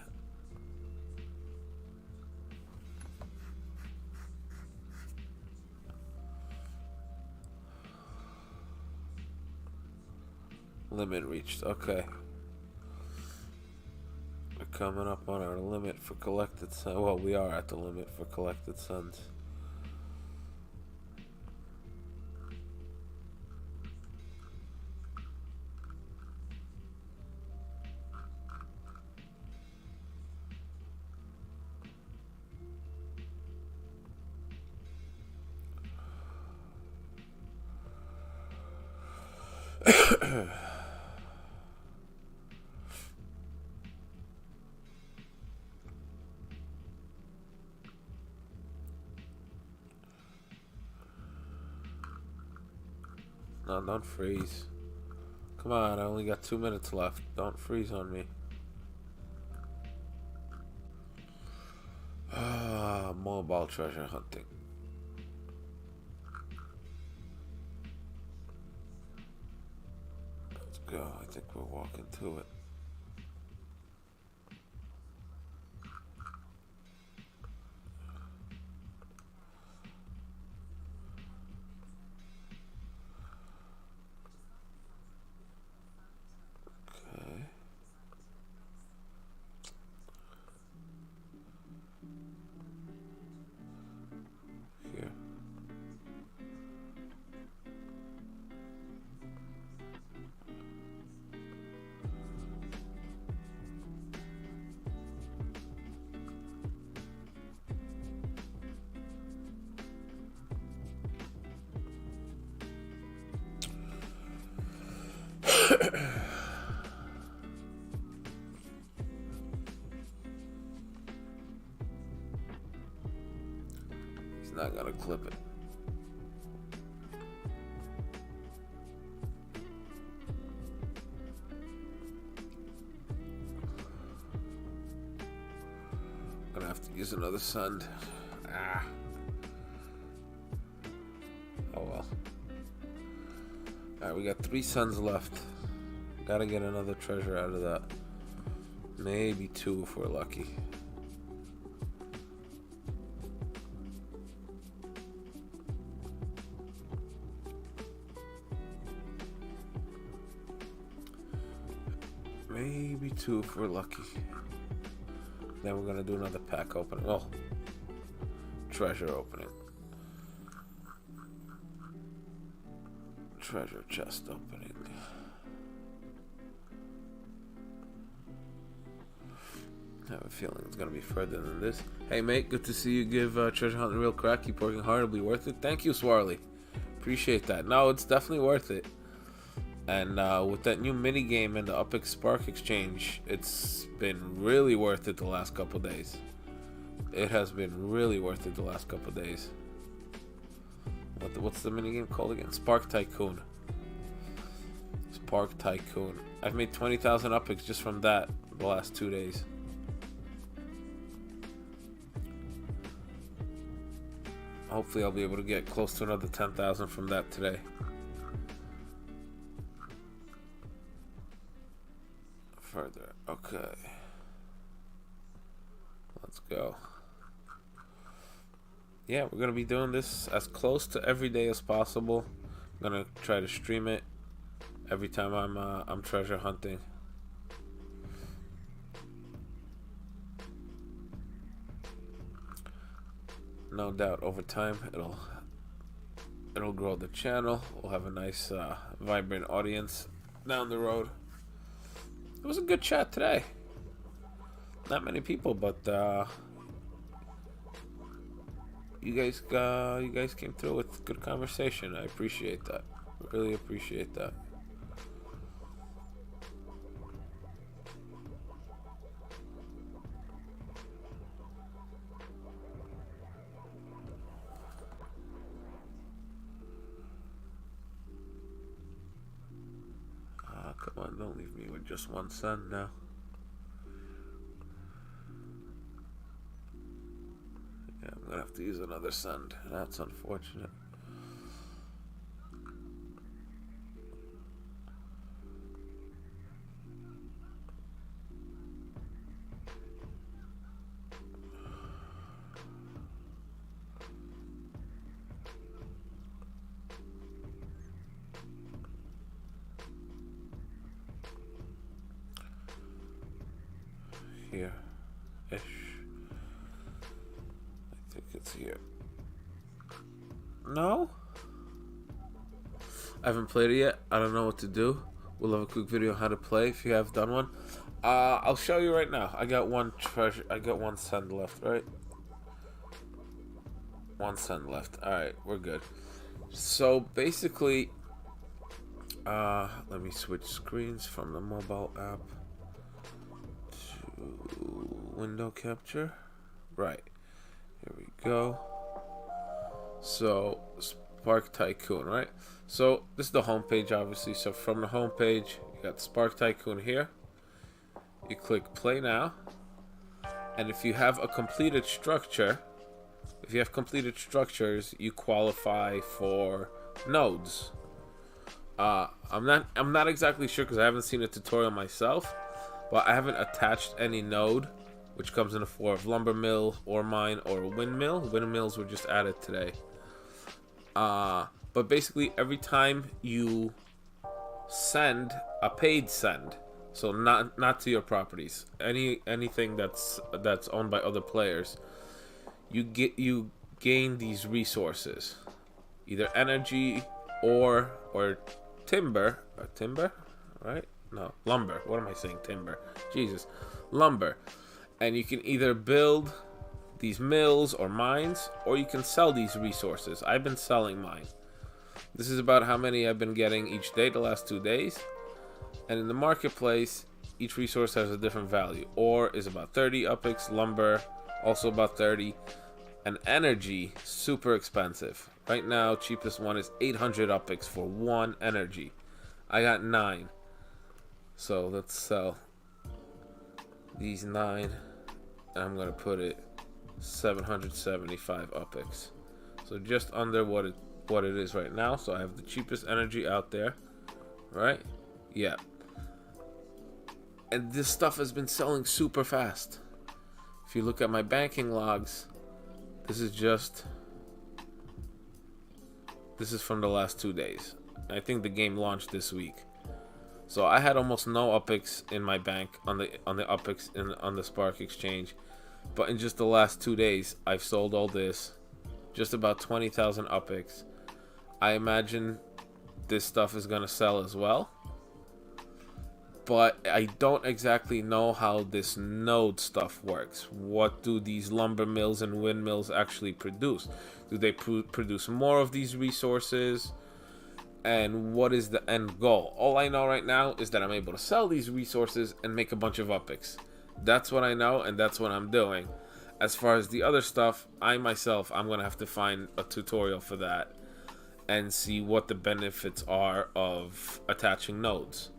Speaker 1: Limit reached. Okay. We're coming up on our limit for collected suns. Well, we are at the limit for collected suns. No, don't freeze. Come on, I only got 2 minutes left. Don't freeze on me. Mobile treasure hunting. Let's go. I think we're walking to it. Okay. Here. He's not gonna clip it. Gonna have to use another sund. Ah. Oh well. Alright, we got 3 suns left. Gotta get another treasure out of that. Maybe 2 if we're lucky. Maybe 2 if we're lucky. Then we're gonna do another pack opening. Well, treasure opening. Treasure chest opening. I have a feeling it's gonna be further than this. Hey mate, good to see you give treasure hunting a real crack. Keep working hard, it'll be worth it. Thank you, Swarley. Appreciate that. No, it's definitely worth it. And with that new minigame and the Epic Spark Exchange, it's been really worth it the last couple days. It has been really worth it the last couple days. What's the minigame called again? Spark Tycoon. Spark Tycoon. I've made 20,000 Epics just from that the last 2 days. Hopefully I'll be able to get close to another 10,000 from that today. Further. Okay. Let's go. Yeah, we're going to be doing this as close to every day as possible. I'm going to try to stream it every time I'm treasure hunting. No doubt over time it'll grow the channel. We'll have a nice vibrant audience down the road. It was a good chat today. not many people, but you guys came through with good conversation. I appreciate that. Really appreciate that. Come on, don't leave me with just one sun now. Yeah, I'm gonna have to use another sand. That's unfortunate. Here ish. I think it's here. No? I haven't played it yet. I don't know what to do. We'll have a quick video on how to play if you have done one. I'll show you right now. I got one treasure. I got one sand left, right? One sand left. Alright, we're good. So basically, let me switch screens from the mobile app window capture. Right, here we go. So Spark Tycoon, right? So this is the home page, obviously. So from the home page, you got Spark Tycoon here. You click play now, and if you have a completed structure, if you have completed structures, you qualify for nodes. I'm not exactly sure because I haven't seen a tutorial myself, but I haven't attached any node, which comes in the form of lumber mill, ore mine, or a windmill. Windmills were just added today. But basically, every time you send a paid send, so not to your properties, anything that's owned by other players, you gain these resources, either energy or timber, right? No, lumber. What am I saying? Timber. Jesus, lumber. And you can either build these mills or mines, or you can sell these resources. I've been selling mine. This is about how many I've been getting each day the last 2 days. And in the marketplace, each resource has a different value. Ore is about 30 upix, lumber also about 30, and energy super expensive. Right now, cheapest one is 800 upix for one energy. I got 9. So let's sell these 9, and I'm gonna put it 775 upix. So just under what it is right now. So I have the cheapest energy out there, right? Yeah. And this stuff has been selling super fast. If you look at my banking logs, this is from the last 2 days. I think the game launched this week. So I had almost no upix in my bank on the upix on the Spark exchange, but in just the last 2 days, I've sold all this, just about 20,000 upix. I imagine this stuff is gonna sell as well, but I don't exactly know how this node stuff works. What do these lumber mills and windmills actually produce? Do they produce more of these resources? And what is the end goal? All I know right now is that I'm able to sell these resources and make a bunch of upix. That's what I know, and that's what I'm doing. As far as the other stuff, I'm gonna have to find a tutorial for that and see what the benefits are of attaching nodes.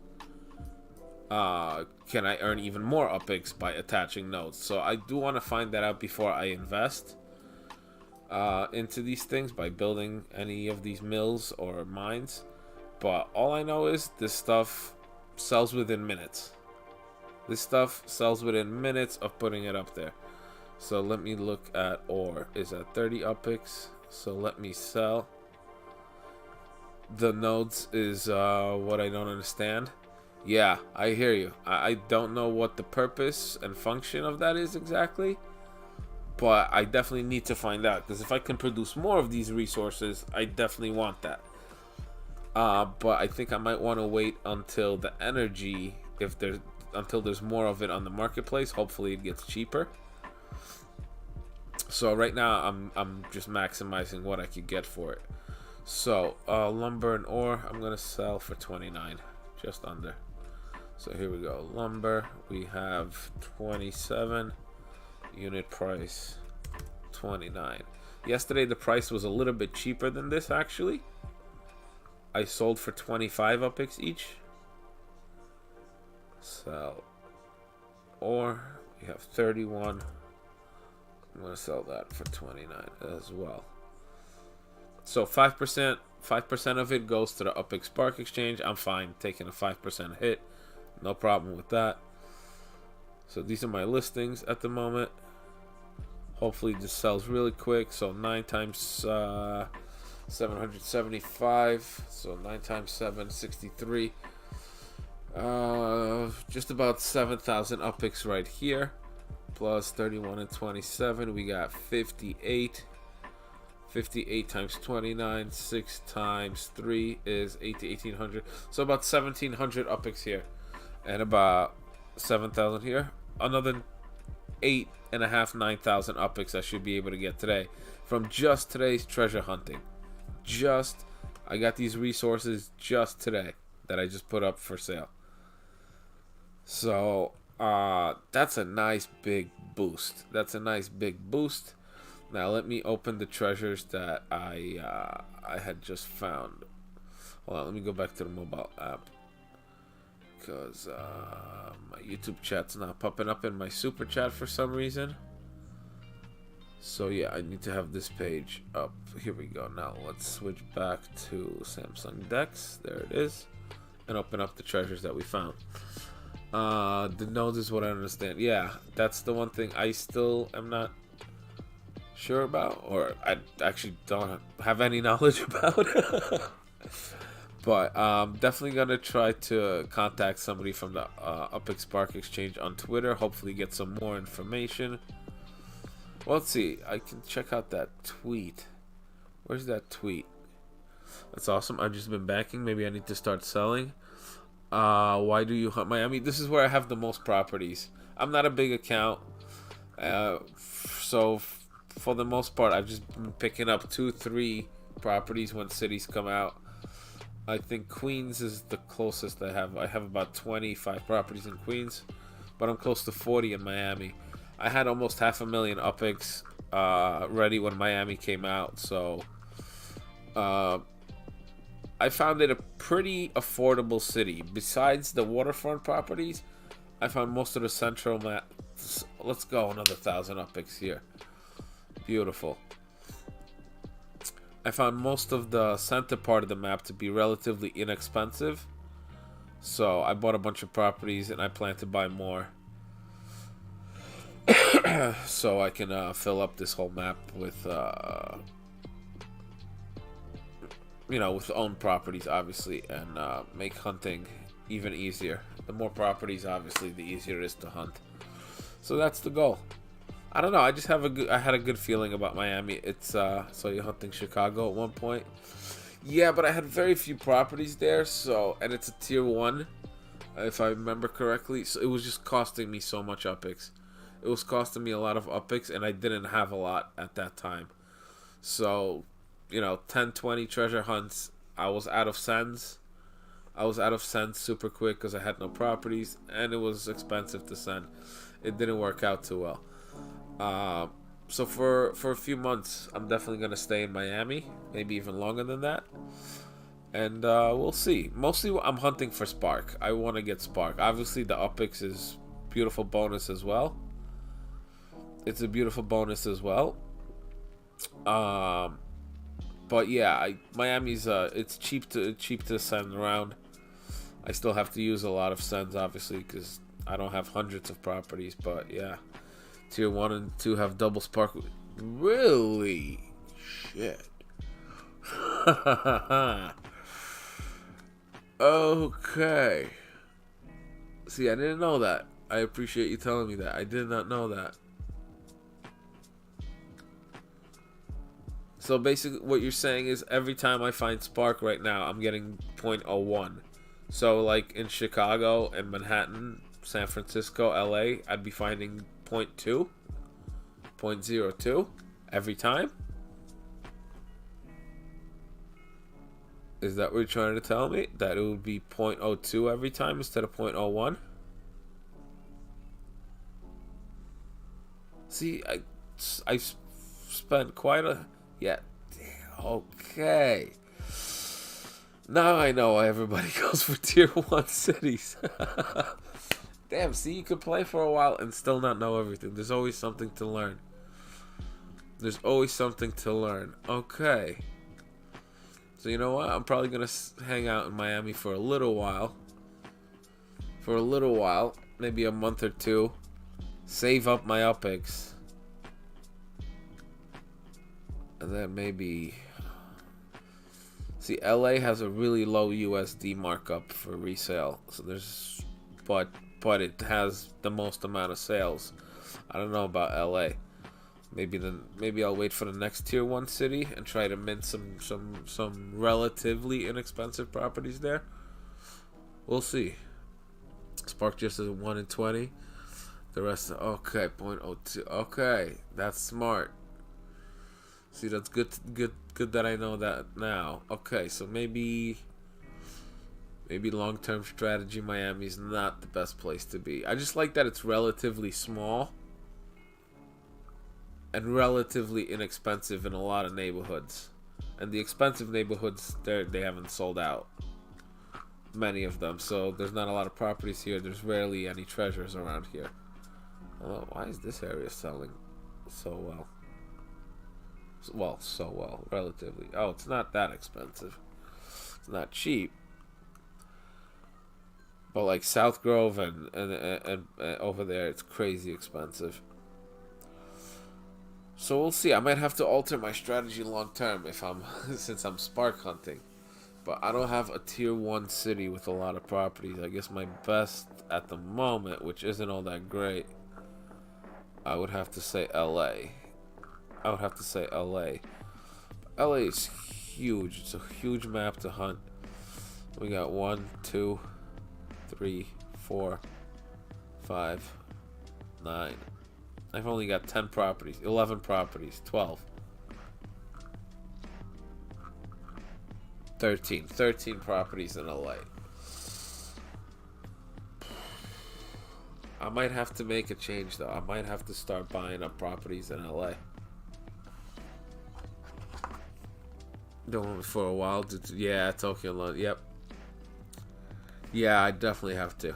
Speaker 1: Can I earn even more upix by attaching nodes? So I do want to find that out before I invest into these things by building any of these mills or mines. But all I know is this stuff sells within minutes. This stuff sells within minutes of putting it up there. So let me look at ore. Is at 30 upix. So let me sell. The nodes is what I don't understand. Yeah, I hear you. I don't know what the purpose and function of that is exactly, but I definitely need to find out, because if I can produce more of these resources, I definitely want that. But I think I might want to wait until the energy, until there's more of it on the marketplace. Hopefully it gets cheaper. So right now I'm just maximizing what I could get for it. So lumber and ore I'm gonna sell for 29, just under. So here we go. Lumber, we have 27, unit price 29. Yesterday the price was a little bit cheaper than this actually. I sold for 25 upix each. Sell. Or we have 31. I'm gonna sell that for 29 as well. So 5% of it goes to the Upix Spark Exchange. I'm fine taking a 5% hit. No problem with that. So these are my listings at the moment. Hopefully this sells really quick. So 9 times 775. So 9 times 7, 63. Just about 7,000 Upix right here. Plus 31 and 27. We got 58. 58 times 29. 6 times 3 is 1800. So about 1,700 Upix here. And about 7,000 here. Another 8.5, 9,000 Upix I should be able to get today from just today's treasure hunting. I got these resources just today that I just put up for sale. So that's a nice big boost. Now let me open the treasures that I had just found. Hold on, let me go back to the mobile app. Because my YouTube chat's not popping up in my super chat for some reason. So yeah, I need to have this page up. Here we go. Now let's switch back to Samsung Dex. There it is. And open up the treasures that we found. The nodes is what I understand. Yeah, that's the one thing I still am not sure about. Or I actually don't have any knowledge about. But definitely gonna try to contact somebody from the Upix Spark Exchange on Twitter. Hopefully get some more information. Well, let's see. I can check out that tweet. Where's that tweet? That's awesome. I've just been banking. Maybe I need to start selling. Why do you hunt Miami? This is where I have the most properties. I'm not a big account. So for the most part, I've just been picking up 2-3 properties when cities come out. I think Queens is the closest I have. I have about 25 properties in Queens, but I'm close to 40 in Miami. I had almost 500,000 Upix ready when Miami came out, so I found it a pretty affordable city. Besides the waterfront properties, I found most of the central map. Let's go, another 1,000 Upix here. Beautiful. I found most of the center part of the map to be relatively inexpensive. So I bought a bunch of properties and I plan to buy more. So I can fill up this whole map with, with owned properties, obviously, and make hunting even easier. The more properties, obviously, the easier it is to hunt. So that's the goal. I don't know. I just have I had a good feeling about Miami. It's so you're hunting Chicago at one point. Yeah, but I had very few properties there. And it's a tier 1, if I remember correctly. So it was just costing me so much Upix. It was costing me a lot of Upix, and I didn't have a lot at that time. So 10, 20 treasure hunts. I was out of sends. Super quick because I had no properties, and it was expensive to send. It didn't work out too well. So for a few months, I'm definitely going to stay in Miami, maybe even longer than that. And we'll see. Mostly I'm hunting for Spark. I want to get Spark. Obviously, the Upix is beautiful bonus as well. It's a beautiful bonus as well. But yeah, Miami's it's cheap to send around. I still have to use a lot of sends, obviously, because I don't have hundreds of properties. But yeah. Tier 1 and 2 have double Spark. Really? Shit. Okay. See, I didn't know that. I appreciate you telling me that. I did not know that. So basically what you're saying is every time I find Spark right now, I'm getting 0.01. So like in Chicago and Manhattan, San Francisco, LA, I'd be finding 0.2, 0.02 every time. Is that what you're trying to tell me? That it would be 0.02 every time instead of 0.01? See, I spent quite a... Yeah. Okay. Now I know why everybody goes for tier 1 cities. Damn, see, you could play for a while and still not know everything. There's always something to learn. There's always something to learn. Okay. So you know what? I'm probably going to hang out in Miami for a little while. For a little while. Maybe a month or two. Save up my UPIX. And then maybe... See, LA has a really low USD markup for resale. So there's... But it has the most amount of sales. I don't know about LA. Maybe I'll wait for the next tier 1 city and try to mint some relatively inexpensive properties there. We'll see. Spark just is 1 in 20. The rest okay, 0.02. Okay, that's smart. See, that's good that I know that now. Okay, so maybe long-term strategy Miami is not the best place to be. I just like that it's relatively small and relatively inexpensive in a lot of neighborhoods. And the expensive neighborhoods, they haven't sold out. Many of them. So there's not a lot of properties here. There's rarely any treasures around here. Oh, why is this area selling so well? Well, so well, relatively. Oh, it's not that expensive. It's not cheap. But like South Grove and over there, it's crazy expensive. So we'll see. I might have to alter my strategy long term since I'm spark hunting. But I don't have a tier 1 city with a lot of properties. I guess my best at the moment, which isn't all that great, I would have to say LA. LA is huge. It's a huge map to hunt. We got 1, 2, 3, 4, 5, 9. I've only got 10 properties, 11 properties, 12. 13 properties in LA. I might have to make a change though. I might have to start buying up properties in LA. Doing it for a while. Yeah, Tokyo, London. Yep. Yeah, I definitely have to.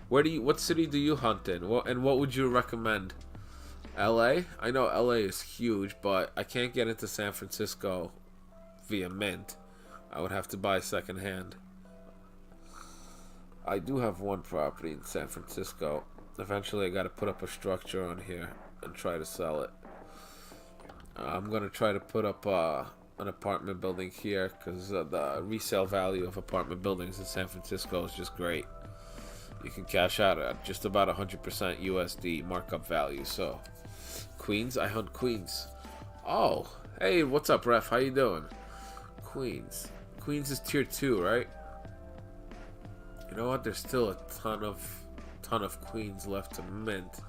Speaker 1: What city do you hunt in? What would you recommend? LA? I know LA is huge, but I can't get into San Francisco via mint. I would have to buy secondhand. I do have one property in San Francisco. Eventually I got to put up a structure on here and try to sell it. I'm going to try to put up an apartment building here because the resale value of apartment buildings in San Francisco is just great. You can cash out at just about 100% USD markup value. So, Queens, I hunt Queens. Oh, hey, what's up, ref? How you doing? Queens is tier 2, right? You know what? There's still a ton of Queens left to mint.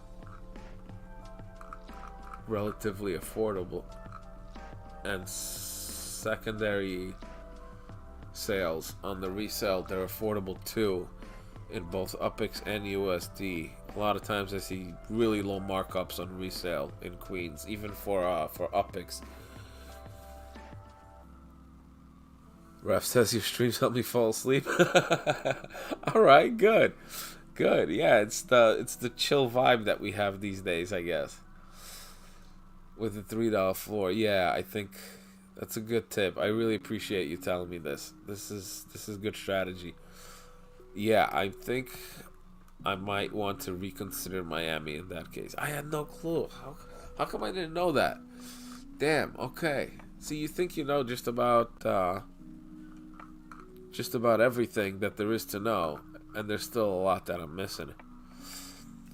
Speaker 1: Relatively affordable. And secondary sales on the resale, they're affordable too, in both UPIX and USD. A lot of times I see really low markups on resale in Queens, even for UPIX. Ref says your streams help me fall asleep. All right, good. Yeah, it's the chill vibe that we have these days, I guess. With the $3 floor, yeah, I think that's a good tip. I really appreciate you telling me this. This is good strategy. Yeah, I think I might want to reconsider Miami in that case. I had no clue. How come I didn't know that? Damn. Okay. See, you think you know just about everything that there is to know, and there's still a lot that I'm missing.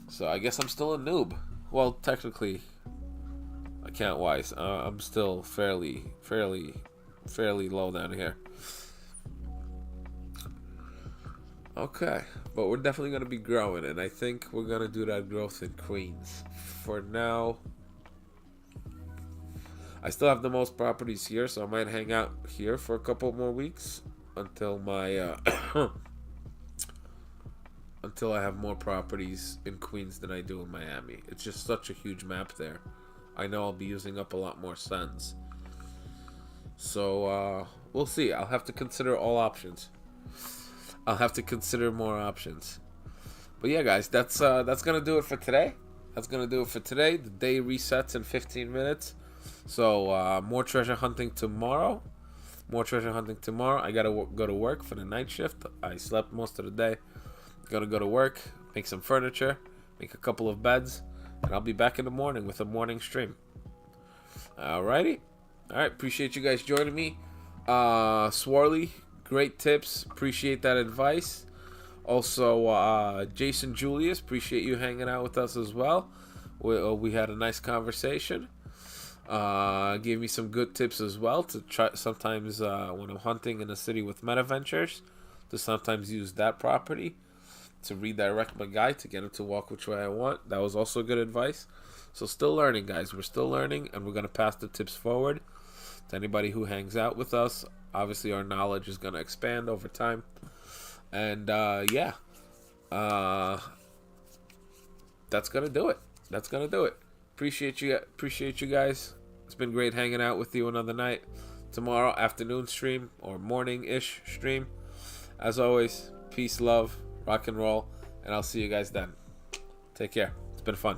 Speaker 1: So I guess I'm still a noob. Well, technically, account-wise, I'm still fairly low down here. Okay, but we're definitely going to be growing, and I think we're going to do that growth in Queens. For now, I still have the most properties here, so I might hang out here for a couple more weeks until my until I have more properties in Queens than I do in Miami. It's just such a huge map there. I know I'll be using up a lot more cents. So we'll see. I'll have to consider all options. I'll have to consider more options. But yeah, guys, that's gonna do it for today. That's gonna do it for today. The day resets in 15 minutes. So more treasure hunting tomorrow. More treasure hunting tomorrow. I gotta go to work for the night shift. I slept most of the day. Gotta go to work, make some furniture, make a couple of beds, and I'll be back in the morning with a morning stream. Alrighty. Alright, appreciate you guys joining me. Swarley, great tips. Appreciate that advice. Also, Jason Julius, appreciate you hanging out with us as well. We had a nice conversation. Gave me some good tips as well to try sometimes when I'm hunting in a city with MetaVentures, to sometimes use that property to redirect my guy to get him to walk which way I want. That was also good advice. So still learning, guys. We're still learning, and we're going to pass the tips forward to anybody who hangs out with us. Obviously, our knowledge is going to expand over time. And, yeah. That's going to do it. That's going to do it. Appreciate you guys. It's been great hanging out with you another night. Tomorrow, afternoon stream or morning-ish stream. As always, peace, love, rock and roll, and I'll see you guys then. Take care. It's been fun.